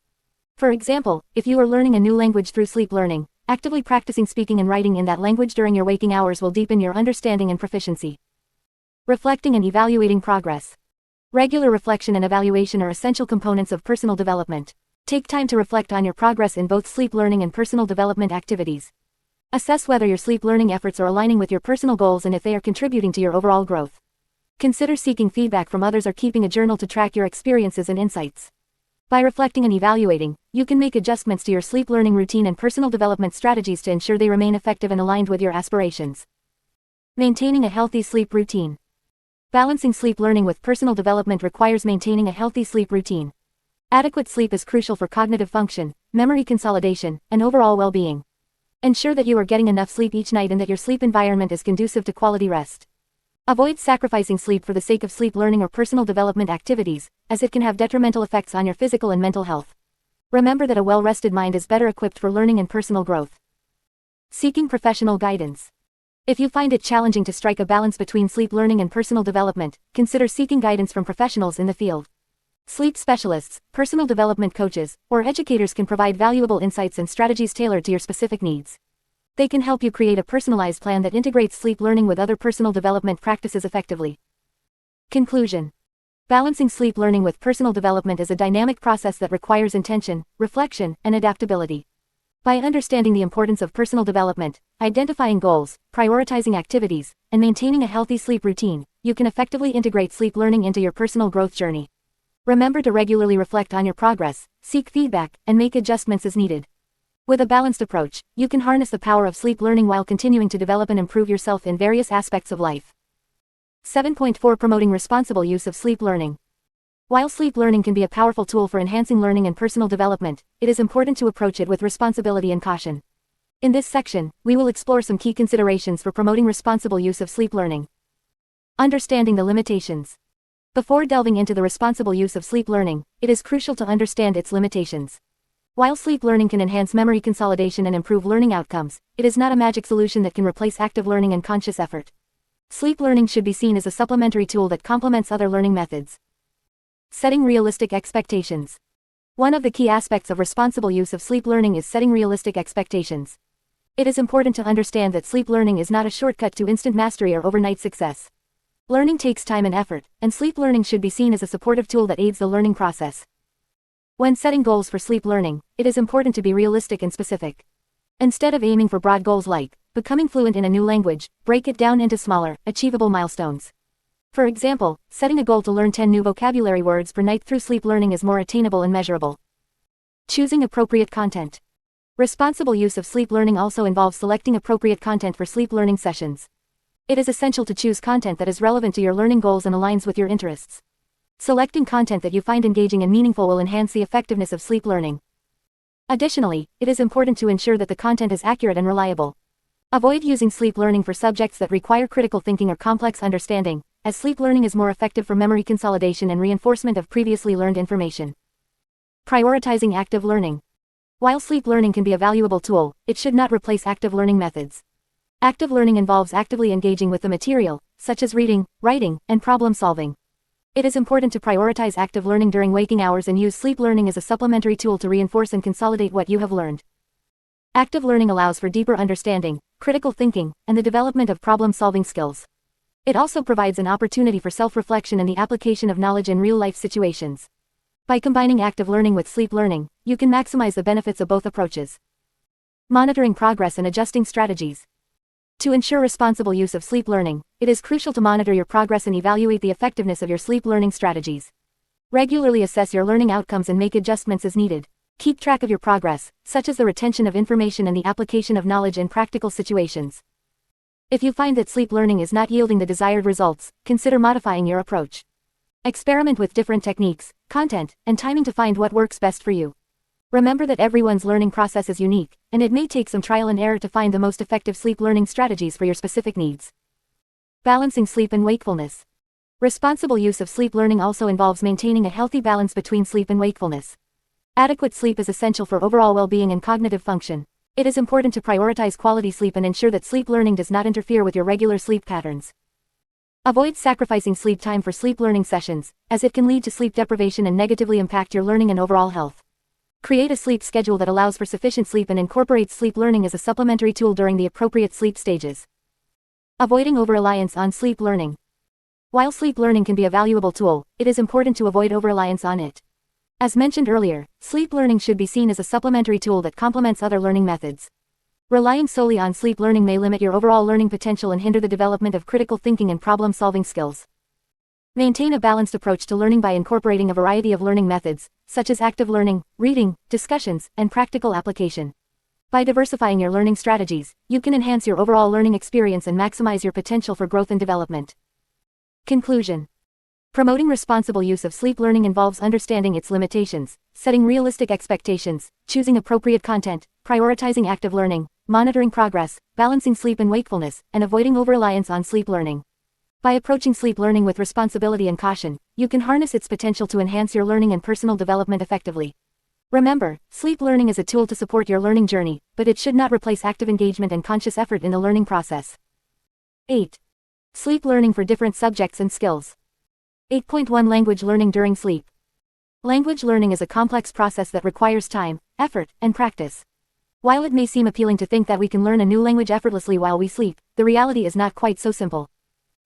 For example, if you are learning a new language through sleep learning, actively practicing speaking and writing in that language during your waking hours will deepen your understanding and proficiency. Reflecting and evaluating progress. Regular reflection and evaluation are essential components of personal development. Take time to reflect on your progress in both sleep learning and personal development activities. Assess whether your sleep learning efforts are aligning with your personal goals and if they are contributing to your overall growth. Consider seeking feedback from others or keeping a journal to track your experiences and insights. By reflecting and evaluating, you can make adjustments to your sleep learning routine and personal development strategies to ensure they remain effective and aligned with your aspirations. Maintaining a healthy sleep routine. Balancing sleep learning with personal development requires maintaining a healthy sleep routine. Adequate sleep is crucial for cognitive function, memory consolidation, and overall well-being. Ensure that you are getting enough sleep each night and that your sleep environment is conducive to quality rest. Avoid sacrificing sleep for the sake of sleep learning or personal development activities, as it can have detrimental effects on your physical and mental health. Remember that a well-rested mind is better equipped for learning and personal growth. Seeking professional guidance. If you find it challenging to strike a balance between sleep learning and personal development, consider seeking guidance from professionals in the field. Sleep specialists, personal development coaches, or educators can provide valuable insights and strategies tailored to your specific needs. They can help you create a personalized plan that integrates sleep learning with other personal development practices effectively. Conclusion. Balancing sleep learning with personal development is a dynamic process that requires intention, reflection, and adaptability. By understanding the importance of personal development, identifying goals, prioritizing activities, and maintaining a healthy sleep routine, you can effectively integrate sleep learning into your personal growth journey. Remember to regularly reflect on your progress, seek feedback, and make adjustments as needed. With a balanced approach, you can harness the power of sleep learning while continuing to develop and improve yourself in various aspects of life. 7.4 Promoting responsible use of sleep learning. While sleep learning can be a powerful tool for enhancing learning and personal development, it is important to approach it with responsibility and caution. In this section, we will explore some key considerations for promoting responsible use of sleep learning. Understanding the limitations. Before delving into the responsible use of sleep learning, it is crucial to understand its limitations. While sleep learning can enhance memory consolidation and improve learning outcomes, it is not a magic solution that can replace active learning and conscious effort. Sleep learning should be seen as a supplementary tool that complements other learning methods. Setting realistic expectations. One of the key aspects of responsible use of sleep learning is setting realistic expectations. It is important to understand that sleep learning is not a shortcut to instant mastery or overnight success. Learning takes time and effort, and sleep learning should be seen as a supportive tool that aids the learning process. When setting goals for sleep learning, it is important to be realistic and specific. Instead of aiming for broad goals like becoming fluent in a new language, break it down into smaller, achievable milestones. For example, setting a goal to learn 10 new vocabulary words per night through sleep learning is more attainable and measurable. Choosing appropriate content. Responsible use of sleep learning also involves selecting appropriate content for sleep learning sessions. It is essential to choose content that is relevant to your learning goals and aligns with your interests. Selecting content that you find engaging and meaningful will enhance the effectiveness of sleep learning. Additionally, it is important to ensure that the content is accurate and reliable. Avoid using sleep learning for subjects that require critical thinking or complex understanding, as sleep learning is more effective for memory consolidation and reinforcement of previously learned information. Prioritizing active learning. While sleep learning can be a valuable tool, it should not replace active learning methods. Active learning involves actively engaging with the material, such as reading, writing, and problem solving. It is important to prioritize active learning during waking hours and use sleep learning as a supplementary tool to reinforce and consolidate what you have learned. Active learning allows for deeper understanding, critical thinking, and the development of problem-solving skills. It also provides an opportunity for self-reflection and the application of knowledge in real-life situations. By combining active learning with sleep learning, you can maximize the benefits of both approaches. Monitoring progress and adjusting strategies. To ensure responsible use of sleep learning, it is crucial to monitor your progress and evaluate the effectiveness of your sleep learning strategies. Regularly assess your learning outcomes and make adjustments as needed. Keep track of your progress, such as the retention of information and the application of knowledge in practical situations. If you find that sleep learning is not yielding the desired results, consider modifying your approach. Experiment with different techniques, content, and timing to find what works best for you. Remember that everyone's learning process is unique, and it may take some trial and error to find the most effective sleep learning strategies for your specific needs. Balancing sleep and wakefulness. Responsible use of sleep learning also involves maintaining a healthy balance between sleep and wakefulness. Adequate sleep is essential for overall well-being and cognitive function. It is important to prioritize quality sleep and ensure that sleep learning does not interfere with your regular sleep patterns. Avoid sacrificing sleep time for sleep learning sessions, as it can lead to sleep deprivation and negatively impact your learning and overall health. Create a sleep schedule that allows for sufficient sleep and incorporates sleep learning as a supplementary tool during the appropriate sleep stages. Avoiding over-reliance on sleep learning. While sleep learning can be a valuable tool, it is important to avoid over-reliance on it. As mentioned earlier, sleep learning should be seen as a supplementary tool that complements other learning methods. Relying solely on sleep learning may limit your overall learning potential and hinder the development of critical thinking and problem-solving skills. Maintain a balanced approach to learning by incorporating a variety of learning methods, such as active learning, reading, discussions, and practical application. By diversifying your learning strategies, you can enhance your overall learning experience and maximize your potential for growth and development. Conclusion. Promoting responsible use of sleep learning involves understanding its limitations, setting realistic expectations, choosing appropriate content, prioritizing active learning, monitoring progress, balancing sleep and wakefulness, and avoiding over-reliance on sleep learning. By approaching sleep learning with responsibility and caution, you can harness its potential to enhance your learning and personal development effectively. Remember, sleep learning is a tool to support your learning journey, but it should not replace active engagement and conscious effort in the learning process. 8. Sleep learning for different subjects and skills. 8.1 Language learning during sleep. Language learning is a complex process that requires time, effort, and practice. While it may seem appealing to think that we can learn a new language effortlessly while we sleep, the reality is not quite so simple.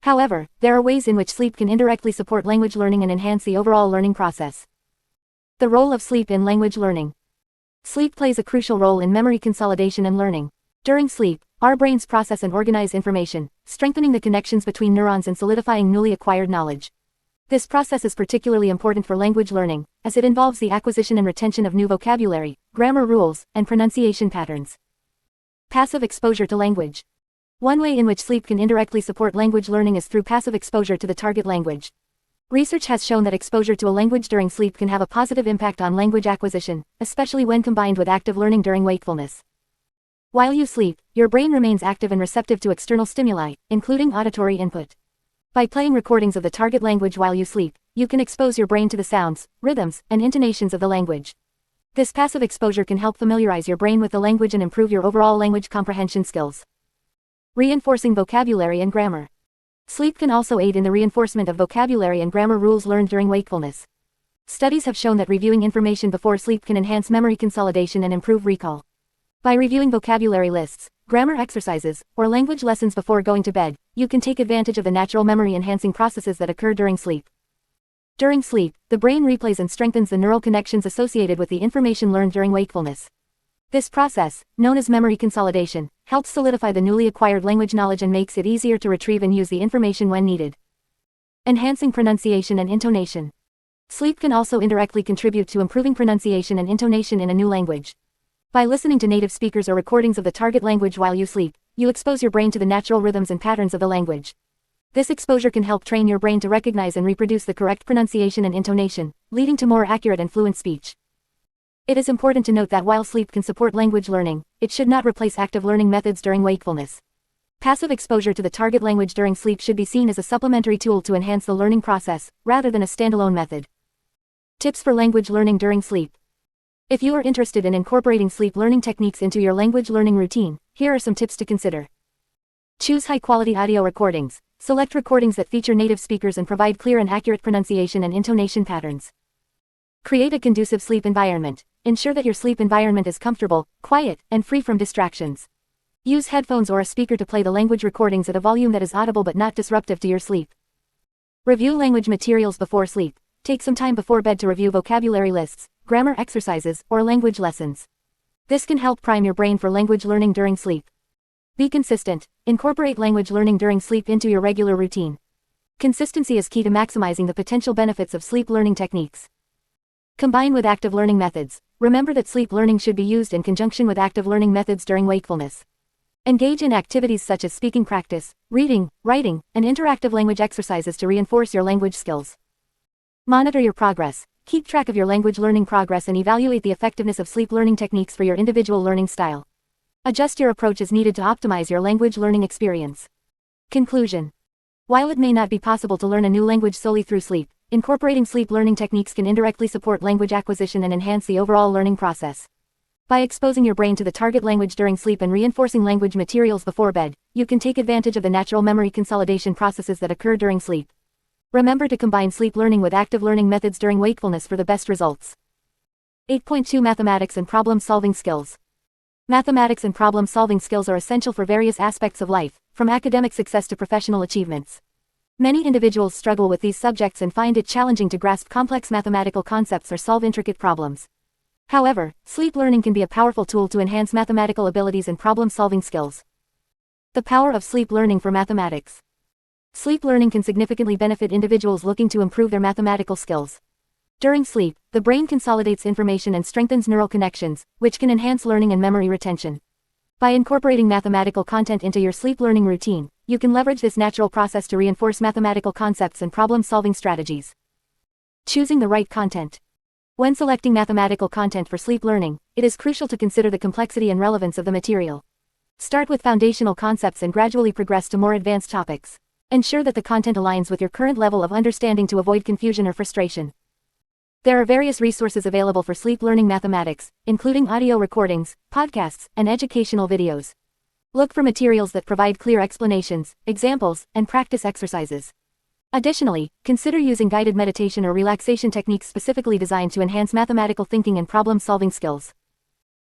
However, there are ways in which sleep can indirectly support language learning and enhance the overall learning process. The role of sleep in language learning. Sleep plays a crucial role in memory consolidation and learning. During sleep, our brains process and organize information, strengthening the connections between neurons and solidifying newly acquired knowledge. This process is particularly important for language learning, as it involves the acquisition and retention of new vocabulary, grammar rules, and pronunciation patterns. Passive exposure to language. One way in which sleep can indirectly support language learning is through passive exposure to the target language. Research has shown that exposure to a language during sleep can have a positive impact on language acquisition, especially when combined with active learning during wakefulness. While you sleep, your brain remains active and receptive to external stimuli, including auditory input. By playing recordings of the target language while you sleep, you can expose your brain to the sounds, rhythms, and intonations of the language. This passive exposure can help familiarize your brain with the language and improve your overall language comprehension skills. Reinforcing vocabulary and grammar. Sleep can also aid in the reinforcement of vocabulary and grammar rules learned during wakefulness. Studies have shown that reviewing information before sleep can enhance memory consolidation and improve recall. By reviewing vocabulary lists, grammar exercises, or language lessons before going to bed, you can take advantage of the natural memory-enhancing processes that occur during sleep. During sleep, the brain replays and strengthens the neural connections associated with the information learned during wakefulness. This process, known as memory consolidation, helps solidify the newly acquired language knowledge and makes it easier to retrieve and use the information when needed. Enhancing pronunciation and intonation. Sleep can also indirectly contribute to improving pronunciation and intonation in a new language. By listening to native speakers or recordings of the target language while you sleep, you expose your brain to the natural rhythms and patterns of the language. This exposure can help train your brain to recognize and reproduce the correct pronunciation and intonation, leading to more accurate and fluent speech. It is important to note that while sleep can support language learning, it should not replace active learning methods during wakefulness. Passive exposure to the target language during sleep should be seen as a supplementary tool to enhance the learning process, rather than a standalone method. Tips for language learning during sleep. If you are interested in incorporating sleep learning techniques into your language learning routine, here are some tips to consider. Choose high-quality audio recordings. Select recordings that feature native speakers and provide clear and accurate pronunciation and intonation patterns. Create a conducive sleep environment. Ensure that your sleep environment is comfortable, quiet, and free from distractions. Use headphones or a speaker to play the language recordings at a volume that is audible but not disruptive to your sleep. Review language materials before sleep. Take some time before bed to review vocabulary lists, grammar exercises, or language lessons. This can help prime your brain for language learning during sleep. Be consistent. Incorporate language learning during sleep into your regular routine. Consistency is key to maximizing the potential benefits of sleep learning techniques. Combine with active learning methods. Remember that sleep learning should be used in conjunction with active learning methods during wakefulness. Engage in activities such as speaking practice, reading, writing, and interactive language exercises to reinforce your language skills. Monitor your progress. Keep track of your language learning progress and evaluate the effectiveness of sleep learning techniques for your individual learning style. Adjust your approach as needed to optimize your language learning experience. Conclusion. While it may not be possible to learn a new language solely through sleep, incorporating sleep learning techniques can indirectly support language acquisition and enhance the overall learning process. By exposing your brain to the target language during sleep and reinforcing language materials before bed, you can take advantage of the natural memory consolidation processes that occur during sleep. Remember to combine sleep learning with active learning methods during wakefulness for the best results. 8.2 Mathematics and problem-solving skills. Mathematics and problem-solving skills are essential for various aspects of life, from academic success to professional achievements. Many individuals struggle with these subjects and find it challenging to grasp complex mathematical concepts or solve intricate problems. However, sleep learning can be a powerful tool to enhance mathematical abilities and problem-solving skills. The power of sleep learning for mathematics. Sleep learning can significantly benefit individuals looking to improve their mathematical skills. During sleep, the brain consolidates information and strengthens neural connections, which can enhance learning and memory retention. By incorporating mathematical content into your sleep learning routine, you can leverage this natural process to reinforce mathematical concepts and problem-solving strategies. Choosing the right content. When selecting mathematical content for sleep learning, it is crucial to consider the complexity and relevance of the material. Start with foundational concepts and gradually progress to more advanced topics. Ensure that the content aligns with your current level of understanding to avoid confusion or frustration. There are various resources available for sleep learning mathematics, including audio recordings, podcasts, and educational videos. Look for materials that provide clear explanations, examples, and practice exercises. Additionally, consider using guided meditation or relaxation techniques specifically designed to enhance mathematical thinking and problem-solving skills.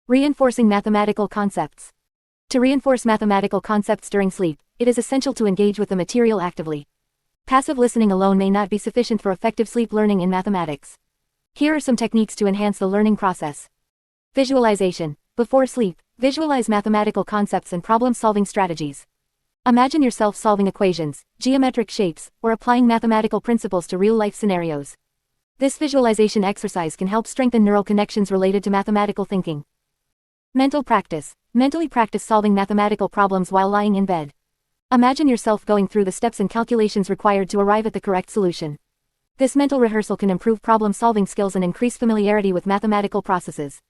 Reinforcing mathematical concepts. To reinforce mathematical concepts during sleep, it is essential to engage with the material actively. Passive listening alone may not be sufficient for effective sleep learning in mathematics. Here are some techniques to enhance the learning process. Visualization. Before sleep, visualize mathematical concepts and problem-solving strategies. Imagine yourself solving equations, geometric shapes, or applying mathematical principles to real-life scenarios. This visualization exercise can help strengthen neural connections related to mathematical thinking. Mental practice. Mentally practice solving mathematical problems while lying in bed. Imagine yourself going through the steps and calculations required to arrive at the correct solution. This mental rehearsal can improve problem-solving skills and increase familiarity with mathematical processes.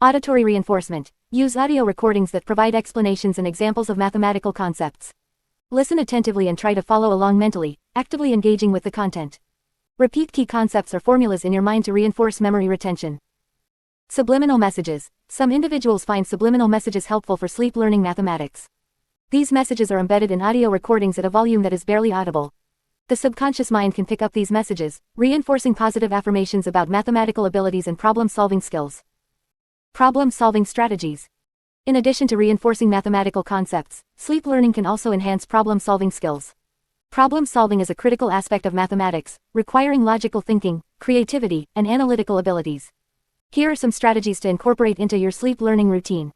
Auditory reinforcement. Use audio recordings that provide explanations and examples of mathematical concepts. Listen attentively and try to follow along mentally, actively engaging with the content. Repeat key concepts or formulas in your mind to reinforce memory retention. Subliminal messages. Some individuals find subliminal messages helpful for sleep learning mathematics. These messages are embedded in audio recordings at a volume that is barely audible. The subconscious mind can pick up these messages, reinforcing positive affirmations about mathematical abilities and problem-solving skills. Problem-solving strategies. In addition to reinforcing mathematical concepts, sleep learning can also enhance problem-solving skills. Problem-solving is a critical aspect of mathematics, requiring logical thinking, creativity, and analytical abilities. Here are some strategies to incorporate into your sleep learning routine.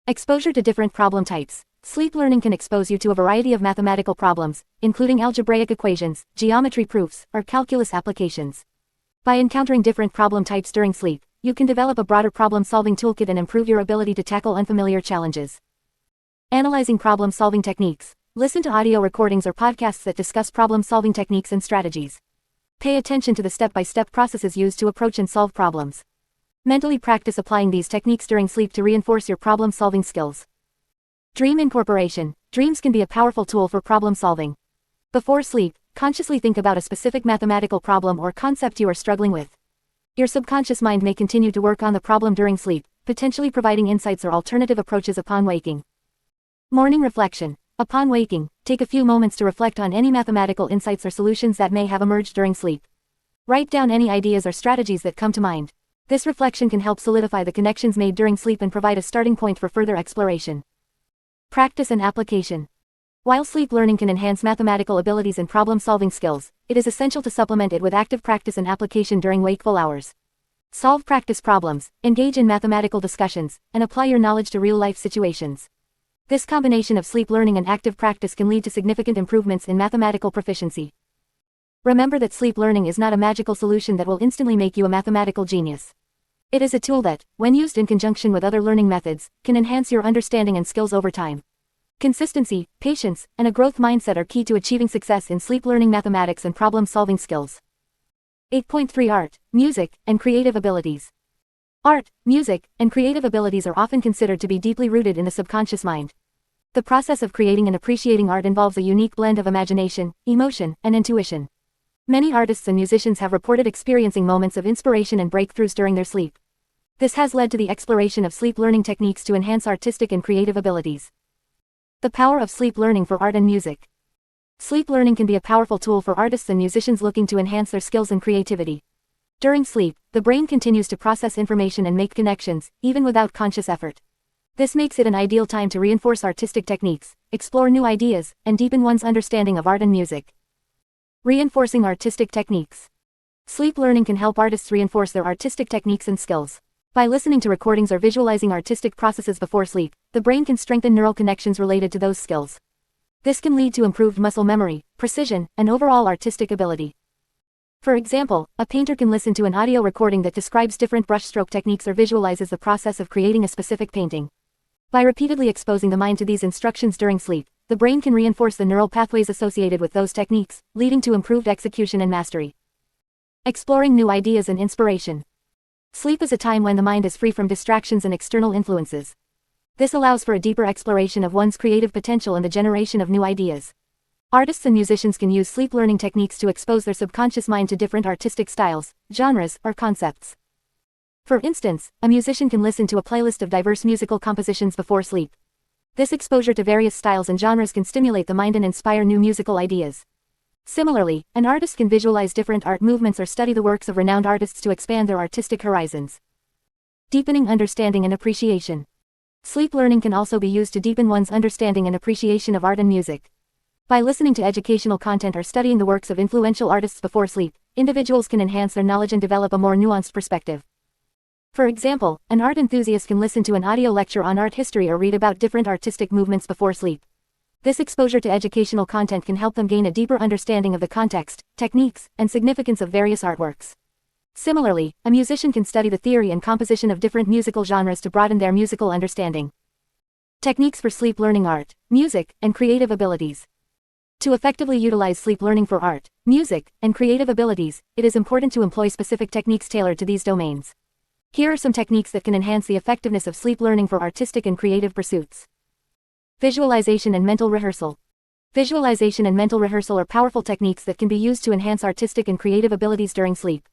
Exposure to different problem types. Sleep learning can expose you to a variety of mathematical problems, including algebraic equations, geometry proofs, or calculus applications. By encountering different problem types during sleep, you can develop a broader problem-solving toolkit and improve your ability to tackle unfamiliar challenges. Analyzing problem-solving techniques. Listen to audio recordings or podcasts that discuss problem-solving techniques and strategies. Pay attention to the step-by-step processes used to approach and solve problems. Mentally practice applying these techniques during sleep to reinforce your problem-solving skills. Dream incorporation. Dreams can be a powerful tool for problem-solving. Before sleep, consciously think about a specific mathematical problem or concept you are struggling with. Your subconscious mind may continue to work on the problem during sleep, potentially providing insights or alternative approaches upon waking. Morning reflection. Upon waking, take a few moments to reflect on any mathematical insights or solutions that may have emerged during sleep. Write down any ideas or strategies that come to mind. This reflection can help solidify the connections made during sleep and provide a starting point for further exploration. Practice and application. While sleep learning can enhance mathematical abilities and problem-solving skills, it is essential to supplement it with active practice and application during wakeful hours. Solve practice problems, engage in mathematical discussions, and apply your knowledge to real-life situations. This combination of sleep learning and active practice can lead to significant improvements in mathematical proficiency. Remember that sleep learning is not a magical solution that will instantly make you a mathematical genius. It is a tool that, when used in conjunction with other learning methods, can enhance your understanding and skills over time. Consistency, patience, and a growth mindset are key to achieving success in sleep learning mathematics and problem-solving skills. 8.3 Art, Music, and Creative Abilities. Art, music, and creative abilities are often considered to be deeply rooted in the subconscious mind. The process of creating and appreciating art involves a unique blend of imagination, emotion, and intuition. Many artists and musicians have reported experiencing moments of inspiration and breakthroughs during their sleep. This has led to the exploration of sleep learning techniques to enhance artistic and creative abilities. The power of sleep learning for art and music. Sleep learning can be a powerful tool for artists and musicians looking to enhance their skills and creativity. During sleep, the brain continues to process information and make connections, even without conscious effort. This makes it an ideal time to reinforce artistic techniques, explore new ideas, and deepen one's understanding of art and music. Reinforcing artistic techniques. Sleep learning can help artists reinforce their artistic techniques and skills. By listening to recordings or visualizing artistic processes before sleep, the brain can strengthen neural connections related to those skills. This can lead to improved muscle memory, precision, and overall artistic ability. For example, a painter can listen to an audio recording that describes different brushstroke techniques or visualizes the process of creating a specific painting. By repeatedly exposing the mind to these instructions during sleep, the brain can reinforce the neural pathways associated with those techniques, leading to improved execution and mastery. Exploring new ideas and inspiration. Sleep is a time when the mind is free from distractions and external influences. This allows for a deeper exploration of one's creative potential and the generation of new ideas. Artists and musicians can use sleep learning techniques to expose their subconscious mind to different artistic styles, genres, or concepts. For instance, a musician can listen to a playlist of diverse musical compositions before sleep. This exposure to various styles and genres can stimulate the mind and inspire new musical ideas. Similarly, an artist can visualize different art movements or study the works of renowned artists to expand their artistic horizons. Deepening understanding and appreciation. Sleep learning can also be used to deepen one's understanding and appreciation of art and music. By listening to educational content or studying the works of influential artists before sleep, individuals can enhance their knowledge and develop a more nuanced perspective. For example, an art enthusiast can listen to an audio lecture on art history or read about different artistic movements before sleep. This exposure to educational content can help them gain a deeper understanding of the context, techniques, and significance of various artworks. Similarly, a musician can study the theory and composition of different musical genres to broaden their musical understanding. Techniques for sleep learning art, music, and creative abilities. To effectively utilize sleep learning for art, music, and creative abilities, it is important to employ specific techniques tailored to these domains. Here are some techniques that can enhance the effectiveness of sleep learning for artistic and creative pursuits. Visualization and mental rehearsal. Visualization and mental rehearsal are powerful techniques that can be used to enhance artistic and creative abilities during sleep.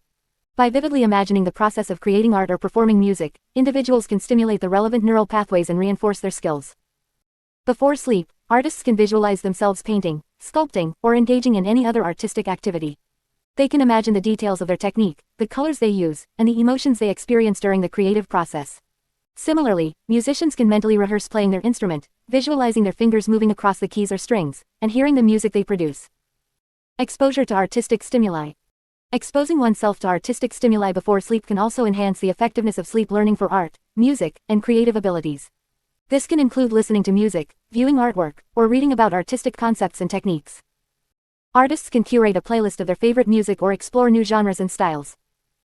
By vividly imagining the process of creating art or performing music, individuals can stimulate the relevant neural pathways and reinforce their skills. Before sleep, artists can visualize themselves painting, sculpting, or engaging in any other artistic activity. They can imagine the details of their technique, the colors they use, and the emotions they experience during the creative process. Similarly, musicians can mentally rehearse playing their instrument, visualizing their fingers moving across the keys or strings, and hearing the music they produce. Exposure to artistic stimuli. Exposing oneself to artistic stimuli before sleep can also enhance the effectiveness of sleep learning for art, music, and creative abilities. This can include listening to music, viewing artwork, or reading about artistic concepts and techniques. Artists can curate a playlist of their favorite music or explore new genres and styles.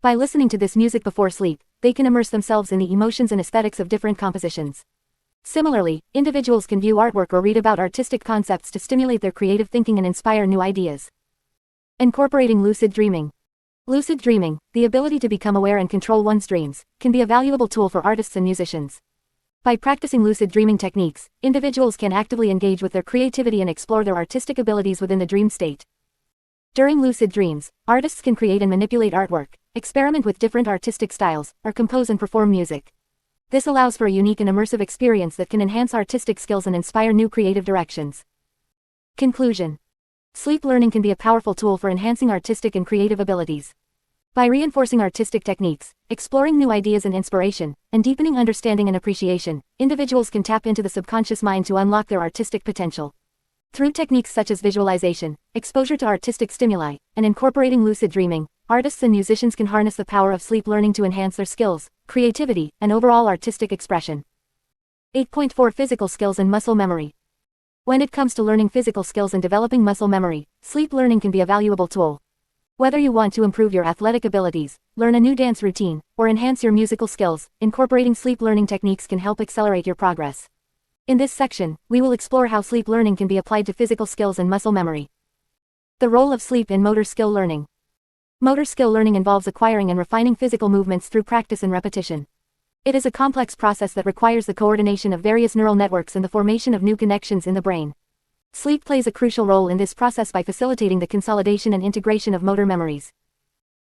By listening to this music before sleep, they can immerse themselves in the emotions and aesthetics of different compositions. Similarly, individuals can view artwork or read about artistic concepts to stimulate their creative thinking and inspire new ideas. Incorporating lucid dreaming. Lucid dreaming, the ability to become aware and control one's dreams, can be a valuable tool for artists and musicians. By practicing lucid dreaming techniques, individuals can actively engage with their creativity and explore their artistic abilities within the dream state. During lucid dreams, artists can create and manipulate artwork, experiment with different artistic styles, or compose and perform music. This allows for a unique and immersive experience that can enhance artistic skills and inspire new creative directions. Conclusion. Sleep learning can be a powerful tool for enhancing artistic and creative abilities. By reinforcing artistic techniques, exploring new ideas and inspiration, and deepening understanding and appreciation, individuals can tap into the subconscious mind to unlock their artistic potential. Through techniques such as visualization, exposure to artistic stimuli, and incorporating lucid dreaming, artists and musicians can harness the power of sleep learning to enhance their skills, creativity, and overall artistic expression. 8.4 Physical skills and muscle memory. When it comes to learning physical skills and developing muscle memory, sleep learning can be a valuable tool. Whether you want to improve your athletic abilities, learn a new dance routine, or enhance your musical skills, incorporating sleep learning techniques can help accelerate your progress. In this section, we will explore how sleep learning can be applied to physical skills and muscle memory. The role of sleep in motor skill learning. Motor skill learning involves acquiring and refining physical movements through practice and repetition. It is a complex process that requires the coordination of various neural networks and the formation of new connections in the brain. Sleep plays a crucial role in this process by facilitating the consolidation and integration of motor memories.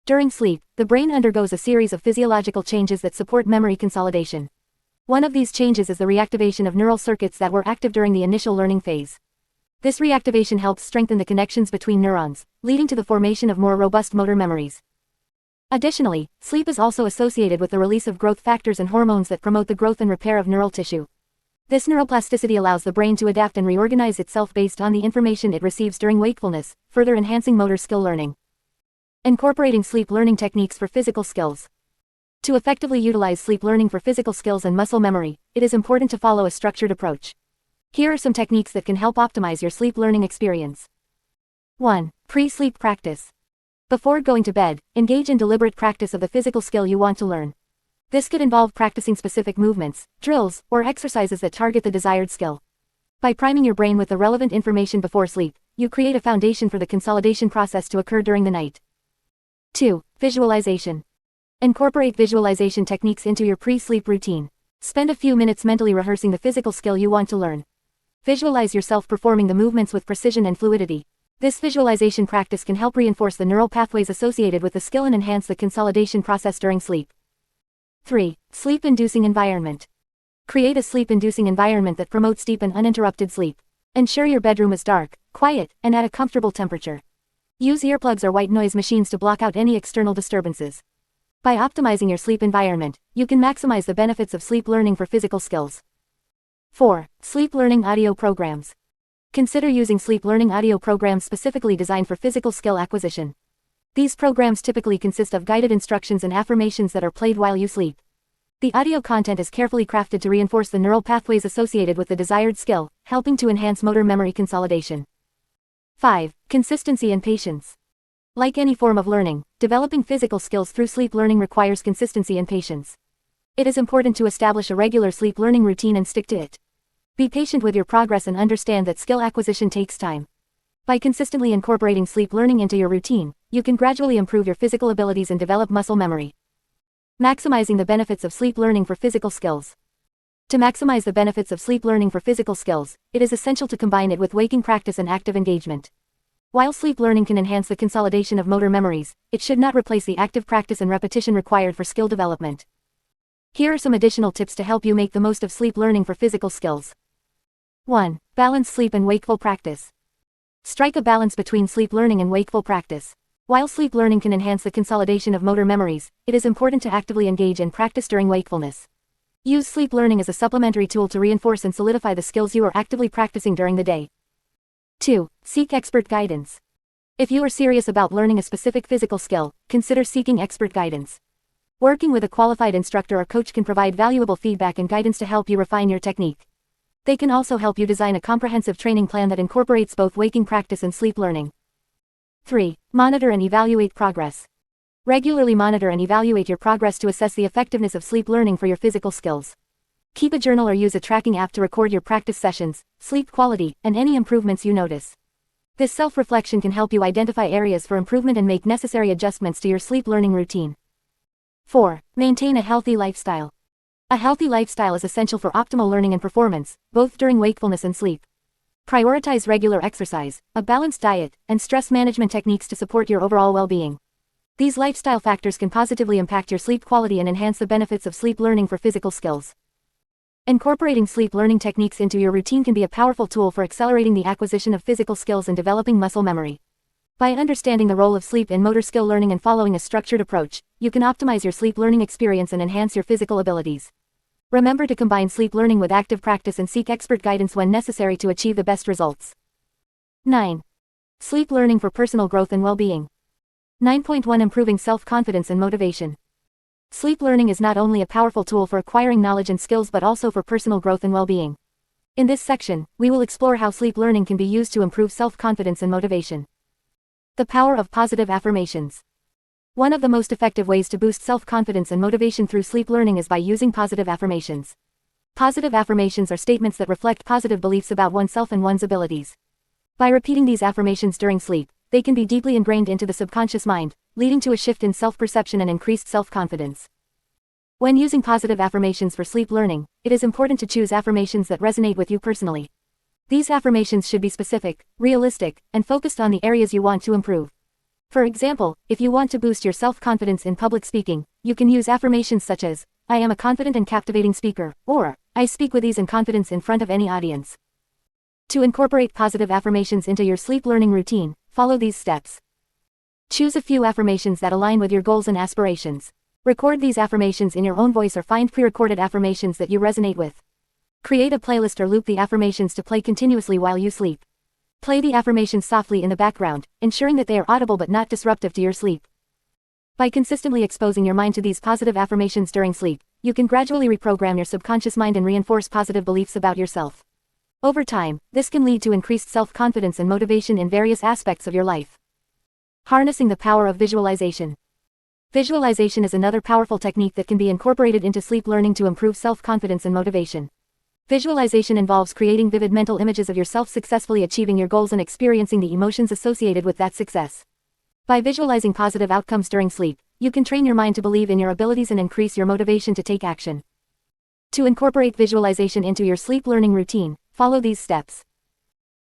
During sleep, the brain undergoes a series of physiological changes that support memory consolidation. One of these changes is the reactivation of neural circuits that were active during the initial learning phase. This reactivation helps strengthen the connections between neurons, leading to the formation of more robust motor memories. Additionally, sleep is also associated with the release of growth factors and hormones that promote the growth and repair of neural tissue. This neuroplasticity allows the brain to adapt and reorganize itself based on the information it receives during wakefulness, further enhancing motor skill learning. Incorporating sleep learning techniques for physical skills. To effectively utilize sleep learning for physical skills and muscle memory, it is important to follow a structured approach. Here are some techniques that can help optimize your sleep learning experience. 1. Pre-sleep practice. Before going to bed, engage in deliberate practice of the physical skill you want to learn. This could involve practicing specific movements, drills, or exercises that target the desired skill. By priming your brain with the relevant information before sleep, you create a foundation for the consolidation process to occur during the night. 2. Visualization. Incorporate visualization techniques into your pre-sleep routine. Spend a few minutes mentally rehearsing the physical skill you want to learn. Visualize yourself performing the movements with precision and fluidity. This visualization practice can help reinforce the neural pathways associated with the skill and enhance the consolidation process during sleep. 3. Sleep-inducing environment. Create a sleep-inducing environment that promotes deep and uninterrupted sleep. Ensure your bedroom is dark, quiet, and at a comfortable temperature. Use earplugs or white noise machines to block out any external disturbances. By optimizing your sleep environment, you can maximize the benefits of sleep learning for physical skills. 4. Sleep learning audio programs. Consider using sleep learning audio programs specifically designed for physical skill acquisition. These programs typically consist of guided instructions and affirmations that are played while you sleep. The audio content is carefully crafted to reinforce the neural pathways associated with the desired skill, helping to enhance motor memory consolidation. 5. Consistency and patience. Like any form of learning, developing physical skills through sleep learning requires consistency and patience. It is important to establish a regular sleep learning routine and stick to it. Be patient with your progress and understand that skill acquisition takes time. By consistently incorporating sleep learning into your routine, you can gradually improve your physical abilities and develop muscle memory. Maximizing the benefits of sleep learning for physical skills. To maximize the benefits of sleep learning for physical skills, it is essential to combine it with waking practice and active engagement. While sleep learning can enhance the consolidation of motor memories, it should not replace the active practice and repetition required for skill development. Here are some additional tips to help you make the most of sleep learning for physical skills. 1. Balance sleep and wakeful practice. Strike a balance between sleep learning and wakeful practice. While sleep learning can enhance the consolidation of motor memories, it is important to actively engage and practice during wakefulness. Use sleep learning as a supplementary tool to reinforce and solidify the skills you are actively practicing during the day. 2. Seek expert guidance. If you are serious about learning a specific physical skill, consider seeking expert guidance. Working with a qualified instructor or coach can provide valuable feedback and guidance to help you refine your technique. They can also help you design a comprehensive training plan that incorporates both waking practice and sleep learning. 3. Monitor and evaluate progress. Regularly monitor and evaluate your progress to assess the effectiveness of sleep learning for your physical skills. Keep a journal or use a tracking app to record your practice sessions, sleep quality, and any improvements you notice. This self-reflection can help you identify areas for improvement and make necessary adjustments to your sleep learning routine. 4. Maintain a healthy lifestyle. A healthy lifestyle is essential for optimal learning and performance, both during wakefulness and sleep. Prioritize regular exercise, a balanced diet, and stress management techniques to support your overall well-being. These lifestyle factors can positively impact your sleep quality and enhance the benefits of sleep learning for physical skills. Incorporating sleep learning techniques into your routine can be a powerful tool for accelerating the acquisition of physical skills and developing muscle memory. By understanding the role of sleep in motor skill learning and following a structured approach, you can optimize your sleep learning experience and enhance your physical abilities. Remember to combine sleep learning with active practice and seek expert guidance when necessary to achieve the best results. 9. Sleep learning for personal growth and well-being. 9.1 Improving self-confidence and motivation. Sleep learning is not only a powerful tool for acquiring knowledge and skills but also for personal growth and well-being. In this section, we will explore how sleep learning can be used to improve self-confidence and motivation. The power of positive affirmations. One of the most effective ways to boost self-confidence and motivation through sleep learning is by using positive affirmations. Positive affirmations are statements that reflect positive beliefs about oneself and one's abilities. By repeating these affirmations during sleep, they can be deeply ingrained into the subconscious mind, leading to a shift in self-perception and increased self-confidence. When using positive affirmations for sleep learning, it is important to choose affirmations that resonate with you personally. These affirmations should be specific, realistic, and focused on the areas you want to improve. For example, if you want to boost your self-confidence in public speaking, you can use affirmations such as, "I am a confident and captivating speaker," or, "I speak with ease and confidence in front of any audience." To incorporate positive affirmations into your sleep learning routine, follow these steps. Choose a few affirmations that align with your goals and aspirations. Record these affirmations in your own voice or find pre-recorded affirmations that you resonate with. Create a playlist or loop the affirmations to play continuously while you sleep. Play the affirmations softly in the background, ensuring that they are audible but not disruptive to your sleep. By consistently exposing your mind to these positive affirmations during sleep, you can gradually reprogram your subconscious mind and reinforce positive beliefs about yourself. Over time, this can lead to increased self-confidence and motivation in various aspects of your life. Harnessing the power of visualization. Visualization is another powerful technique that can be incorporated into sleep learning to improve self-confidence and motivation. Visualization involves creating vivid mental images of yourself successfully achieving your goals and experiencing the emotions associated with that success. By visualizing positive outcomes during sleep, you can train your mind to believe in your abilities and increase your motivation to take action. To incorporate visualization into your sleep learning routine, follow these steps.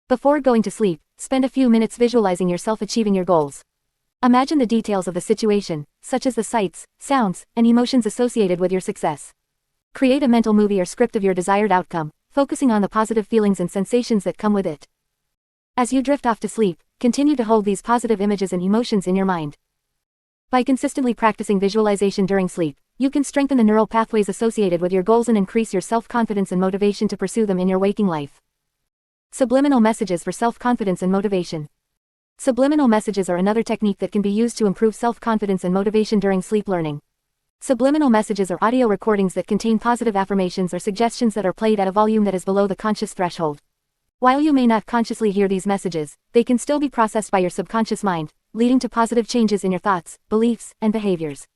Before going to sleep, spend a few minutes visualizing yourself achieving your goals. Imagine the details of the situation, such as the sights, sounds, and emotions associated with your success. Create a mental movie or script of your desired outcome, focusing on the positive feelings and sensations that come with it. As you drift off to sleep, continue to hold these positive images and emotions in your mind. By consistently practicing visualization during sleep, you can strengthen the neural pathways associated with your goals and increase your self-confidence and motivation to pursue them in your waking life. Subliminal messages for self-confidence and motivation. Subliminal messages are another technique that can be used to improve self-confidence and motivation during sleep learning. Subliminal messages are audio recordings that contain positive affirmations or suggestions that are played at a volume that is below the conscious threshold. While you may not consciously hear these messages, they can still be processed by your subconscious mind, leading to positive changes in your thoughts, beliefs, and behaviors.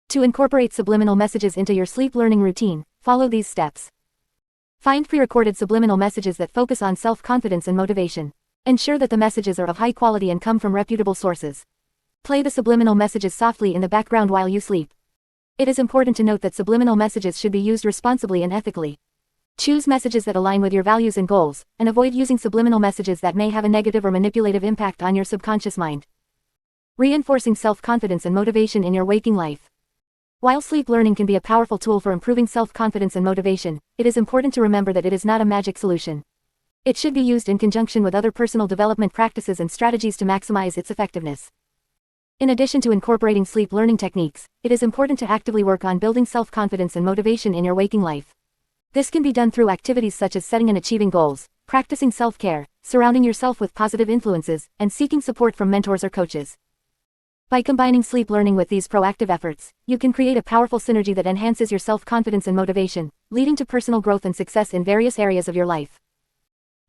To incorporate subliminal messages into your sleep learning routine, follow these steps. Find pre-recorded subliminal messages that focus on self-confidence and motivation. Ensure that the messages are of high quality and come from reputable sources. Play the subliminal messages softly in the background while you sleep. It is important to note that subliminal messages should be used responsibly and ethically. Choose messages that align with your values and goals, and avoid using subliminal messages that may have a negative or manipulative impact on your subconscious mind. Reinforcing self-confidence and motivation in your waking life. While sleep learning can be a powerful tool for improving self-confidence and motivation, it is important to remember that it is not a magic solution. It should be used in conjunction with other personal development practices and strategies to maximize its effectiveness. In addition to incorporating sleep learning techniques, it is important to actively work on building self-confidence and motivation in your waking life. This can be done through activities such as setting and achieving goals, practicing self-care, surrounding yourself with positive influences, and seeking support from mentors or coaches. By combining sleep learning with these proactive efforts, you can create a powerful synergy that enhances your self-confidence and motivation, leading to personal growth and success in various areas of your life.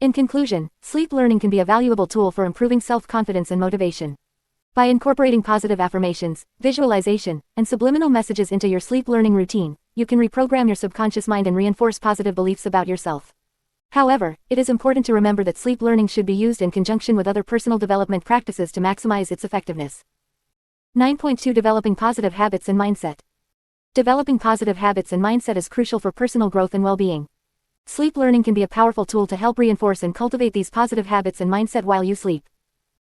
In conclusion, sleep learning can be a valuable tool for improving self-confidence and motivation. By incorporating positive affirmations, visualization, and subliminal messages into your sleep learning routine, you can reprogram your subconscious mind and reinforce positive beliefs about yourself. However, it is important to remember that sleep learning should be used in conjunction with other personal development practices to maximize its effectiveness. 9.2 Developing positive habits and mindset. Developing positive habits and mindset is crucial for personal growth and well-being. Sleep learning can be a powerful tool to help reinforce and cultivate these positive habits and mindset while you sleep.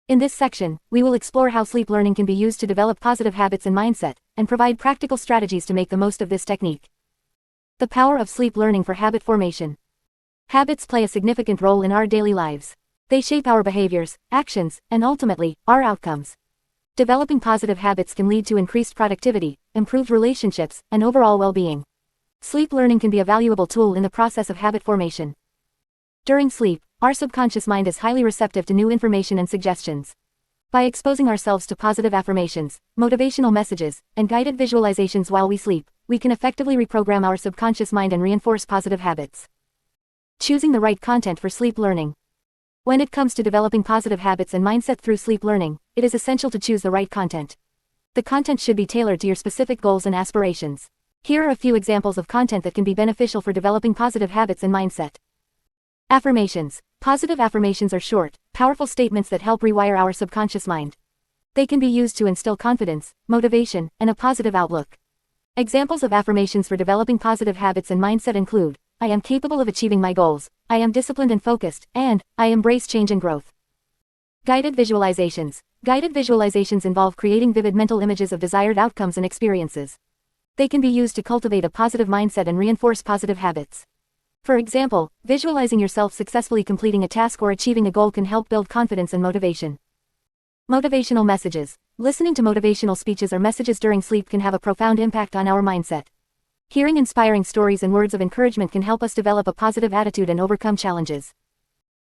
In this section, we will explore how sleep learning can be used to develop positive habits and mindset, and provide practical strategies to make the most of this technique. The power of sleep learning for habit formation. Habits play a significant role in our daily lives. They shape our behaviors, actions, and ultimately, our outcomes. Developing positive habits can lead to increased productivity, improved relationships, and overall well-being. Sleep learning can be a valuable tool in the process of habit formation. During sleep, our subconscious mind is highly receptive to new information and suggestions. By exposing ourselves to positive affirmations, motivational messages, and guided visualizations while we sleep, we can effectively reprogram our subconscious mind and reinforce positive habits. Choosing the right content for sleep learning. When it comes to developing positive habits and mindset through sleep learning, it is essential to choose the right content. The content should be tailored to your specific goals and aspirations. Here are a few examples of content that can be beneficial for developing positive habits and mindset. Affirmations. Positive affirmations are short, powerful statements that help rewire our subconscious mind. They can be used to instill confidence, motivation, and a positive outlook. Examples of affirmations for developing positive habits and mindset include, I am capable of achieving my goals, I am disciplined and focused, and I embrace change and growth. Guided visualizations. Guided visualizations involve creating vivid mental images of desired outcomes and experiences. They can be used to cultivate a positive mindset and reinforce positive habits. For example, visualizing yourself successfully completing a task or achieving a goal can help build confidence and motivation. Motivational messages. Listening to motivational speeches or messages during sleep can have a profound impact on our mindset. Hearing inspiring stories and words of encouragement can help us develop a positive attitude and overcome challenges.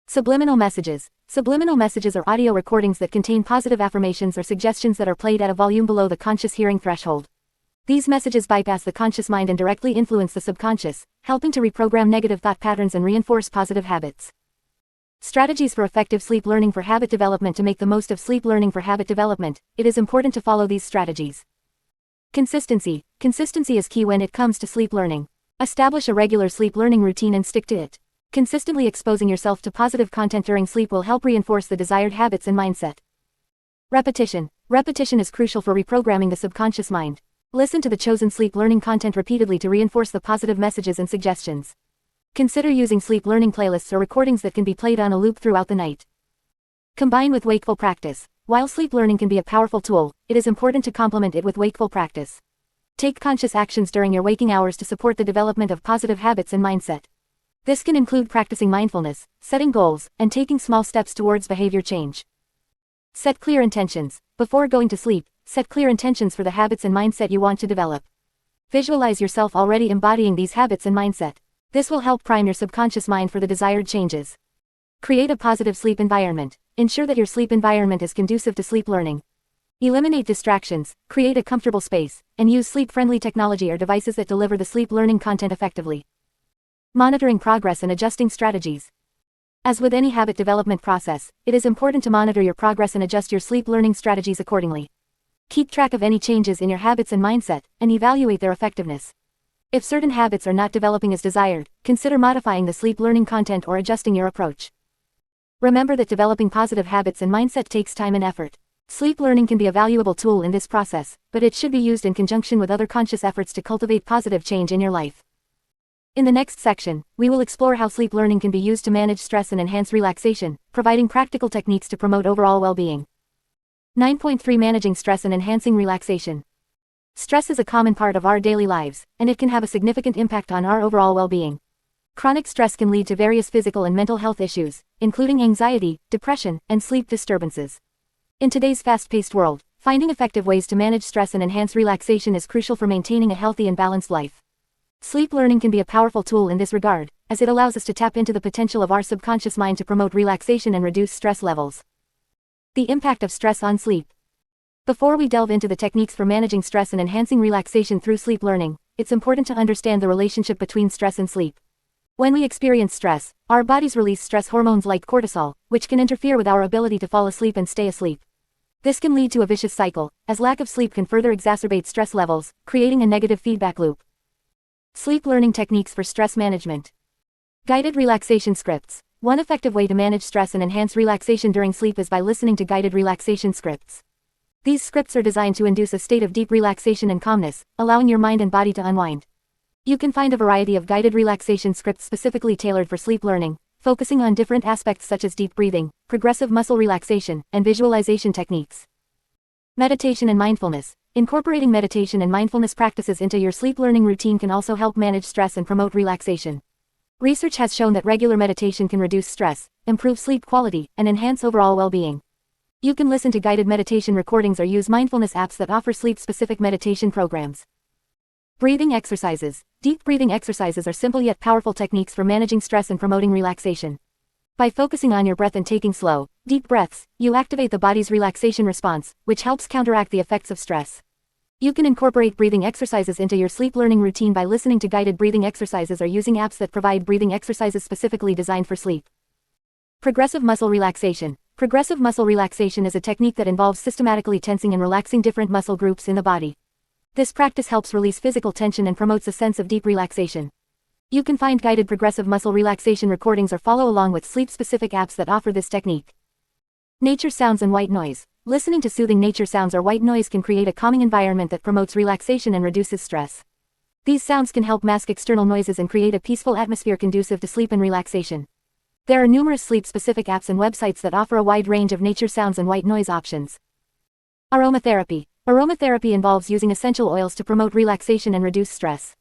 Subliminal messages. Subliminal messages are audio recordings that contain positive affirmations or suggestions that are played at a volume below the conscious hearing threshold. These messages bypass the conscious mind and directly influence the subconscious, helping to reprogram negative thought patterns and reinforce positive habits. Strategies for effective sleep learning for habit development. To make the most of sleep learning for habit development, it is important to follow these strategies. Consistency. Consistency is key when it comes to sleep learning. Establish a regular sleep learning routine and stick to it. Consistently exposing yourself to positive content during sleep will help reinforce the desired habits and mindset. Repetition. Repetition is crucial for reprogramming the subconscious mind. Listen to the chosen sleep learning content repeatedly to reinforce the positive messages and suggestions. Consider using sleep learning playlists or recordings that can be played on a loop throughout the night. Combine with wakeful practice. While sleep learning can be a powerful tool, it is important to complement it with wakeful practice. Take conscious actions during your waking hours to support the development of positive habits and mindset. This can include practicing mindfulness, setting goals, and taking small steps towards behavior change. Set clear intentions. Before going to sleep, set clear intentions for the habits and mindset you want to develop. Visualize yourself already embodying these habits and mindset. This will help prime your subconscious mind for the desired changes. Create a positive sleep environment. Ensure that your sleep environment is conducive to sleep learning. Eliminate distractions, create a comfortable space, and use sleep-friendly technology or devices that deliver the sleep learning content effectively. Monitoring progress and adjusting strategies. As with any habit development process, it is important to monitor your progress and adjust your sleep learning strategies accordingly. Keep track of any changes in your habits and mindset, and evaluate their effectiveness. If certain habits are not developing as desired, consider modifying the sleep learning content or adjusting your approach. Remember that developing positive habits and mindset takes time and effort. Sleep learning can be a valuable tool in this process, but it should be used in conjunction with other conscious efforts to cultivate positive change in your life. In the next section, we will explore how sleep learning can be used to manage stress and enhance relaxation, providing practical techniques to promote overall well-being. 9.3 Managing stress and enhancing relaxation. Stress is a common part of our daily lives, and it can have a significant impact on our overall well-being. Chronic stress can lead to various physical and mental health issues, including anxiety, depression, and sleep disturbances. In today's fast-paced world, finding effective ways to manage stress and enhance relaxation is crucial for maintaining a healthy and balanced life. Sleep learning can be a powerful tool in this regard, as it allows us to tap into the potential of our subconscious mind to promote relaxation and reduce stress levels. The impact of stress on sleep. Before we delve into the techniques for managing stress and enhancing relaxation through sleep learning, it's important to understand the relationship between stress and sleep. When we experience stress, our bodies release stress hormones like cortisol, which can interfere with our ability to fall asleep and stay asleep. This can lead to a vicious cycle, as lack of sleep can further exacerbate stress levels, creating a negative feedback loop. Sleep learning techniques for stress management. Guided relaxation scripts. One effective way to manage stress and enhance relaxation during sleep is by listening to guided relaxation scripts. These scripts are designed to induce a state of deep relaxation and calmness, allowing your mind and body to unwind. You can find a variety of guided relaxation scripts specifically tailored for sleep learning, focusing on different aspects such as deep breathing, progressive muscle relaxation, and visualization techniques. Meditation and mindfulness. Incorporating meditation and mindfulness practices into your sleep learning routine can also help manage stress and promote relaxation. Research has shown that regular meditation can reduce stress, improve sleep quality, and enhance overall well-being. You can listen to guided meditation recordings or use mindfulness apps that offer sleep-specific meditation programs. Breathing exercises. Deep breathing exercises are simple yet powerful techniques for managing stress and promoting relaxation. By focusing on your breath and taking slow, deep breaths, you activate the body's relaxation response, which helps counteract the effects of stress. You can incorporate breathing exercises into your sleep learning routine by listening to guided breathing exercises or using apps that provide breathing exercises specifically designed for sleep. Progressive muscle relaxation. Progressive muscle relaxation is a technique that involves systematically tensing and relaxing different muscle groups in the body. This practice helps release physical tension and promotes a sense of deep relaxation. You can find guided progressive muscle relaxation recordings or follow along with sleep-specific apps that offer this technique. Nature sounds and white noise. Listening to soothing nature sounds or white noise can create a calming environment that promotes relaxation and reduces stress. These sounds can help mask external noises and create a peaceful atmosphere conducive to sleep and relaxation. There are numerous sleep-specific apps and websites that offer a wide range of nature sounds and white noise options. Aromatherapy. Aromatherapy involves using essential oils to promote relaxation and reduce stress.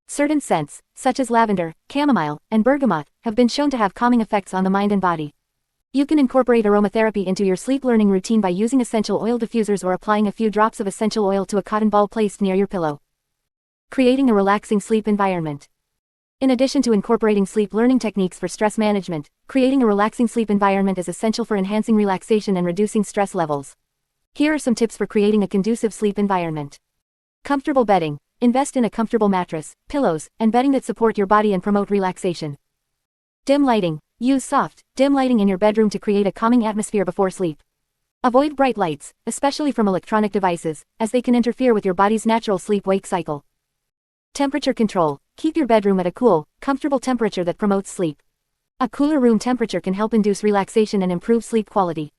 Certain scents, such as lavender, chamomile, and bergamot, have been shown to have calming effects on the mind and body. You can incorporate aromatherapy into your sleep learning routine by using essential oil diffusers or applying a few drops of essential oil to a cotton ball placed near your pillow. Creating a relaxing sleep environment. In addition to incorporating sleep learning techniques for stress management, creating a relaxing sleep environment is essential for enhancing relaxation and reducing stress levels. Here are some tips for creating a conducive sleep environment. Comfortable bedding. Invest in a comfortable mattress, pillows, and bedding that support your body and promote relaxation. Dim lighting. Use soft, dim lighting in your bedroom to create a calming atmosphere before sleep. Avoid bright lights, especially from electronic devices, as they can interfere with your body's natural sleep-wake cycle. Temperature control. Keep your bedroom at a cool, comfortable temperature that promotes sleep. A cooler room temperature can help induce relaxation and improve sleep quality.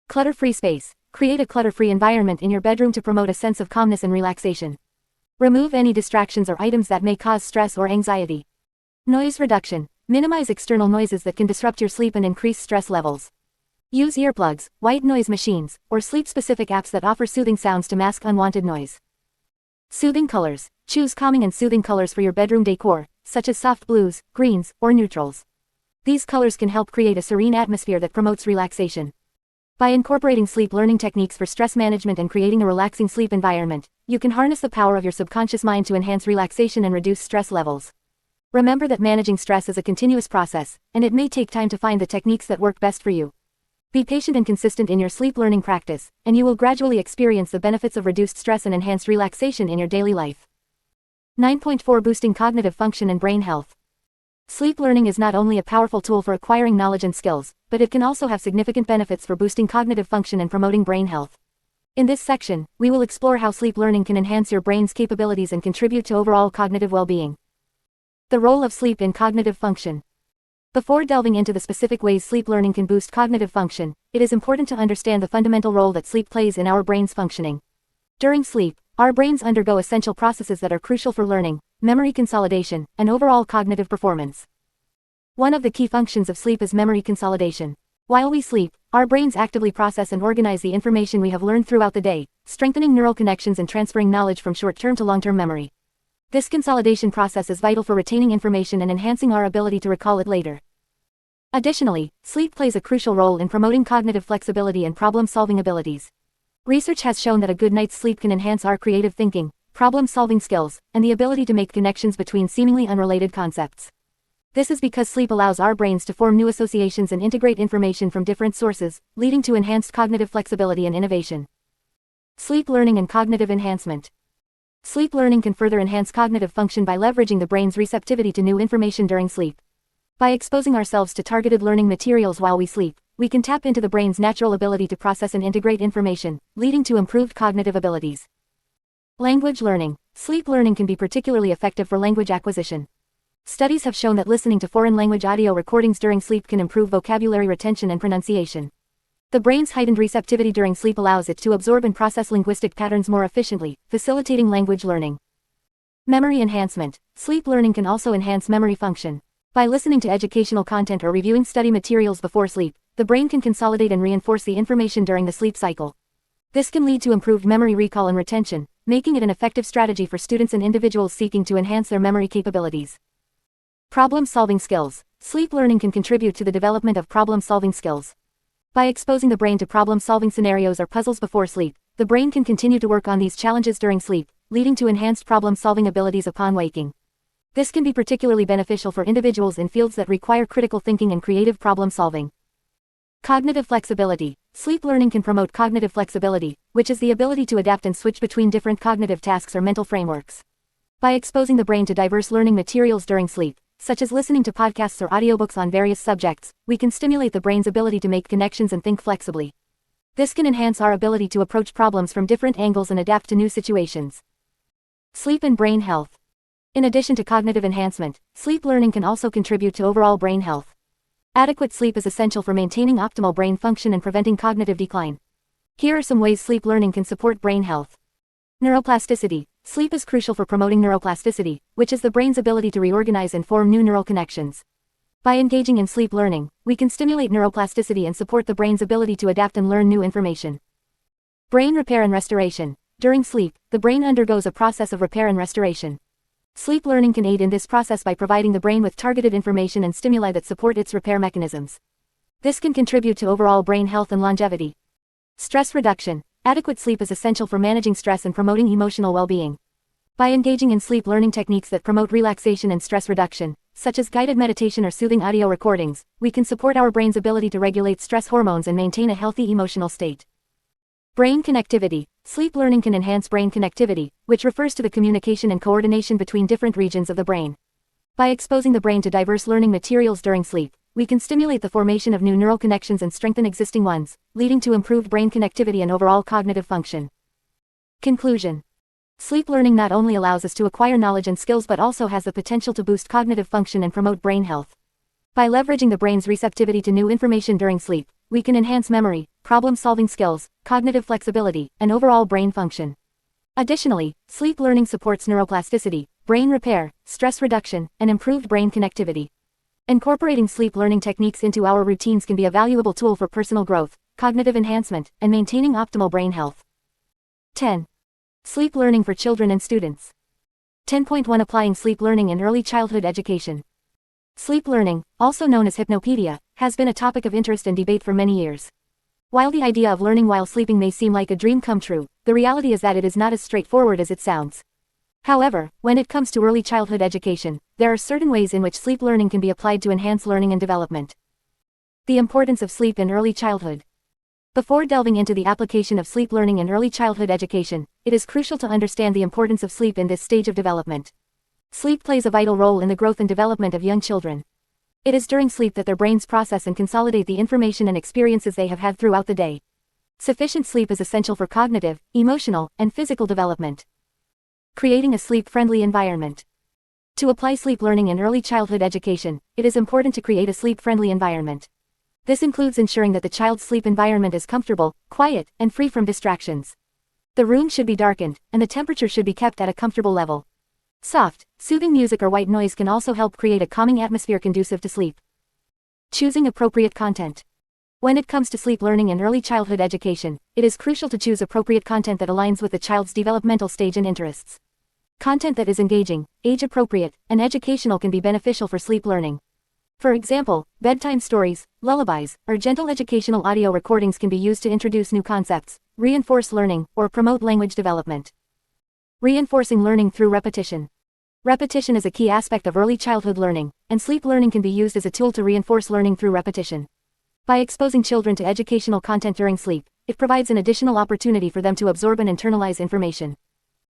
Clutter-free space. Create a clutter-free environment in your bedroom to promote a sense of calmness and relaxation. Remove any distractions or items that may cause stress or anxiety. Noise reduction. Minimize external noises that can disrupt your sleep and increase stress levels. Use earplugs, white noise machines, or sleep-specific apps that offer soothing sounds to mask unwanted noise. Soothing colors. Choose calming and soothing colors for your bedroom decor, such as soft blues, greens, or neutrals. These colors can help create a serene atmosphere that promotes relaxation. By incorporating sleep learning techniques for stress management and creating a relaxing sleep environment, you can harness the power of your subconscious mind to enhance relaxation and reduce stress levels. Remember that managing stress is a continuous process, and it may take time to find the techniques that work best for you. Be patient and consistent in your sleep learning practice, and you will gradually experience the benefits of reduced stress and enhanced relaxation in your daily life. 9.4 Boosting cognitive function and brain health. Sleep learning is not only a powerful tool for acquiring knowledge and skills, but it can also have significant benefits for boosting cognitive function and promoting brain health. In this section, we will explore how sleep learning can enhance your brain's capabilities and contribute to overall cognitive well-being. The role of sleep in cognitive function. Before delving into the specific ways sleep learning can boost cognitive function, it is important to understand the fundamental role that sleep plays in our brain's functioning. During sleep, our brains undergo essential processes that are crucial for learning, memory consolidation, and overall cognitive performance. One of the key functions of sleep is memory consolidation. While we sleep, our brains actively process and organize the information we have learned throughout the day, strengthening neural connections and transferring knowledge from short-term to long-term memory. This consolidation process is vital for retaining information and enhancing our ability to recall it later. Additionally, sleep plays a crucial role in promoting cognitive flexibility and problem-solving abilities. Research has shown that a good night's sleep can enhance our creative thinking, problem-solving skills, and the ability to make connections between seemingly unrelated concepts. This is because sleep allows our brains to form new associations and integrate information from different sources, leading to enhanced cognitive flexibility and innovation. Sleep learning and cognitive enhancement. Sleep learning can further enhance cognitive function by leveraging the brain's receptivity to new information during sleep. By exposing ourselves to targeted learning materials while we sleep, we can tap into the brain's natural ability to process and integrate information, leading to improved cognitive abilities. Language learning. Sleep learning can be particularly effective for language acquisition. Studies have shown that listening to foreign language audio recordings during sleep can improve vocabulary retention and pronunciation. The brain's heightened receptivity during sleep allows it to absorb and process linguistic patterns more efficiently, facilitating language learning. Memory enhancement. Sleep learning can also enhance memory function. By listening to educational content or reviewing study materials before sleep, the brain can consolidate and reinforce the information during the sleep cycle. This can lead to improved memory recall and retention, making it an effective strategy for students and individuals seeking to enhance their memory capabilities. Problem-solving skills. Sleep learning can contribute to the development of problem-solving skills. By exposing the brain to problem-solving scenarios or puzzles before sleep, the brain can continue to work on these challenges during sleep, leading to enhanced problem-solving abilities upon waking. This can be particularly beneficial for individuals in fields that require critical thinking and creative problem-solving. Cognitive flexibility. Sleep learning can promote cognitive flexibility, which is the ability to adapt and switch between different cognitive tasks or mental frameworks. By exposing the brain to diverse learning materials during sleep, such as listening to podcasts or audiobooks on various subjects, we can stimulate the brain's ability to make connections and think flexibly. This can enhance our ability to approach problems from different angles and adapt to new situations. Sleep and brain health. In addition to cognitive enhancement, sleep learning can also contribute to overall brain health. Adequate sleep is essential for maintaining optimal brain function and preventing cognitive decline. Here are some ways sleep learning can support brain health. Neuroplasticity. Sleep is crucial for promoting neuroplasticity, which is the brain's ability to reorganize and form new neural connections. By engaging in sleep learning, we can stimulate neuroplasticity and support the brain's ability to adapt and learn new information. Brain repair and restoration. During sleep, the brain undergoes a process of repair and restoration. Sleep learning can aid in this process by providing the brain with targeted information and stimuli that support its repair mechanisms. This can contribute to overall brain health and longevity. Stress reduction. Adequate sleep is essential for managing stress and promoting emotional well-being. By engaging in sleep learning techniques that promote relaxation and stress reduction, such as guided meditation or soothing audio recordings, we can support our brain's ability to regulate stress hormones and maintain a healthy emotional state. Brain connectivity. Sleep learning can enhance brain connectivity, which refers to the communication and coordination between different regions of the brain. By exposing the brain to diverse learning materials during sleep, we can stimulate the formation of new neural connections and strengthen existing ones, leading to improved brain connectivity and overall cognitive function. Conclusion. Sleep learning not only allows us to acquire knowledge and skills but also has the potential to boost cognitive function and promote brain health. By leveraging the brain's receptivity to new information during sleep, we can enhance memory, problem-solving skills, cognitive flexibility, and overall brain function. Additionally, sleep learning supports neuroplasticity, brain repair, stress reduction, and improved brain connectivity. Incorporating sleep learning techniques into our routines can be a valuable tool for personal growth, cognitive enhancement, and maintaining optimal brain health. 10. Sleep learning for children and students. 10.1 Applying sleep learning in early childhood education. Sleep learning, also known as hypnopedia, has been a topic of interest and debate for many years. While the idea of learning while sleeping may seem like a dream come true, the reality is that it is not as straightforward as it sounds. However, when it comes to early childhood education, there are certain ways in which sleep learning can be applied to enhance learning and development. The importance of sleep in early childhood. Before delving into the application of sleep learning in early childhood education, it is crucial to understand the importance of sleep in this stage of development. Sleep plays a vital role in the growth and development of young children. It is during sleep that their brains process and consolidate the information and experiences they have had throughout the day. Sufficient sleep is essential for cognitive, emotional, and physical development. Creating a sleep-friendly environment. To apply sleep learning in early childhood education, it is important to create a sleep-friendly environment. This includes ensuring that the child's sleep environment is comfortable, quiet, and free from distractions. The room should be darkened, and the temperature should be kept at a comfortable level. Soft, soothing music or white noise can also help create a calming atmosphere conducive to sleep. Choosing appropriate content. When it comes to sleep learning in early childhood education, it is crucial to choose appropriate content that aligns with the child's developmental stage and interests. Content that is engaging, age-appropriate, and educational can be beneficial for sleep learning. For example, bedtime stories, lullabies, or gentle educational audio recordings can be used to introduce new concepts, reinforce learning, or promote language development. Reinforcing learning through repetition. Repetition is a key aspect of early childhood learning, and sleep learning can be used as a tool to reinforce learning through repetition. By exposing children to educational content during sleep, it provides an additional opportunity for them to absorb and internalize information.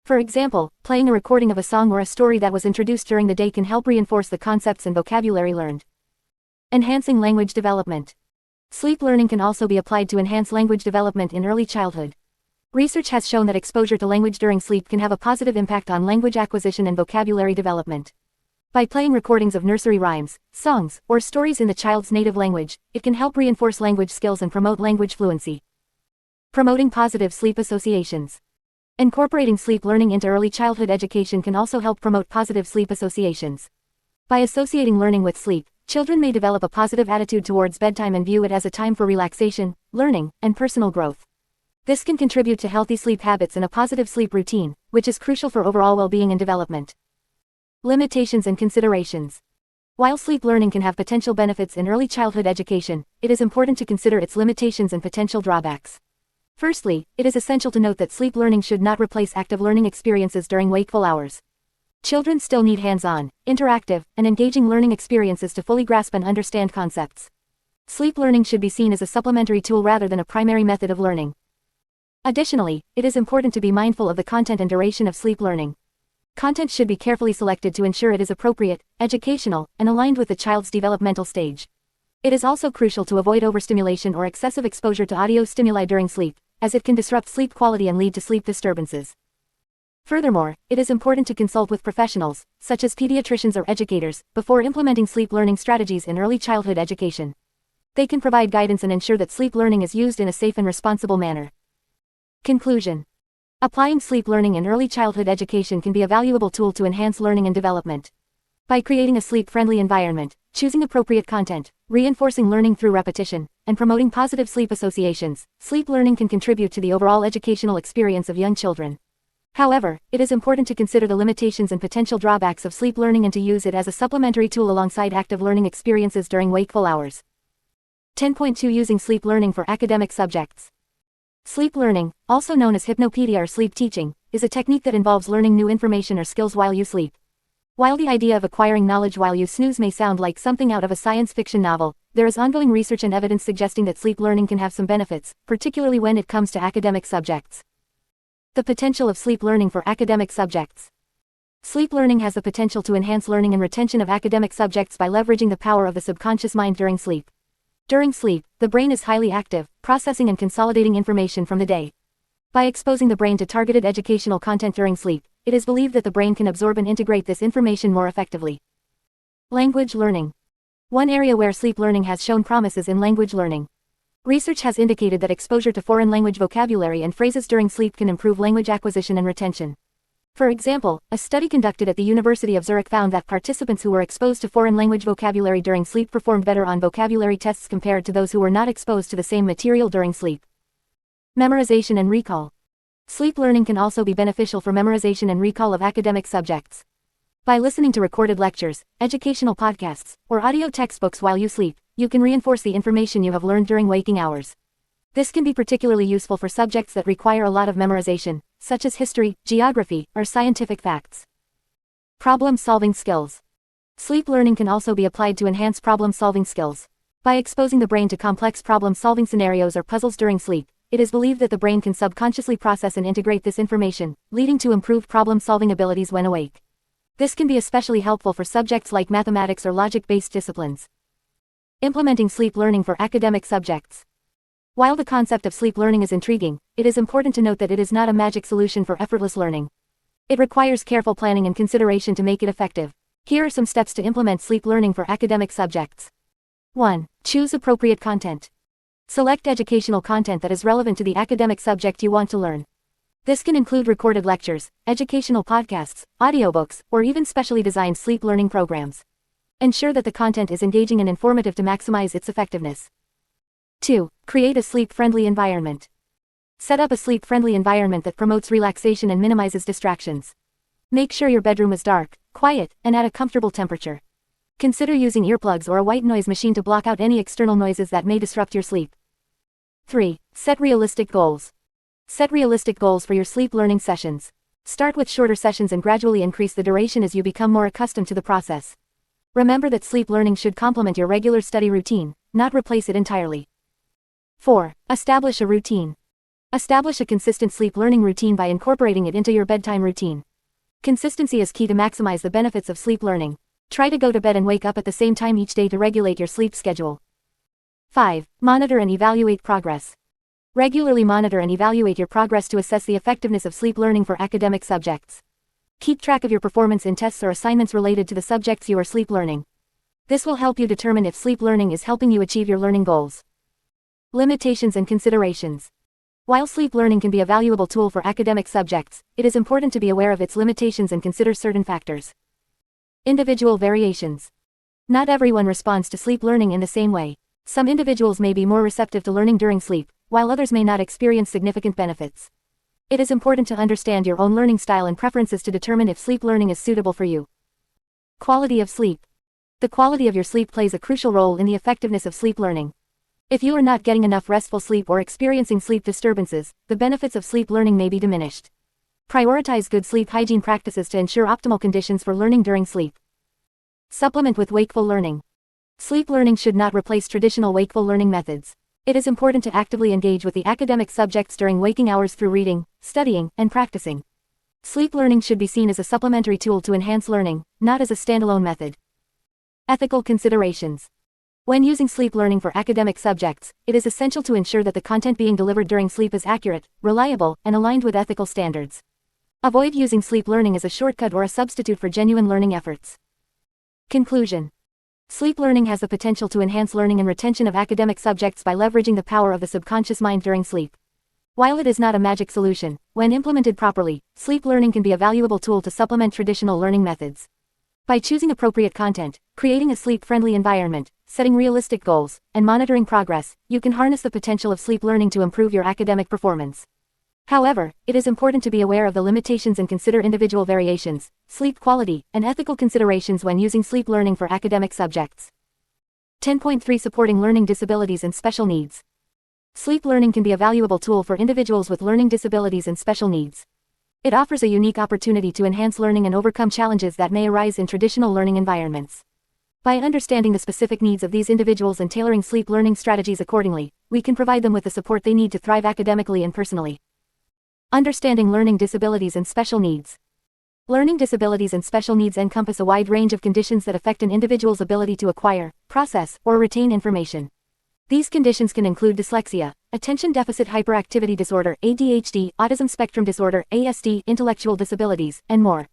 For example, playing a recording of a song or a story that was introduced during the day can help reinforce the concepts and vocabulary learned. Enhancing language development. Sleep learning can also be applied to enhance language development in early childhood. Research has shown that exposure to language during sleep can have a positive impact on language acquisition and vocabulary development. By playing recordings of nursery rhymes, songs, or stories in the child's native language, it can help reinforce language skills and promote language fluency. Promoting positive sleep associations. Incorporating sleep learning into early childhood education can also help promote positive sleep associations. By associating learning with sleep, children may develop a positive attitude towards bedtime and view it as a time for relaxation, learning, and personal growth. This can contribute to healthy sleep habits and a positive sleep routine, which is crucial for overall well-being and development. Limitations and considerations. While sleep learning can have potential benefits in early childhood education, it is important to consider its limitations and potential drawbacks. Firstly, it is essential to note that sleep learning should not replace active learning experiences during wakeful hours. Children still need hands-on, interactive, and engaging learning experiences to fully grasp and understand concepts. Sleep learning should be seen as a supplementary tool rather than a primary method of learning. Additionally, it is important to be mindful of the content and duration of sleep learning. Content should be carefully selected to ensure it is appropriate, educational, and aligned with the child's developmental stage. It is also crucial to avoid overstimulation or excessive exposure to audio stimuli during sleep, as it can disrupt sleep quality and lead to sleep disturbances. Furthermore, it is important to consult with professionals, such as pediatricians or educators, before implementing sleep learning strategies in early childhood education. They can provide guidance and ensure that sleep learning is used in a safe and responsible manner. Conclusion. Applying sleep learning in early childhood education can be a valuable tool to enhance learning and development. By creating a sleep-friendly environment, choosing appropriate content, reinforcing learning through repetition, and promoting positive sleep associations, sleep learning can contribute to the overall educational experience of young children. However, it is important to consider the limitations and potential drawbacks of sleep learning and to use it as a supplementary tool alongside active learning experiences during wakeful hours. 10.2 Using sleep learning for academic subjects. Sleep learning, also known as hypnopedia or sleep teaching, is a technique that involves learning new information or skills while you sleep. While the idea of acquiring knowledge while you snooze may sound like something out of a science fiction novel, there is ongoing research and evidence suggesting that sleep learning can have some benefits, particularly when it comes to academic subjects. The potential of sleep learning for academic subjects. Sleep learning has the potential to enhance learning and retention of academic subjects by leveraging the power of the subconscious mind during sleep. During sleep, the brain is highly active, processing and consolidating information from the day. By exposing the brain to targeted educational content during sleep, it is believed that the brain can absorb and integrate this information more effectively. Language learning. One area where sleep learning has shown promise is in language learning. Research has indicated that exposure to foreign language vocabulary and phrases during sleep can improve language acquisition and retention. For example, a study conducted at the University of Zurich found that participants who were exposed to foreign language vocabulary during sleep performed better on vocabulary tests compared to those who were not exposed to the same material during sleep. Memorization and recall. Sleep learning can also be beneficial for memorization and recall of academic subjects. By listening to recorded lectures, educational podcasts, or audio textbooks while you sleep, you can reinforce the information you have learned during waking hours. This can be particularly useful for subjects that require a lot of memorization, such as history, geography, or scientific facts. Problem-solving skills. Sleep learning can also be applied to enhance problem-solving skills. By exposing the brain to complex problem-solving scenarios or puzzles during sleep, it is believed that the brain can subconsciously process and integrate this information, leading to improved problem-solving abilities when awake. This can be especially helpful for subjects like mathematics or logic-based disciplines. Implementing sleep learning for academic subjects. While the concept of sleep learning is intriguing, it is important to note that it is not a magic solution for effortless learning. It requires careful planning and consideration to make it effective. Here are some steps to implement sleep learning for academic subjects. 1. Choose appropriate content. Select educational content that is relevant to the academic subject you want to learn. This can include recorded lectures, educational podcasts, audiobooks, or even specially designed sleep learning programs. Ensure that the content is engaging and informative to maximize its effectiveness. 2. Create a sleep-friendly environment. Set up a sleep-friendly environment that promotes relaxation and minimizes distractions. Make sure your bedroom is dark, quiet, and at a comfortable temperature. Consider using earplugs or a white noise machine to block out any external noises that may disrupt your sleep. 3. Set realistic goals. Set realistic goals for your sleep learning sessions. Start with shorter sessions and gradually increase the duration as you become more accustomed to the process. Remember that sleep learning should complement your regular study routine, not replace it entirely. 4. Establish a routine. Establish a consistent sleep learning routine by incorporating it into your bedtime routine. Consistency is key to maximize the benefits of sleep learning. Try to go to bed and wake up at the same time each day to regulate your sleep schedule. 5. Monitor and evaluate progress. Regularly monitor and evaluate your progress to assess the effectiveness of sleep learning for academic subjects. Keep track of your performance in tests or assignments related to the subjects you are sleep learning. This will help you determine if sleep learning is helping you achieve your learning goals. Limitations and considerations. While sleep learning can be a valuable tool for academic subjects, it is important to be aware of its limitations and consider certain factors. Individual variations. Not everyone responds to sleep learning in the same way. Some individuals may be more receptive to learning during sleep, while others may not experience significant benefits. It is important to understand your own learning style and preferences to determine if sleep learning is suitable for you. Quality of sleep. The quality of your sleep plays a crucial role in the effectiveness of sleep learning. If you are not getting enough restful sleep or experiencing sleep disturbances, the benefits of sleep learning may be diminished. Prioritize good sleep hygiene practices to ensure optimal conditions for learning during sleep. Supplement with wakeful learning. Sleep learning should not replace traditional wakeful learning methods. It is important to actively engage with the academic subjects during waking hours through reading, studying, and practicing. Sleep learning should be seen as a supplementary tool to enhance learning, not as a standalone method. Ethical considerations. When using sleep learning for academic subjects, it is essential to ensure that the content being delivered during sleep is accurate, reliable, and aligned with ethical standards. Avoid using sleep learning as a shortcut or a substitute for genuine learning efforts. Conclusion. Sleep learning has the potential to enhance learning and retention of academic subjects by leveraging the power of the subconscious mind during sleep. While it is not a magic solution, when implemented properly, sleep learning can be a valuable tool to supplement traditional learning methods. By choosing appropriate content, creating a sleep-friendly environment, setting realistic goals, and monitoring progress, you can harness the potential of sleep learning to improve your academic performance. However, it is important to be aware of the limitations and consider individual variations, sleep quality, and ethical considerations when using sleep learning for academic subjects. 10.3 Supporting learning disabilities and special needs. Sleep learning can be a valuable tool for individuals with learning disabilities and special needs. It offers a unique opportunity to enhance learning and overcome challenges that may arise in traditional learning environments. By understanding the specific needs of these individuals and tailoring sleep learning strategies accordingly, we can provide them with the support they need to thrive academically and personally. Understanding learning disabilities and special needs. Learning disabilities and special needs encompass a wide range of conditions that affect an individual's ability to acquire, process, or retain information. These conditions can include dyslexia, attention deficit hyperactivity disorder, ADHD, autism spectrum disorder, ASD, intellectual disabilities, and more.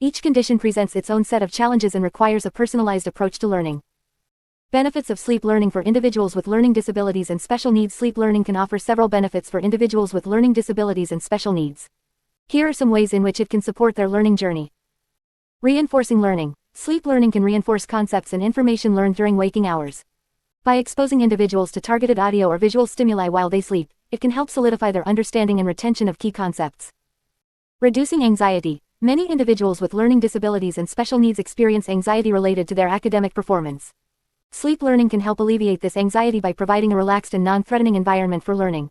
Each condition presents its own set of challenges and requires a personalized approach to learning. Benefits of sleep learning for individuals with learning disabilities and special needs. Sleep learning can offer several benefits for individuals with learning disabilities and special needs. Here are some ways in which it can support their learning journey. Reinforcing learning. Sleep learning can reinforce concepts and information learned during waking hours. By exposing individuals to targeted audio or visual stimuli while they sleep, it can help solidify their understanding and retention of key concepts. Reducing anxiety. Many individuals with learning disabilities and special needs experience anxiety related to their academic performance. Sleep learning can help alleviate this anxiety by providing a relaxed and non-threatening environment for learning.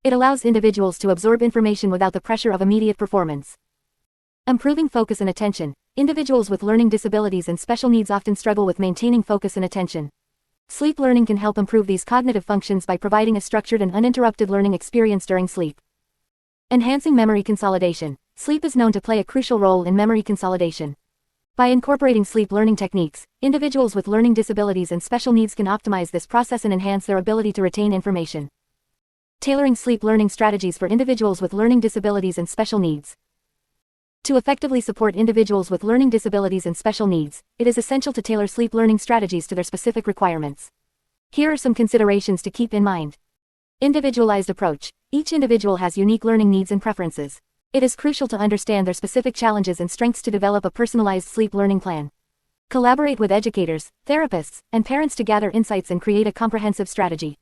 It allows individuals to absorb information without the pressure of immediate performance. Improving focus and attention. Individuals with learning disabilities and special needs often struggle with maintaining focus and attention. Sleep learning can help improve these cognitive functions by providing a structured and uninterrupted learning experience during sleep. Enhancing memory consolidation. Sleep is known to play a crucial role in memory consolidation. By incorporating sleep learning techniques, individuals with learning disabilities and special needs can optimize this process and enhance their ability to retain information. Tailoring sleep learning strategies for individuals with learning disabilities and special needs. To effectively support individuals with learning disabilities and special needs, it is essential to tailor sleep learning strategies to their specific requirements. Here are some considerations to keep in mind. Individualized approach. Each individual has unique learning needs and preferences. It is crucial to understand their specific challenges and strengths to develop a personalized sleep learning plan. Collaborate with educators, therapists, and parents to gather insights and create a comprehensive strategy.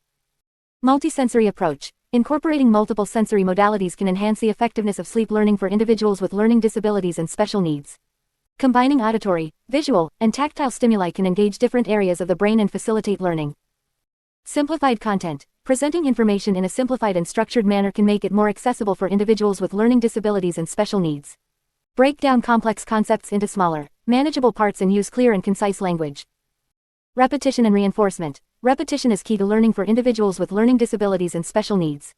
Multisensory approach. Incorporating multiple sensory modalities can enhance the effectiveness of sleep learning for individuals with learning disabilities and special needs. Combining auditory, visual, and tactile stimuli can engage different areas of the brain and facilitate learning. Simplified content. Presenting information in a simplified and structured manner can make it more accessible for individuals with learning disabilities and special needs. Break down complex concepts into smaller, manageable parts and use clear and concise language. Repetition and reinforcement. Repetition is key to learning for individuals with learning disabilities and special needs.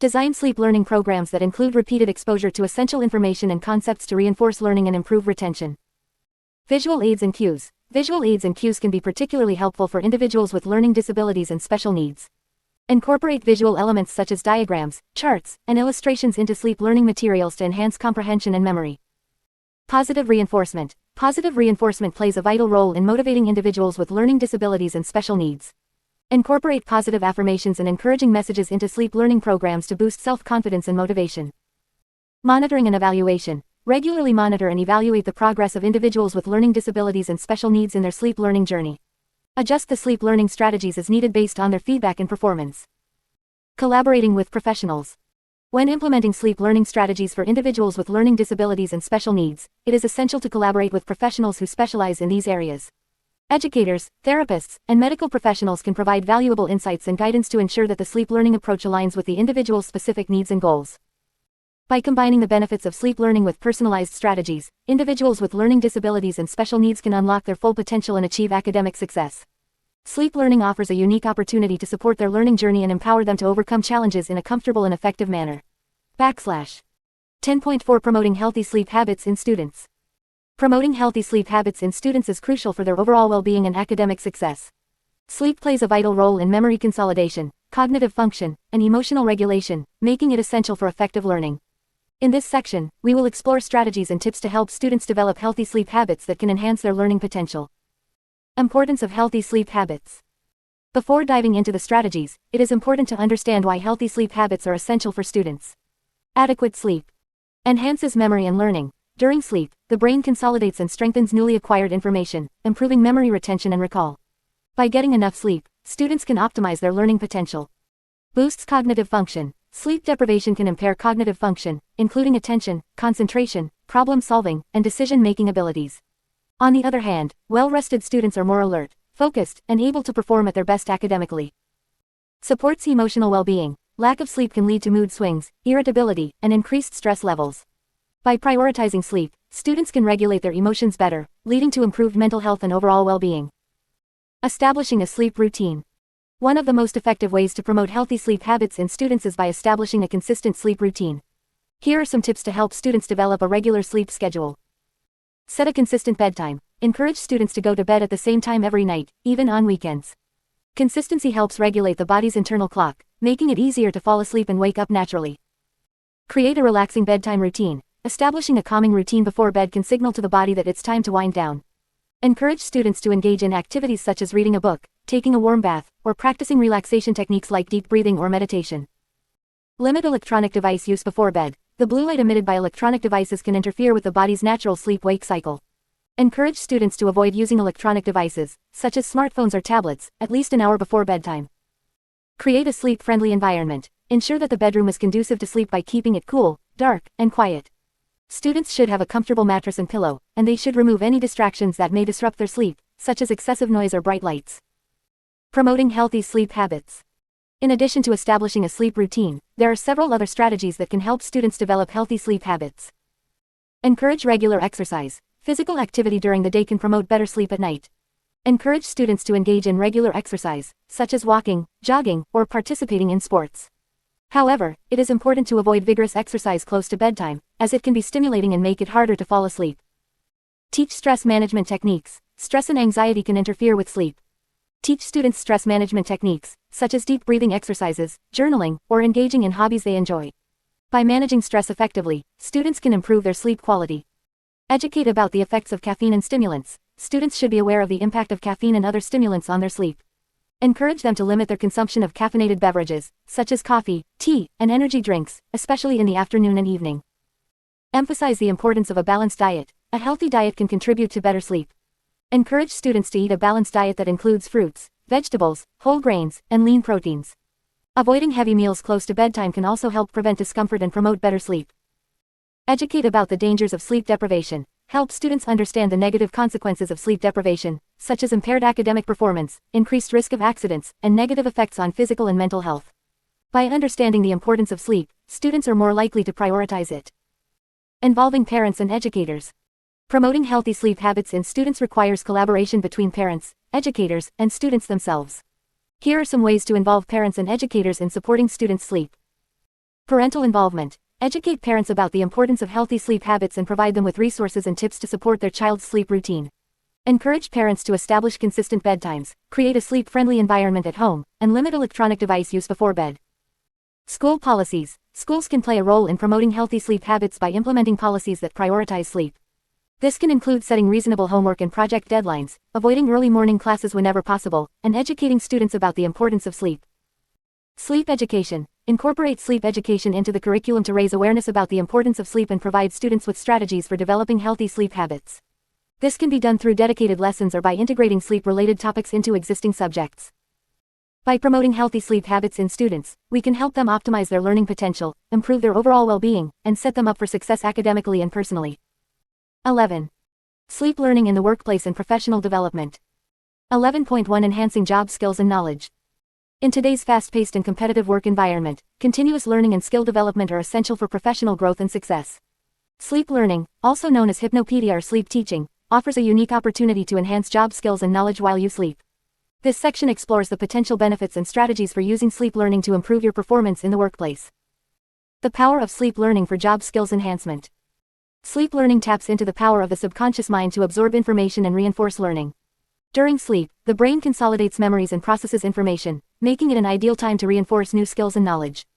Design sleep learning programs that include repeated exposure to essential information and concepts to reinforce learning and improve retention. Visual aids and cues. Visual aids and cues can be particularly helpful for individuals with learning disabilities and special needs. Incorporate visual elements such as diagrams, charts, and illustrations into sleep learning materials to enhance comprehension and memory. Positive reinforcement. Positive reinforcement plays a vital role in motivating individuals with learning disabilities and special needs. Incorporate positive affirmations and encouraging messages into sleep learning programs to boost self-confidence and motivation. Monitoring and evaluation. Regularly monitor and evaluate the progress of individuals with learning disabilities and special needs in their sleep learning journey. Adjust the sleep learning strategies as needed based on their feedback and performance. Collaborating with professionals. When implementing sleep learning strategies for individuals with learning disabilities and special needs, it is essential to collaborate with professionals who specialize in these areas. Educators, therapists, and medical professionals can provide valuable insights and guidance to ensure that the sleep learning approach aligns with the individual's specific needs and goals. By combining the benefits of sleep learning with personalized strategies, individuals with learning disabilities and special needs can unlock their full potential and achieve academic success. Sleep learning offers a unique opportunity to support their learning journey and empower them to overcome challenges in a comfortable and effective manner. 10.4 Promoting healthy sleep habits in students. Promoting healthy sleep habits in students is crucial for their overall well-being and academic success. Sleep plays a vital role in memory consolidation, cognitive function, and emotional regulation, making it essential for effective learning. In this section, we will explore strategies and tips to help students develop healthy sleep habits that can enhance their learning potential. Importance of healthy sleep habits. Before diving into the strategies, it is important to understand why healthy sleep habits are essential for students. Adequate sleep enhances memory and learning. During sleep, the brain consolidates and strengthens newly acquired information, improving memory retention and recall. By getting enough sleep, students can optimize their learning potential. Boosts cognitive function. Sleep deprivation can impair cognitive function, including attention, concentration, problem-solving, and decision-making abilities. On the other hand, well-rested students are more alert, focused, and able to perform at their best academically. Supports emotional well-being. Lack of sleep can lead to mood swings, irritability, and increased stress levels. By prioritizing sleep, students can regulate their emotions better, leading to improved mental health and overall well-being. Establishing a sleep routine. One of the most effective ways to promote healthy sleep habits in students is by establishing a consistent sleep routine. Here are some tips to help students develop a regular sleep schedule. Set a consistent bedtime. Encourage students to go to bed at the same time every night, even on weekends. Consistency helps regulate the body's internal clock, making it easier to fall asleep and wake up naturally. Create a relaxing bedtime routine. Establishing a calming routine before bed can signal to the body that it's time to wind down. Encourage students to engage in activities such as reading a book, taking a warm bath, or practicing relaxation techniques like deep breathing or meditation. Limit electronic device use before bed. The blue light emitted by electronic devices can interfere with the body's natural sleep-wake cycle. Encourage students to avoid using electronic devices, such as smartphones or tablets, at least an hour before bedtime. Create a sleep-friendly environment. Ensure that the bedroom is conducive to sleep by keeping it cool, dark, and quiet. Students should have a comfortable mattress and pillow, and they should remove any distractions that may disrupt their sleep, such as excessive noise or bright lights. Promoting healthy sleep habits. In addition to establishing a sleep routine, there are several other strategies that can help students develop healthy sleep habits. Encourage regular exercise. Physical activity during the day can promote better sleep at night. Encourage students to engage in regular exercise, such as walking, jogging, or participating in sports. However, it is important to avoid vigorous exercise close to bedtime, as it can be stimulating and make it harder to fall asleep. Teach stress management techniques. Stress and anxiety can interfere with sleep. Teach students stress management techniques, such as deep breathing exercises, journaling, or engaging in hobbies they enjoy. By managing stress effectively, students can improve their sleep quality. Educate about the effects of caffeine and stimulants. Students should be aware of the impact of caffeine and other stimulants on their sleep. Encourage them to limit their consumption of caffeinated beverages, such as coffee, tea, and energy drinks, especially in the afternoon and evening. Emphasize the importance of a balanced diet. A healthy diet can contribute to better sleep. Encourage students to eat a balanced diet that includes fruits, vegetables, whole grains, and lean proteins. Avoiding heavy meals close to bedtime can also help prevent discomfort and promote better sleep. Educate about the dangers of sleep deprivation. Help students understand the negative consequences of sleep deprivation, such as impaired academic performance, increased risk of accidents, and negative effects on physical and mental health. By understanding the importance of sleep, students are more likely to prioritize it. Involving parents and educators. Promoting healthy sleep habits in students requires collaboration between parents, educators, and students themselves. Here are some ways to involve parents and educators in supporting students' sleep. Parental involvement. Educate parents about the importance of healthy sleep habits and provide them with resources and tips to support their child's sleep routine. Encourage parents to establish consistent bedtimes, create a sleep-friendly environment at home, and limit electronic device use before bed. School policies. Schools can play a role in promoting healthy sleep habits by implementing policies that prioritize sleep. This can include setting reasonable homework and project deadlines, avoiding early morning classes whenever possible, and educating students about the importance of sleep. Sleep education. Incorporate sleep education into the curriculum to raise awareness about the importance of sleep and provide students with strategies for developing healthy sleep habits. This can be done through dedicated lessons or by integrating sleep-related topics into existing subjects. By promoting healthy sleep habits in students, we can help them optimize their learning potential, improve their overall well-being, and set them up for success academically and personally. 11. Sleep learning in the workplace and professional development. 11.1 Enhancing job skills and knowledge. In today's fast-paced and competitive work environment, continuous learning and skill development are essential for professional growth and success. Sleep learning, also known as hypnopedia or sleep teaching, offers a unique opportunity to enhance job skills and knowledge while you sleep. This section explores the potential benefits and strategies for using sleep learning to improve your performance in the workplace. The power of sleep learning for job skills enhancement. Sleep learning taps into the power of the subconscious mind to absorb information and reinforce learning. During sleep, the brain consolidates memories and processes information, making it an ideal time to reinforce new skills and knowledge.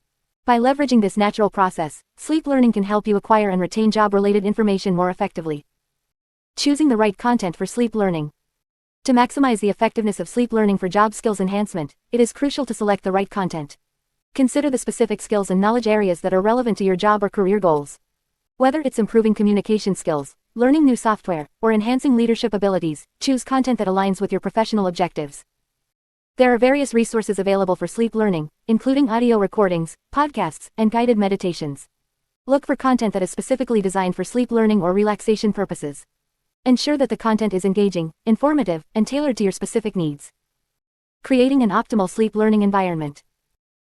By leveraging this natural process, sleep learning can help you acquire and retain job-related information more effectively. Choosing the right content for sleep learning. To maximize the effectiveness of sleep learning for job skills enhancement, it is crucial to select the right content. Consider the specific skills and knowledge areas that are relevant to your job or career goals. Whether it's improving communication skills, learning new software, or enhancing leadership abilities, choose content that aligns with your professional objectives. There are various resources available for sleep learning, including audio recordings, podcasts, and guided meditations. Look for content that is specifically designed for sleep learning or relaxation purposes. Ensure that the content is engaging, informative, and tailored to your specific needs. Creating an optimal sleep learning environment.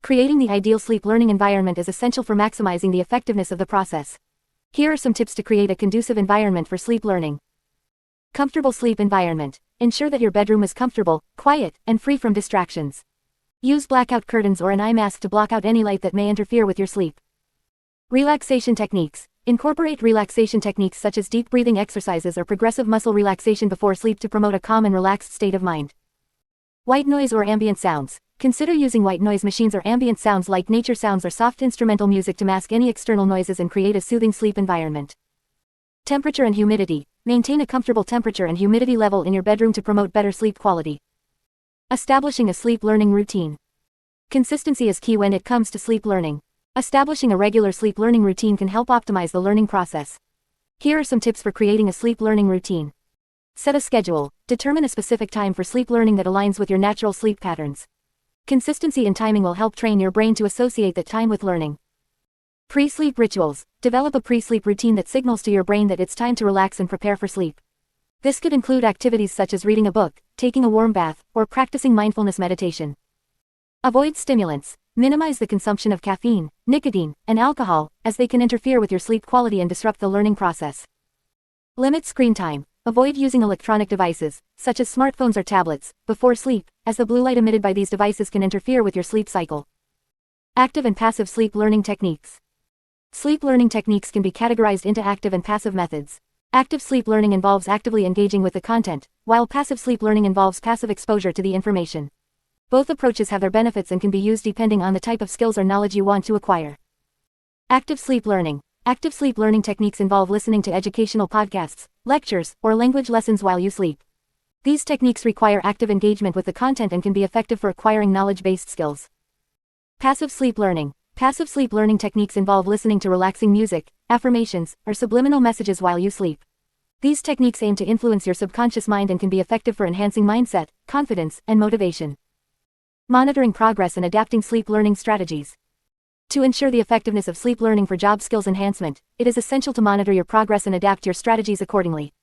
Creating the ideal sleep learning environment is essential for maximizing the effectiveness of the process. Here are some tips to create a conducive environment for sleep learning. Comfortable sleep environment. Ensure that your bedroom is comfortable, quiet, and free from distractions. Use blackout curtains or an eye mask to block out any light that may interfere with your sleep. Relaxation techniques. Incorporate relaxation techniques such as deep breathing exercises or progressive muscle relaxation before sleep to promote a calm and relaxed state of mind. White noise or ambient sounds. Consider using white noise machines or ambient sounds like nature sounds or soft instrumental music to mask any external noises and create a soothing sleep environment. Temperature and humidity. Maintain a comfortable temperature and humidity level in your bedroom to promote better sleep quality. Establishing a sleep learning routine. Consistency is key when it comes to sleep learning. Establishing a regular sleep learning routine can help optimize the learning process. Here are some tips for creating a sleep learning routine. Set a schedule. Determine a specific time for sleep learning that aligns with your natural sleep patterns. Consistency in timing will help train your brain to associate that time with learning. Pre-sleep rituals. Develop a pre-sleep routine that signals to your brain that it's time to relax and prepare for sleep. This could include activities such as reading a book, taking a warm bath, or practicing mindfulness meditation. Avoid stimulants. Minimize the consumption of caffeine, nicotine, and alcohol, as they can interfere with your sleep quality and disrupt the learning process. Limit screen time. Avoid using electronic devices, such as smartphones or tablets, before sleep, as the blue light emitted by these devices can interfere with your sleep cycle. Active and passive sleep learning techniques. Sleep learning techniques can be categorized into active and passive methods. Active sleep learning involves actively engaging with the content, while passive sleep learning involves passive exposure to the information. Both approaches have their benefits and can be used depending on the type of skills or knowledge you want to acquire. Active sleep learning. Active sleep learning techniques involve listening to educational podcasts, lectures, or language lessons while you sleep. These techniques require active engagement with the content and can be effective for acquiring knowledge-based skills. Passive sleep learning. Passive sleep learning techniques involve listening to relaxing music, affirmations, or subliminal messages while you sleep. These techniques aim to influence your subconscious mind and can be effective for enhancing mindset, confidence, and motivation. Monitoring progress and adapting sleep learning strategies. To ensure the effectiveness of sleep learning for job skills enhancement, it is essential to monitor your progress and adapt your strategies accordingly.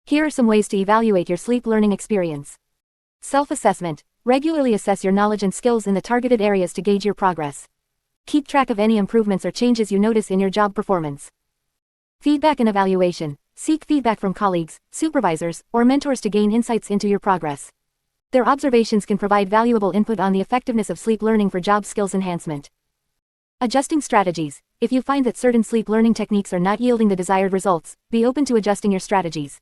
Here are some ways to evaluate your sleep learning experience. Self-assessment. Regularly assess your knowledge and skills in the targeted areas to gauge your progress. Keep track of any improvements or changes you notice in your job performance. Feedback and evaluation. Seek feedback from colleagues, supervisors, or mentors to gain insights into your progress. Their observations can provide valuable input on the effectiveness of sleep learning for job skills enhancement. Adjusting strategies. If you find that certain sleep learning techniques are not yielding the desired results, be open to adjusting your strategies.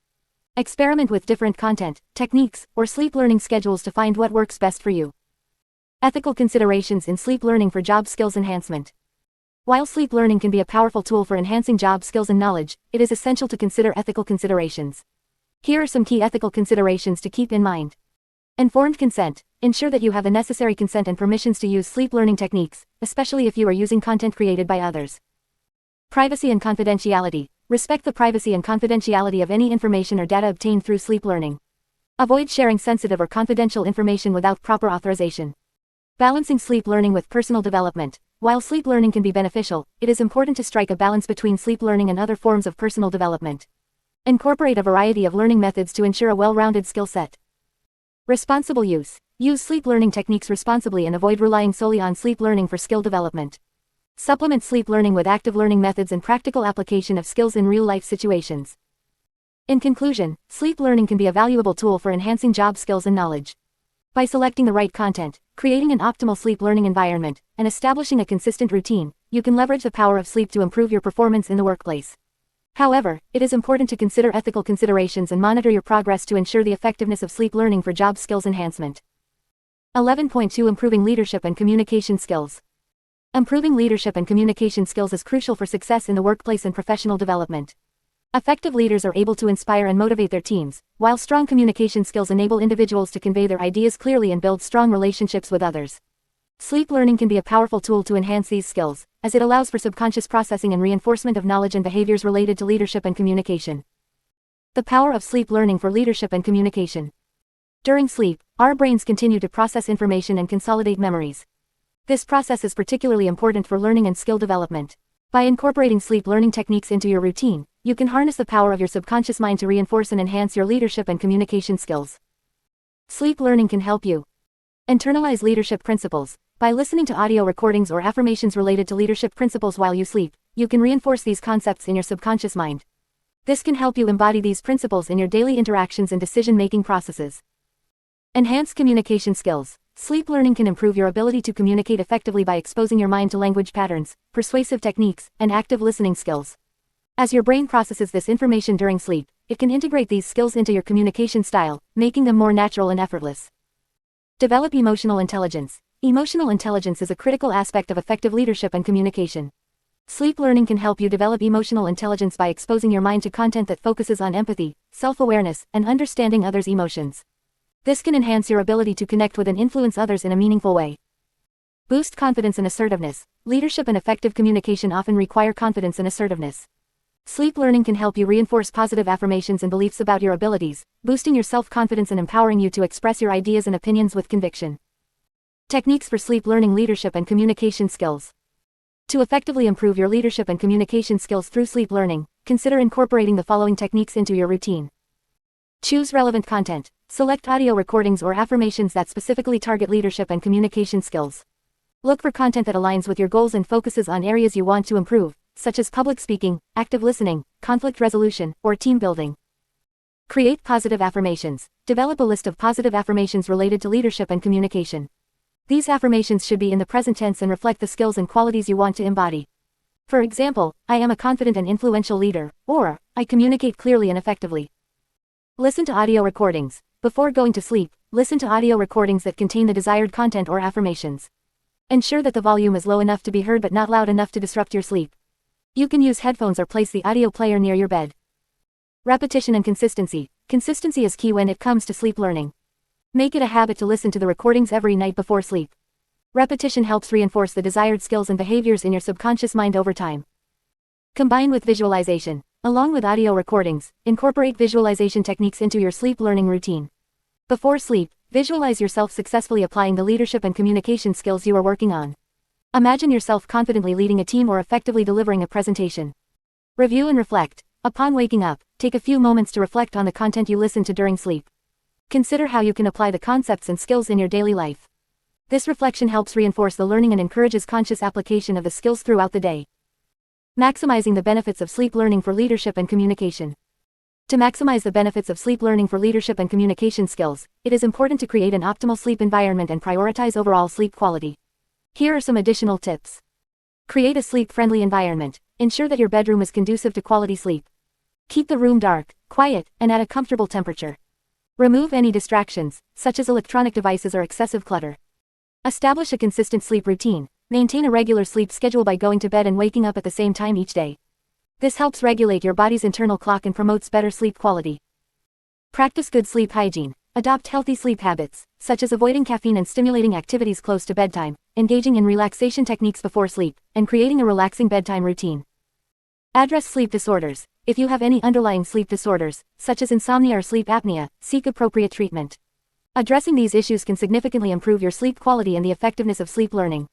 Experiment with different content, techniques, or sleep learning schedules to find what works best for you. Ethical considerations in sleep learning for job skills enhancement. While sleep learning can be a powerful tool for enhancing job skills and knowledge, it is essential to consider ethical considerations. Here are some key ethical considerations to keep in mind. Informed consent. Ensure that you have the necessary consent and permissions to use sleep learning techniques, especially if you are using content created by others. Privacy and confidentiality. Respect the privacy and confidentiality of any information or data obtained through sleep learning. Avoid sharing sensitive or confidential information without proper authorization. Balancing sleep learning with personal development. While sleep learning can be beneficial, it is important to strike a balance between sleep learning and other forms of personal development. Incorporate a variety of learning methods to ensure a well-rounded skill set. Responsible use. Use sleep learning techniques responsibly and avoid relying solely on sleep learning for skill development. Supplement sleep learning with active learning methods and practical application of skills in real-life situations. In conclusion, sleep learning can be a valuable tool for enhancing job skills and knowledge. By selecting the right content, creating an optimal sleep learning environment, and establishing a consistent routine, you can leverage the power of sleep to improve your performance in the workplace. However, it is important to consider ethical considerations and monitor your progress to ensure the effectiveness of sleep learning for job skills enhancement. 11.2 Improving leadership and communication skills. Improving leadership and communication skills is crucial for success in the workplace and professional development. Effective leaders are able to inspire and motivate their teams, while strong communication skills enable individuals to convey their ideas clearly and build strong relationships with others. Sleep learning can be a powerful tool to enhance these skills, as it allows for subconscious processing and reinforcement of knowledge and behaviors related to leadership and communication. The power of sleep learning for leadership and communication. During sleep, our brains continue to process information and consolidate memories. This process is particularly important for learning and skill development. By incorporating sleep learning techniques into your routine, you can harness the power of your subconscious mind to reinforce and enhance your leadership and communication skills. Sleep learning can help you internalize leadership principles. By listening to audio recordings or affirmations related to leadership principles while you sleep, you can reinforce these concepts in your subconscious mind. This can help you embody these principles in your daily interactions and decision-making processes. Enhance communication skills. Sleep learning can improve your ability to communicate effectively by exposing your mind to language patterns, persuasive techniques, and active listening skills. As your brain processes this information during sleep, it can integrate these skills into your communication style, making them more natural and effortless. Develop emotional intelligence. Emotional intelligence is a critical aspect of effective leadership and communication. Sleep learning can help you develop emotional intelligence by exposing your mind to content that focuses on empathy, self-awareness, and understanding others' emotions. This can enhance your ability to connect with and influence others in a meaningful way. Boost confidence and assertiveness. Leadership and effective communication often require confidence and assertiveness. Sleep learning can help you reinforce positive affirmations and beliefs about your abilities, boosting your self-confidence and empowering you to express your ideas and opinions with conviction. Techniques for sleep learning leadership and communication skills. To effectively improve your leadership and communication skills through sleep learning, consider incorporating the following techniques into your routine. Choose relevant content. Select audio recordings or affirmations that specifically target leadership and communication skills. Look for content that aligns with your goals and focuses on areas you want to improve, such as public speaking, active listening, conflict resolution, or team building. Create positive affirmations. Develop a list of positive affirmations related to leadership and communication. These affirmations should be in the present tense and reflect the skills and qualities you want to embody. For example, I am a confident and influential leader, or, I communicate clearly and effectively. Listen to audio recordings. Before going to sleep, listen to audio recordings that contain the desired content or affirmations. Ensure that the volume is low enough to be heard but not loud enough to disrupt your sleep. You can use headphones or place the audio player near your bed. Repetition and consistency. Consistency is key when it comes to sleep learning. Make it a habit to listen to the recordings every night before sleep. Repetition helps reinforce the desired skills and behaviors in your subconscious mind over time. Combine with visualization. Along with audio recordings, incorporate visualization techniques into your sleep learning routine. Before sleep, visualize yourself successfully applying the leadership and communication skills you are working on. Imagine yourself confidently leading a team or effectively delivering a presentation. Review and reflect. Upon waking up, take a few moments to reflect on the content you listened to during sleep. Consider how you can apply the concepts and skills in your daily life. This reflection helps reinforce the learning and encourages conscious application of the skills throughout the day. Maximizing the benefits of sleep learning for leadership and communication. To maximize the benefits of sleep learning for leadership and communication skills, it is important to create an optimal sleep environment and prioritize overall sleep quality. Here are some additional tips. Create a sleep-friendly environment. Ensure that your bedroom is conducive to quality sleep. Keep the room dark, quiet, and at a comfortable temperature. Remove any distractions, such as electronic devices or excessive clutter. Establish a consistent sleep routine. Maintain a regular sleep schedule by going to bed and waking up at the same time each day. This helps regulate your body's internal clock and promotes better sleep quality. Practice good sleep hygiene. Adopt healthy sleep habits, such as avoiding caffeine and stimulating activities close to bedtime, engaging in relaxation techniques before sleep, and creating a relaxing bedtime routine. Address sleep disorders. If you have any underlying sleep disorders, such as insomnia or sleep apnea, seek appropriate treatment. Addressing these issues can significantly improve your sleep quality and the effectiveness of sleep learning.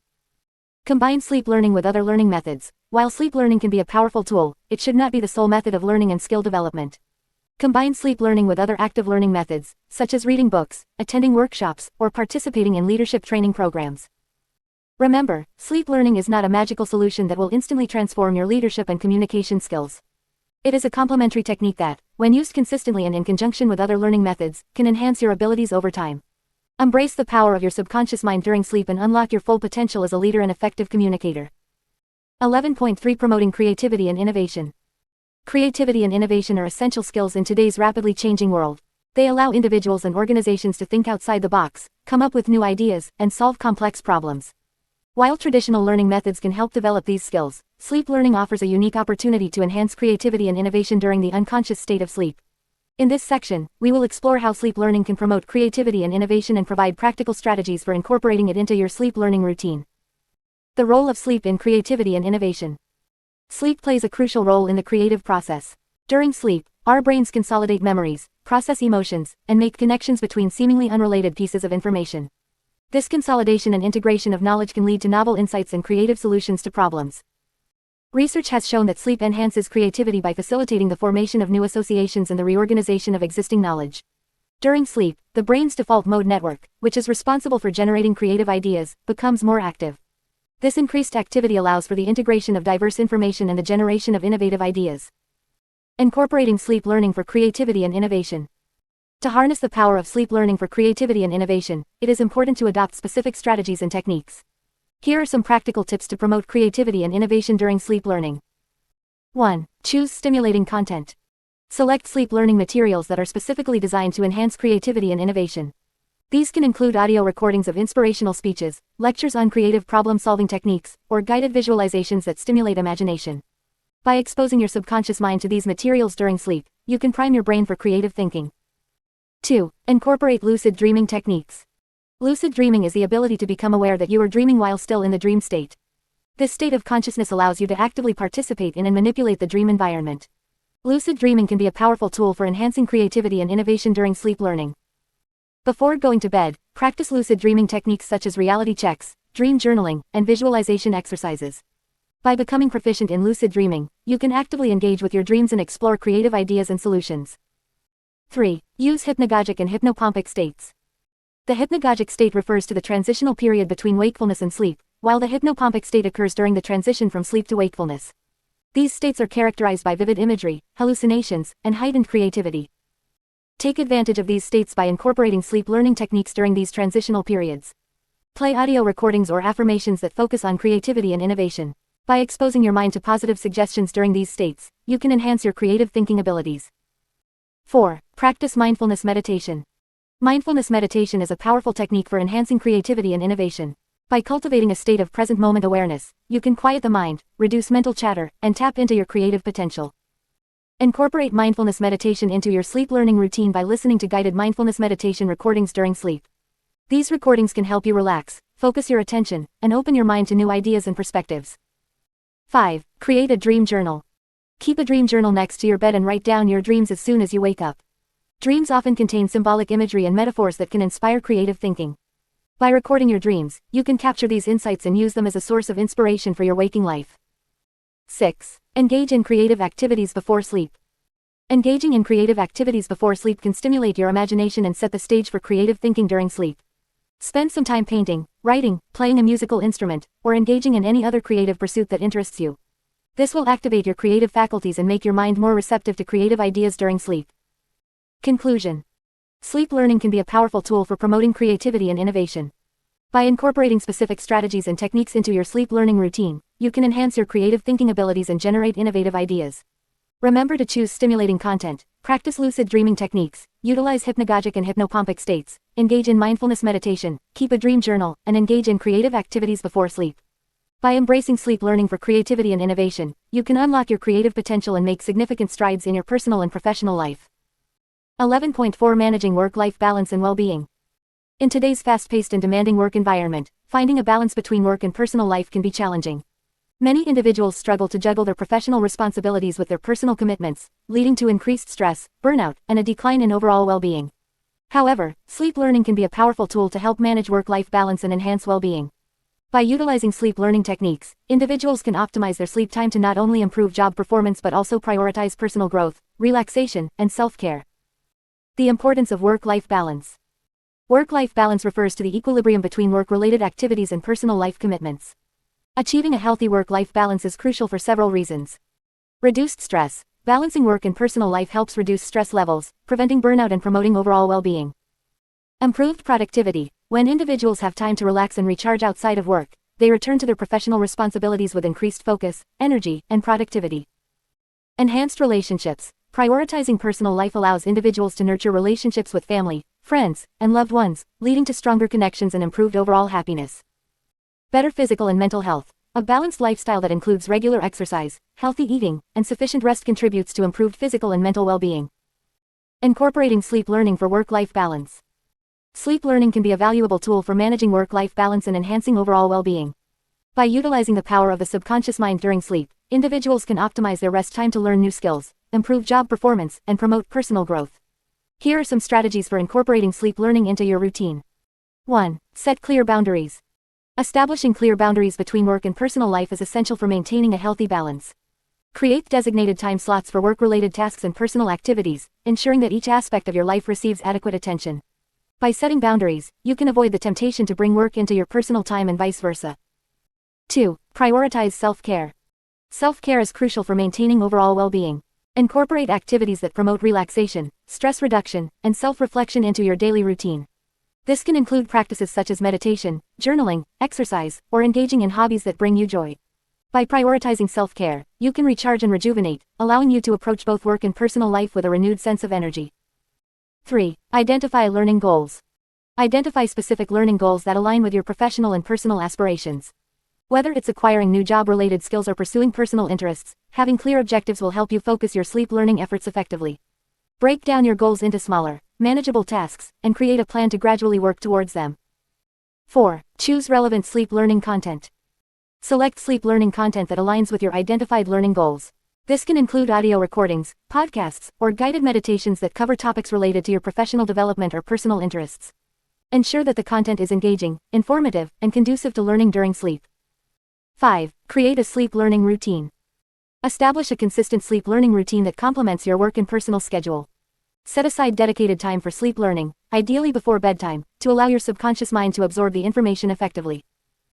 Combine sleep learning with other learning methods. While sleep learning can be a powerful tool, it should not be the sole method of learning and skill development. Combine sleep learning with other active learning methods, such as reading books, attending workshops, or participating in leadership training programs. Remember, sleep learning is not a magical solution that will instantly transform your leadership and communication skills. It is a complementary technique that, when used consistently and in conjunction with other learning methods, can enhance your abilities over time. Embrace the power of your subconscious mind during sleep and unlock your full potential as a leader and effective communicator. 11.3 Promoting creativity and innovation. Creativity and innovation are essential skills in today's rapidly changing world. They allow individuals and organizations to think outside the box, come up with new ideas, and solve complex problems. While traditional learning methods can help develop these skills, sleep learning offers a unique opportunity to enhance creativity and innovation during the unconscious state of sleep. In this section, we will explore how sleep learning can promote creativity and innovation and provide practical strategies for incorporating it into your sleep learning routine. The role of sleep in creativity and innovation. Sleep plays a crucial role in the creative process. During sleep, our brains consolidate memories, process emotions, and make connections between seemingly unrelated pieces of information. This consolidation and integration of knowledge can lead to novel insights and creative solutions to problems. Research has shown that sleep enhances creativity by facilitating the formation of new associations and the reorganization of existing knowledge. During sleep, the brain's default mode network, which is responsible for generating creative ideas, becomes more active. This increased activity allows for the integration of diverse information and the generation of innovative ideas. Incorporating sleep learning for creativity and innovation. To harness the power of sleep learning for creativity and innovation, it is important to adopt specific strategies and techniques. Here are some practical tips to promote creativity and innovation during sleep learning. 1. Choose stimulating content. Select sleep learning materials that are specifically designed to enhance creativity and innovation. These can include audio recordings of inspirational speeches, lectures on creative problem-solving techniques, or guided visualizations that stimulate imagination. By exposing your subconscious mind to these materials during sleep, you can prime your brain for creative thinking. 2. Incorporate lucid dreaming techniques. Lucid dreaming is the ability to become aware that you are dreaming while still in the dream state. This state of consciousness allows you to actively participate in and manipulate the dream environment. Lucid dreaming can be a powerful tool for enhancing creativity and innovation during sleep learning. Before going to bed, practice lucid dreaming techniques such as reality checks, dream journaling, and visualization exercises. By becoming proficient in lucid dreaming, you can actively engage with your dreams and explore creative ideas and solutions. 3. Use hypnagogic and hypnopompic states. The hypnagogic state refers to the transitional period between wakefulness and sleep, while the hypnopompic state occurs during the transition from sleep to wakefulness. These states are characterized by vivid imagery, hallucinations, and heightened creativity. Take advantage of these states by incorporating sleep learning techniques during these transitional periods. Play audio recordings or affirmations that focus on creativity and innovation. By exposing your mind to positive suggestions during these states, you can enhance your creative thinking abilities. 4. Practice mindfulness meditation. Mindfulness meditation is a powerful technique for enhancing creativity and innovation. By cultivating a state of present moment awareness, you can quiet the mind, reduce mental chatter, and tap into your creative potential. Incorporate mindfulness meditation into your sleep learning routine by listening to guided mindfulness meditation recordings during sleep. These recordings can help you relax, focus your attention, and open your mind to new ideas and perspectives. 5. Create a dream journal. Keep a dream journal next to your bed and write down your dreams as soon as you wake up. Dreams often contain symbolic imagery and metaphors that can inspire creative thinking. By recording your dreams, you can capture these insights and use them as a source of inspiration for your waking life. 6. Engage in creative activities before sleep. Engaging in creative activities before sleep can stimulate your imagination and set the stage for creative thinking during sleep. Spend some time painting, writing, playing a musical instrument, or engaging in any other creative pursuit that interests you. This will activate your creative faculties and make your mind more receptive to creative ideas during sleep. Conclusion. Sleep learning can be a powerful tool for promoting creativity and innovation. By incorporating specific strategies and techniques into your sleep learning routine, you can enhance your creative thinking abilities and generate innovative ideas. Remember to choose stimulating content, practice lucid dreaming techniques, utilize hypnagogic and hypnopompic states, engage in mindfulness meditation, keep a dream journal, and engage in creative activities before sleep. By embracing sleep learning for creativity and innovation, you can unlock your creative potential and make significant strides in your personal and professional life. 11.4 Managing work-life balance and well-being. In today's fast-paced and demanding work environment, finding a balance between work and personal life can be challenging. Many individuals struggle to juggle their professional responsibilities with their personal commitments, leading to increased stress, burnout, and a decline in overall well-being. However, sleep learning can be a powerful tool to help manage work-life balance and enhance well-being. By utilizing sleep learning techniques, individuals can optimize their sleep time to not only improve job performance but also prioritize personal growth, relaxation, and self-care. The importance of work-life balance. Work-life balance refers to the equilibrium between work-related activities and personal life commitments. Achieving a healthy work-life balance is crucial for several reasons. Reduced stress. Balancing work and personal life helps reduce stress levels, preventing burnout and promoting overall well-being. Improved productivity. When individuals have time to relax and recharge outside of work, they return to their professional responsibilities with increased focus, energy, and productivity. Enhanced relationships. Prioritizing personal life allows individuals to nurture relationships with family, friends, and loved ones, leading to stronger connections and improved overall happiness. Better physical and mental health. A balanced lifestyle that includes regular exercise, healthy eating, and sufficient rest contributes to improved physical and mental well-being. Incorporating sleep learning for work-life balance. Sleep learning can be a valuable tool for managing work-life balance and enhancing overall well-being. By utilizing the power of the subconscious mind during sleep, individuals can optimize their rest time to learn new skills, improve job performance, and promote personal growth. Here are some strategies for incorporating sleep learning into your routine. 1. Set clear boundaries. Establishing clear boundaries between work and personal life is essential for maintaining a healthy balance. Create designated time slots for work-related tasks and personal activities, ensuring that each aspect of your life receives adequate attention. By setting boundaries, you can avoid the temptation to bring work into your personal time and vice versa. 2. Prioritize self-care. Self-care is crucial for maintaining overall well-being. Incorporate activities that promote relaxation, stress reduction, and self-reflection into your daily routine. This can include practices such as meditation, journaling, exercise, or engaging in hobbies that bring you joy. By prioritizing self-care, you can recharge and rejuvenate, allowing you to approach both work and personal life with a renewed sense of energy. 3. Identify learning goals. Identify specific learning goals that align with your professional and personal aspirations. Whether it's acquiring new job-related skills or pursuing personal interests, having clear objectives will help you focus your sleep learning efforts effectively. Break down your goals into smaller, manageable tasks, and create a plan to gradually work towards them. 4. Choose relevant sleep learning content. Select sleep learning content that aligns with your identified learning goals. This can include audio recordings, podcasts, or guided meditations that cover topics related to your professional development or personal interests. Ensure that the content is engaging, informative, and conducive to learning during sleep. 5. Create a sleep learning routine. Establish a consistent sleep learning routine that complements your work and personal schedule. Set aside dedicated time for sleep learning, ideally before bedtime, to allow your subconscious mind to absorb the information effectively.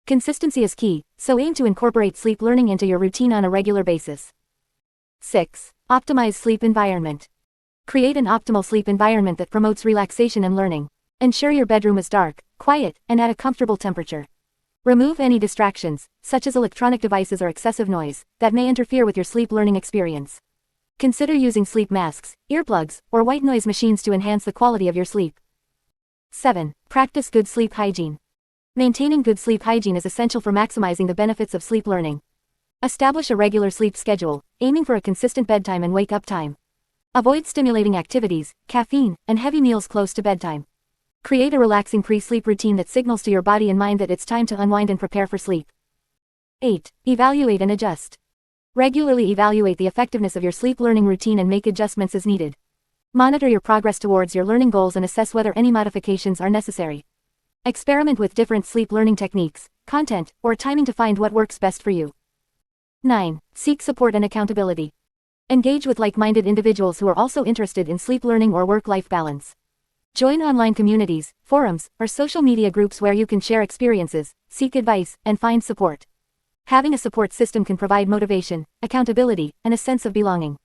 Consistency is key, so aim to incorporate sleep learning into your routine on a regular basis. 6. Optimize sleep environment. Create an optimal sleep environment that promotes relaxation and learning. Ensure your bedroom is dark, quiet, and at a comfortable temperature. Remove any distractions, such as electronic devices or excessive noise, that may interfere with your sleep learning experience. Consider using sleep masks, earplugs, or white noise machines to enhance the quality of your sleep. 7. Practice good sleep hygiene. Maintaining good sleep hygiene is essential for maximizing the benefits of sleep learning. Establish a regular sleep schedule, aiming for a consistent bedtime and wake-up time. Avoid stimulating activities, caffeine, and heavy meals close to bedtime. Create a relaxing pre-sleep routine that signals to your body and mind that it's time to unwind and prepare for sleep. 8. Evaluate and adjust. Regularly evaluate the effectiveness of your sleep learning routine and make adjustments as needed. Monitor your progress towards your learning goals and assess whether any modifications are necessary. Experiment with different sleep learning techniques, content, or timing to find what works best for you. 9. Seek support and accountability. Engage with like-minded individuals who are also interested in sleep learning or work-life balance. Join online communities, forums, or social media groups where you can share experiences, seek advice, and find support. Having a support system can provide motivation, accountability, and a sense of belonging.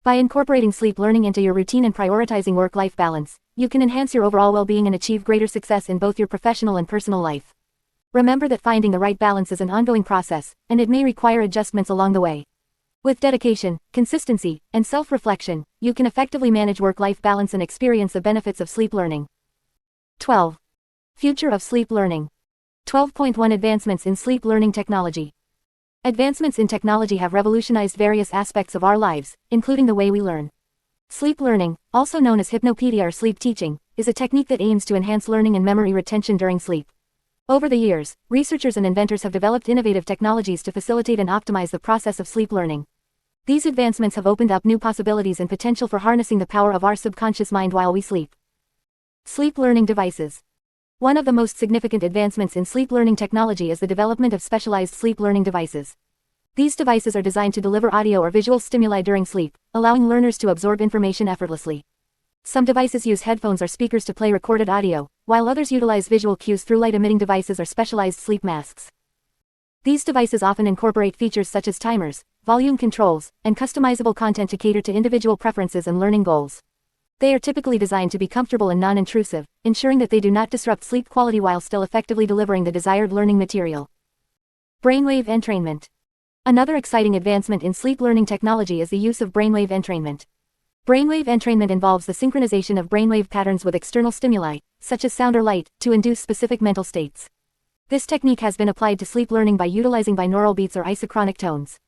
By incorporating sleep learning into your routine and prioritizing work-life balance, you can enhance your overall well-being and achieve greater success in both your professional and personal life. Remember that finding the right balance is an ongoing process, and it may require adjustments along the way. With dedication, consistency, and self-reflection, you can effectively manage work-life balance and experience the benefits of sleep learning. 12. Future of sleep learning. 12.1 Advancements in sleep learning technology. Advancements in technology have revolutionized various aspects of our lives, including the way we learn. Sleep learning, also known as hypnopedia or sleep teaching, is a technique that aims to enhance learning and memory retention during sleep. Over the years, researchers and inventors have developed innovative technologies to facilitate and optimize the process of sleep learning. These advancements have opened up new possibilities and potential for harnessing the power of our subconscious mind while we sleep. Sleep learning devices. One of the most significant advancements in sleep learning technology is the development of specialized sleep learning devices. These devices are designed to deliver audio or visual stimuli during sleep, allowing learners to absorb information effortlessly. Some devices use headphones or speakers to play recorded audio, while others utilize visual cues through light-emitting devices or specialized sleep masks. These devices often incorporate features such as timers, volume controls, and customizable content to cater to individual preferences and learning goals. They are typically designed to be comfortable and non-intrusive, ensuring that they do not disrupt sleep quality while still effectively delivering the desired learning material. Brainwave entrainment. Another exciting advancement in sleep learning technology is the use of brainwave entrainment. Brainwave entrainment involves the synchronization of brainwave patterns with external stimuli, such as sound or light, to induce specific mental states. This technique has been applied to sleep learning by utilizing binaural beats or isochronic tones.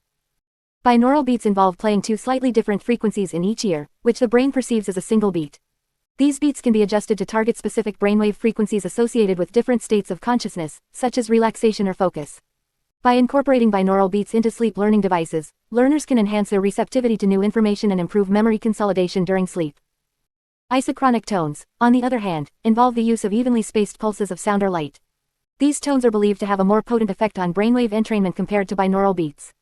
Binaural beats involve playing two slightly different frequencies in each ear, which the brain perceives as a single beat. These beats can be adjusted to target specific brainwave frequencies associated with different states of consciousness, such as relaxation or focus. By incorporating binaural beats into sleep learning devices, learners can enhance their receptivity to new information and improve memory consolidation during sleep. Isochronic tones, on the other hand, involve the use of evenly spaced pulses of sound or light. These tones are believed to have a more potent effect on brainwave entrainment compared to binaural beats.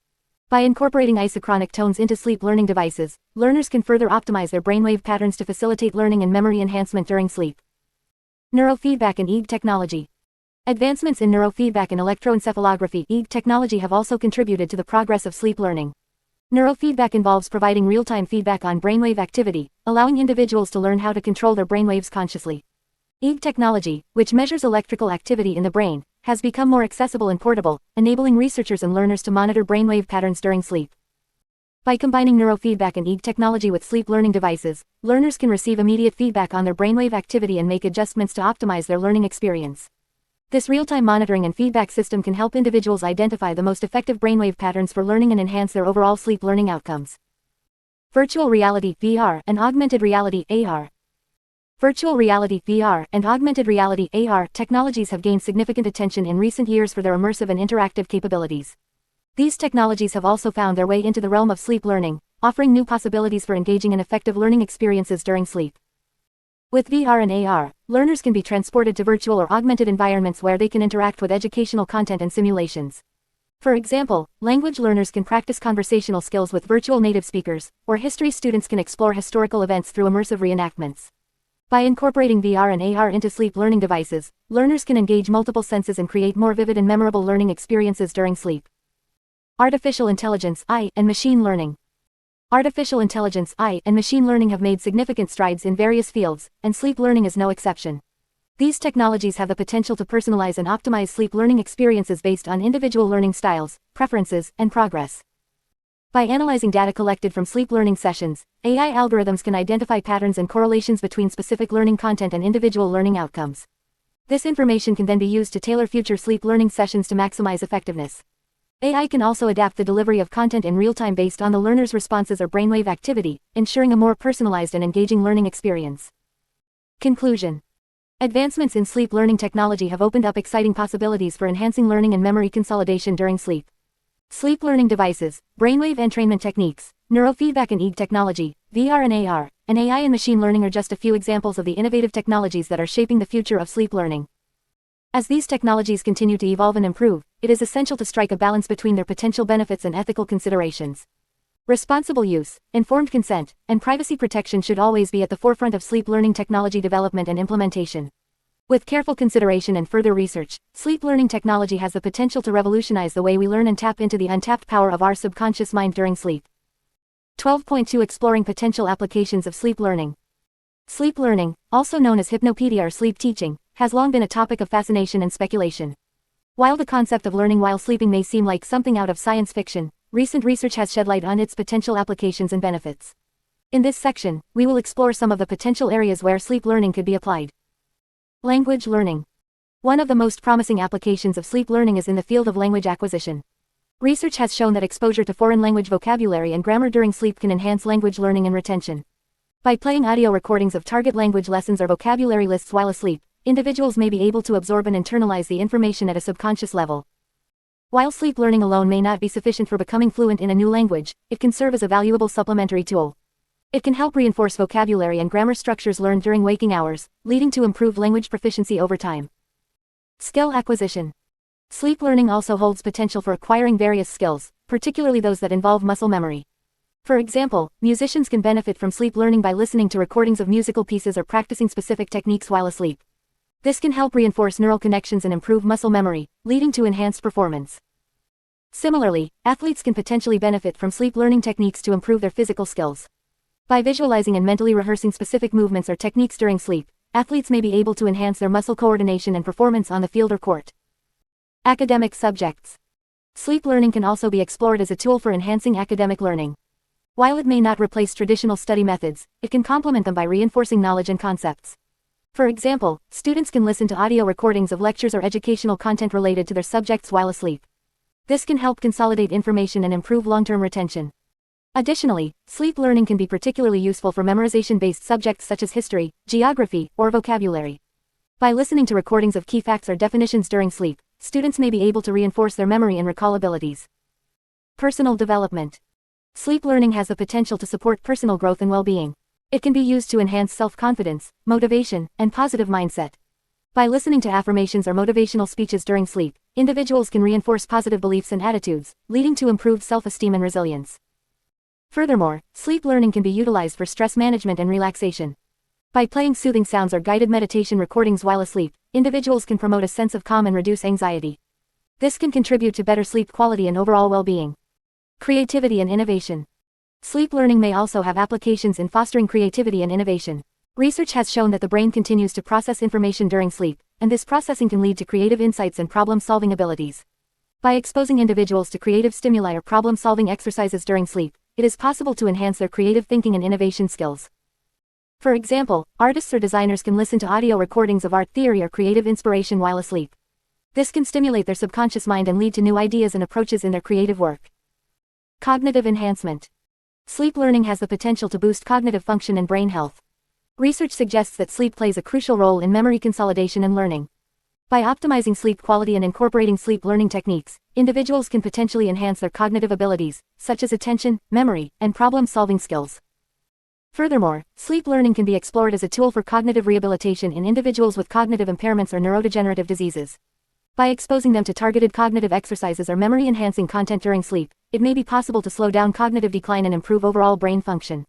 By incorporating isochronic tones into sleep learning devices, learners can further optimize their brainwave patterns to facilitate learning and memory enhancement during sleep. Neurofeedback and EEG technology. Advancements in neurofeedback and electroencephalography (EEG) technology have also contributed to the progress of sleep learning. Neurofeedback involves providing real-time feedback on brainwave activity, allowing individuals to learn how to control their brainwaves consciously. EEG technology, which measures electrical activity in the brain, has become more accessible and portable, enabling researchers and learners to monitor brainwave patterns during sleep. By combining neurofeedback and EEG technology with sleep learning devices, learners can receive immediate feedback on their brainwave activity and make adjustments to optimize their learning experience. This real-time monitoring and feedback system can help individuals identify the most effective brainwave patterns for learning and enhance their overall sleep learning outcomes. Virtual reality (VR) and augmented reality (AR). Virtual reality (VR) and augmented reality (AR) technologies have gained significant attention in recent years for their immersive and interactive capabilities. These technologies have also found their way into the realm of sleep learning, offering new possibilities for engaging in effective learning experiences during sleep. With VR and AR, learners can be transported to virtual or augmented environments where they can interact with educational content and simulations. For example, language learners can practice conversational skills with virtual native speakers, or history students can explore historical events through immersive reenactments. By incorporating VR and AR into sleep learning devices, learners can engage multiple senses and create more vivid and memorable learning experiences during sleep. Artificial intelligence (AI) and machine learning. Artificial intelligence (AI) and machine learning have made significant strides in various fields, and sleep learning is no exception. These technologies have the potential to personalize and optimize sleep learning experiences based on individual learning styles, preferences, and progress. By analyzing data collected from sleep learning sessions, AI algorithms can identify patterns and correlations between specific learning content and individual learning outcomes. This information can then be used to tailor future sleep learning sessions to maximize effectiveness. AI can also adapt the delivery of content in real time based on the learner's responses or brainwave activity, ensuring a more personalized and engaging learning experience. Conclusion. Advancements in sleep learning technology have opened up exciting possibilities for enhancing learning and memory consolidation during sleep. Sleep learning devices, brainwave entrainment techniques, neurofeedback and EEG technology, VR and AR, and AI and machine learning are just a few examples of the innovative technologies that are shaping the future of sleep learning. As these technologies continue to evolve and improve, it is essential to strike a balance between their potential benefits and ethical considerations. Responsible use, informed consent, and privacy protection should always be at the forefront of sleep learning technology development and implementation. With careful consideration and further research, sleep learning technology has the potential to revolutionize the way we learn and tap into the untapped power of our subconscious mind during sleep. 12.2 Exploring potential applications of sleep learning. Sleep learning, also known as hypnopedia or sleep teaching, has long been a topic of fascination and speculation. While the concept of learning while sleeping may seem like something out of science fiction, recent research has shed light on its potential applications and benefits. In this section, we will explore some of the potential areas where sleep learning could be applied. Language learning. One of the most promising applications of sleep learning is in the field of language acquisition. Research has shown that exposure to foreign language vocabulary and grammar during sleep can enhance language learning and retention. By playing audio recordings of target language lessons or vocabulary lists while asleep, individuals may be able to absorb and internalize the information at a subconscious level. While sleep learning alone may not be sufficient for becoming fluent in a new language, it can serve as a valuable supplementary tool. It can help reinforce vocabulary and grammar structures learned during waking hours, leading to improved language proficiency over time. Skill acquisition. Sleep learning also holds potential for acquiring various skills, particularly those that involve muscle memory. For example, musicians can benefit from sleep learning by listening to recordings of musical pieces or practicing specific techniques while asleep. This can help reinforce neural connections and improve muscle memory, leading to enhanced performance. Similarly, athletes can potentially benefit from sleep learning techniques to improve their physical skills. By visualizing and mentally rehearsing specific movements or techniques during sleep, athletes may be able to enhance their muscle coordination and performance on the field or court. Academic subjects. Sleep learning can also be explored as a tool for enhancing academic learning. While it may not replace traditional study methods, it can complement them by reinforcing knowledge and concepts. For example, students can listen to audio recordings of lectures or educational content related to their subjects while asleep. This can help consolidate information and improve long-term retention. Additionally, sleep learning can be particularly useful for memorization-based subjects such as history, geography, or vocabulary. By listening to recordings of key facts or definitions during sleep, students may be able to reinforce their memory and recall abilities. Personal development. Sleep learning has the potential to support personal growth and well-being. It can be used to enhance self-confidence, motivation, and positive mindset. By listening to affirmations or motivational speeches during sleep, individuals can reinforce positive beliefs and attitudes, leading to improved self-esteem and resilience. Furthermore, sleep learning can be utilized for stress management and relaxation. By playing soothing sounds or guided meditation recordings while asleep, individuals can promote a sense of calm and reduce anxiety. This can contribute to better sleep quality and overall well-being. Creativity and innovation. Sleep learning may also have applications in fostering creativity and innovation. Research has shown that the brain continues to process information during sleep, and this processing can lead to creative insights and problem-solving abilities. By exposing individuals to creative stimuli or problem-solving exercises during sleep, it is possible to enhance their creative thinking and innovation skills. For example, artists or designers can listen to audio recordings of art theory or creative inspiration while asleep. This can stimulate their subconscious mind and lead to new ideas and approaches in their creative work. Cognitive enhancement. Sleep learning has the potential to boost cognitive function and brain health. Research suggests that sleep plays a crucial role in memory consolidation and learning. By optimizing sleep quality and incorporating sleep learning techniques, individuals can potentially enhance their cognitive abilities, such as attention, memory, and problem-solving skills. Furthermore, sleep learning can be explored as a tool for cognitive rehabilitation in individuals with cognitive impairments or neurodegenerative diseases. By exposing them to targeted cognitive exercises or memory-enhancing content during sleep, it may be possible to slow down cognitive decline and improve overall brain function.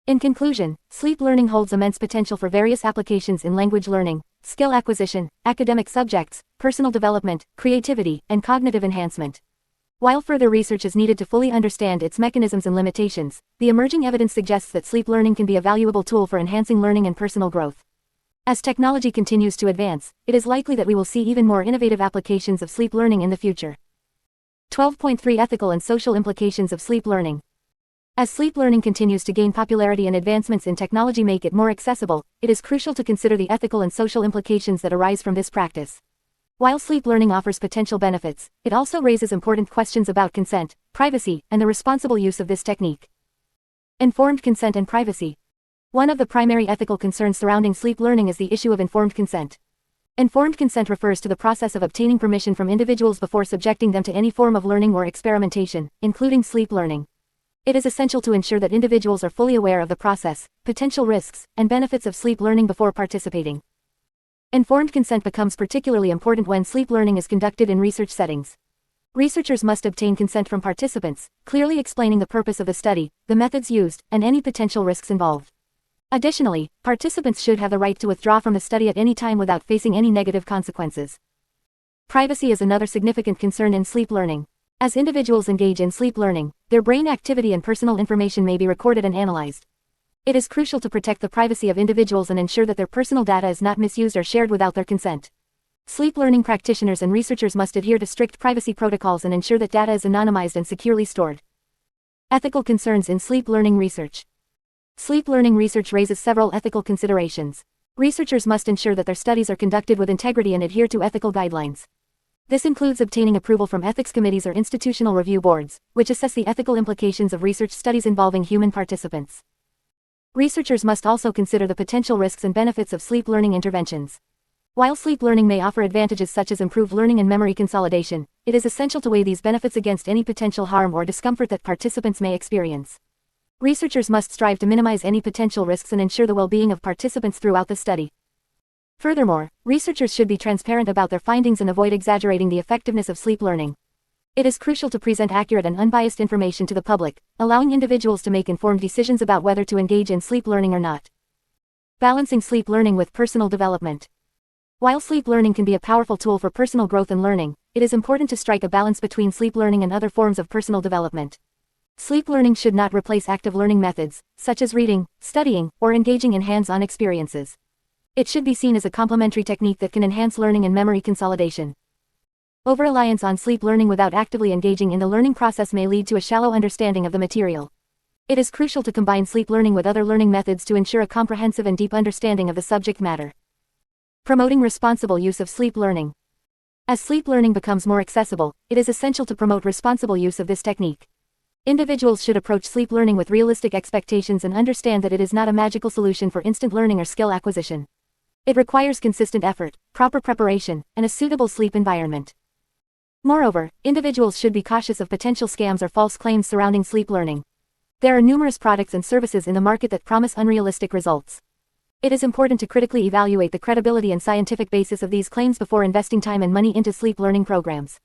In conclusion, sleep learning holds immense potential for various applications in language learning, skill acquisition, academic subjects, personal development, creativity, and cognitive enhancement. While further research is needed to fully understand its mechanisms and limitations, the emerging evidence suggests that sleep learning can be a valuable tool for enhancing learning and personal growth. As technology continues to advance, it is likely that we will see even more innovative applications of sleep learning in the future. 12.3 Ethical and social implications of sleep learning. As sleep learning continues to gain popularity and advancements in technology make it more accessible, it is crucial to consider the ethical and social implications that arise from this practice. While sleep learning offers potential benefits, it also raises important questions about consent, privacy, and the responsible use of this technique. Informed consent and privacy. One of the primary ethical concerns surrounding sleep learning is the issue of informed consent. Informed consent refers to the process of obtaining permission from individuals before subjecting them to any form of learning or experimentation, including sleep learning. It is essential to ensure that individuals are fully aware of the process, potential risks, and benefits of sleep learning before participating. Informed consent becomes particularly important when sleep learning is conducted in research settings. Researchers must obtain consent from participants, clearly explaining the purpose of the study, the methods used, and any potential risks involved. Additionally, participants should have the right to withdraw from the study at any time without facing any negative consequences. Privacy is another significant concern in sleep learning. As individuals engage in sleep learning, their brain activity and personal information may be recorded and analyzed. It is crucial to protect the privacy of individuals and ensure that their personal data is not misused or shared without their consent. Sleep learning practitioners and researchers must adhere to strict privacy protocols and ensure that data is anonymized and securely stored. Ethical concerns in sleep learning research. Sleep learning research raises several ethical considerations. Researchers must ensure that their studies are conducted with integrity and adhere to ethical guidelines. This includes obtaining approval from ethics committees or institutional review boards, which assess the ethical implications of research studies involving human participants. Researchers must also consider the potential risks and benefits of sleep learning interventions. While sleep learning may offer advantages such as improved learning and memory consolidation, it is essential to weigh these benefits against any potential harm or discomfort that participants may experience. Researchers must strive to minimize any potential risks and ensure the well-being of participants throughout the study. Furthermore, researchers should be transparent about their findings and avoid exaggerating the effectiveness of sleep learning. It is crucial to present accurate and unbiased information to the public, allowing individuals to make informed decisions about whether to engage in sleep learning or not. Balancing sleep learning with personal development. While sleep learning can be a powerful tool for personal growth and learning, it is important to strike a balance between sleep learning and other forms of personal development. Sleep learning should not replace active learning methods, such as reading, studying, or engaging in hands-on experiences. It should be seen as a complementary technique that can enhance learning and memory consolidation. Over-reliance on sleep learning without actively engaging in the learning process may lead to a shallow understanding of the material. It is crucial to combine sleep learning with other learning methods to ensure a comprehensive and deep understanding of the subject matter. Promoting responsible use of sleep learning. As sleep learning becomes more accessible, it is essential to promote responsible use of this technique. Individuals should approach sleep learning with realistic expectations and understand that it is not a magical solution for instant learning or skill acquisition. It requires consistent effort, proper preparation, and a suitable sleep environment. Moreover, individuals should be cautious of potential scams or false claims surrounding sleep learning. There are numerous products and services in the market that promise unrealistic results. It is important to critically evaluate the credibility and scientific basis of these claims before investing time and money into sleep learning programs.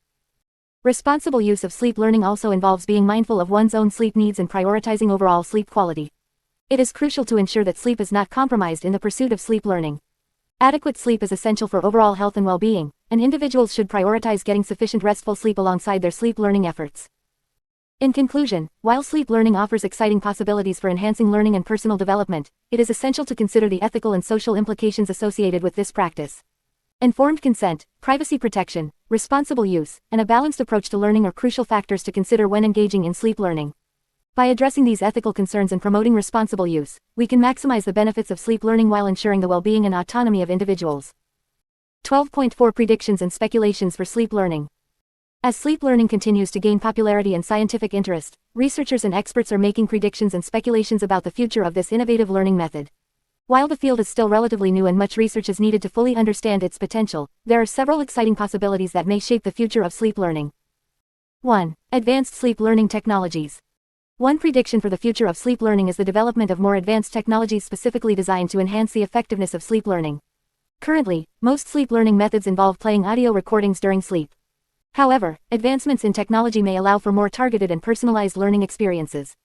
Responsible use of sleep learning also involves being mindful of one's own sleep needs and prioritizing overall sleep quality. It is crucial to ensure that sleep is not compromised in the pursuit of sleep learning. Adequate sleep is essential for overall health and well-being, and individuals should prioritize getting sufficient restful sleep alongside their sleep learning efforts. In conclusion, while sleep learning offers exciting possibilities for enhancing learning and personal development, it is essential to consider the ethical and social implications associated with this practice. Informed consent, privacy protection, responsible use, and a balanced approach to learning are crucial factors to consider when engaging in sleep learning. By addressing these ethical concerns and promoting responsible use, we can maximize the benefits of sleep learning while ensuring the well-being and autonomy of individuals. 12.4 Predictions and speculations for sleep learning. As sleep learning continues to gain popularity and scientific interest, researchers and experts are making predictions and speculations about the future of this innovative learning method. While the field is still relatively new and much research is needed to fully understand its potential, there are several exciting possibilities that may shape the future of sleep learning. 1. Advanced sleep learning technologies. One prediction for the future of sleep learning is the development of more advanced technologies specifically designed to enhance the effectiveness of sleep learning. Currently, most sleep learning methods involve playing audio recordings during sleep. However, advancements in technology may allow for more targeted and personalized learning experiences.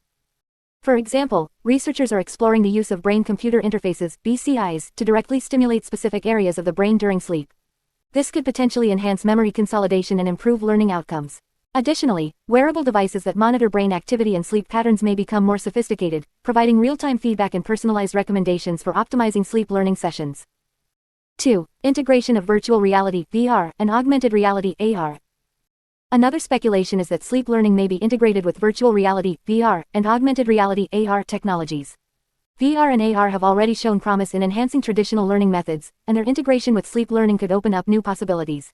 For example, researchers are exploring the use of brain-computer interfaces, BCIs, to directly stimulate specific areas of the brain during sleep. This could potentially enhance memory consolidation and improve learning outcomes. Additionally, wearable devices that monitor brain activity and sleep patterns may become more sophisticated, providing real-time feedback and personalized recommendations for optimizing sleep learning sessions. 2. Integration of virtual reality, VR, and augmented reality, AR. Another speculation is that sleep learning may be integrated with virtual reality, VR, and augmented reality, AR technologies. VR and AR have already shown promise in enhancing traditional learning methods, and their integration with sleep learning could open up new possibilities.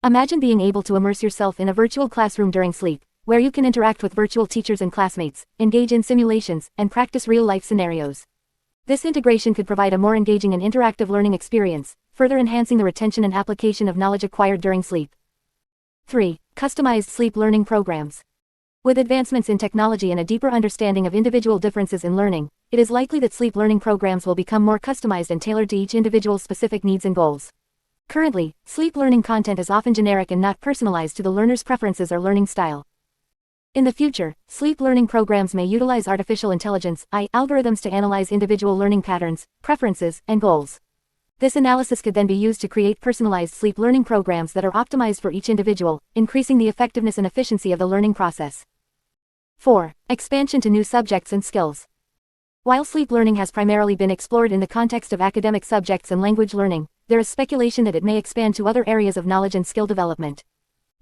Imagine being able to immerse yourself in a virtual classroom during sleep, where you can interact with virtual teachers and classmates, engage in simulations, and practice real-life scenarios. This integration could provide a more engaging and interactive learning experience, further enhancing the retention and application of knowledge acquired during sleep. 3. Customized sleep learning programs. With advancements in technology and a deeper understanding of individual differences in learning, it is likely that sleep learning programs will become more customized and tailored to each individual's specific needs and goals. Currently, sleep learning content is often generic and not personalized to the learner's preferences or learning style. In the future, sleep learning programs may utilize artificial intelligence, AI, algorithms to analyze individual learning patterns, preferences, and goals. This analysis could then be used to create personalized sleep learning programs that are optimized for each individual, increasing the effectiveness and efficiency of the learning process. 4. Expansion to new subjects and skills. While sleep learning has primarily been explored in the context of academic subjects and language learning, there is speculation that it may expand to other areas of knowledge and skill development.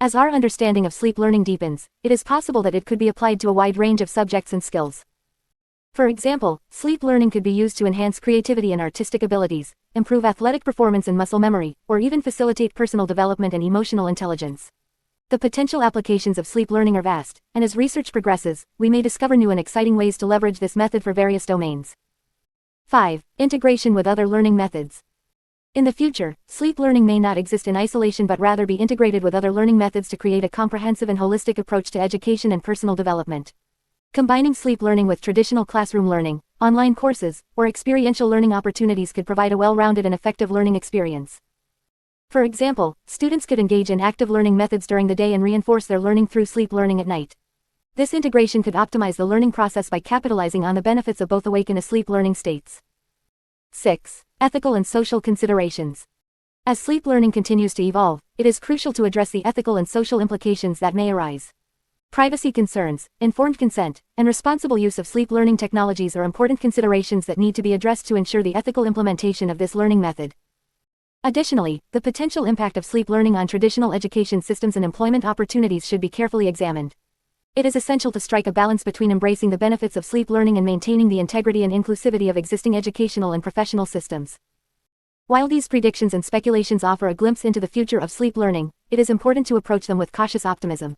As our understanding of sleep learning deepens, it is possible that it could be applied to a wide range of subjects and skills. For example, sleep learning could be used to enhance creativity and artistic abilities, improve athletic performance and muscle memory, or even facilitate personal development and emotional intelligence. The potential applications of sleep learning are vast, and as research progresses, we may discover new and exciting ways to leverage this method for various domains. 5. Integration with other learning methods. In the future, sleep learning may not exist in isolation but rather be integrated with other learning methods to create a comprehensive and holistic approach to education and personal development. Combining sleep learning with traditional classroom learning, online courses, or experiential learning opportunities could provide a well-rounded and effective learning experience. For example, students could engage in active learning methods during the day and reinforce their learning through sleep learning at night. This integration could optimize the learning process by capitalizing on the benefits of both awake and asleep learning states. 6. Ethical and social considerations. As sleep learning continues to evolve, it is crucial to address the ethical and social implications that may arise. Privacy concerns, informed consent, and responsible use of sleep learning technologies are important considerations that need to be addressed to ensure the ethical implementation of this learning method. Additionally, the potential impact of sleep learning on traditional education systems and employment opportunities should be carefully examined. It is essential to strike a balance between embracing the benefits of sleep learning and maintaining the integrity and inclusivity of existing educational and professional systems. While these predictions and speculations offer a glimpse into the future of sleep learning, it is important to approach them with cautious optimism.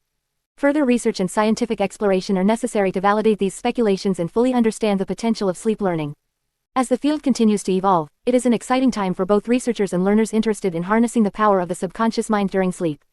Further research and scientific exploration are necessary to validate these speculations and fully understand the potential of sleep learning. As the field continues to evolve, it is an exciting time for both researchers and learners interested in harnessing the power of the subconscious mind during sleep.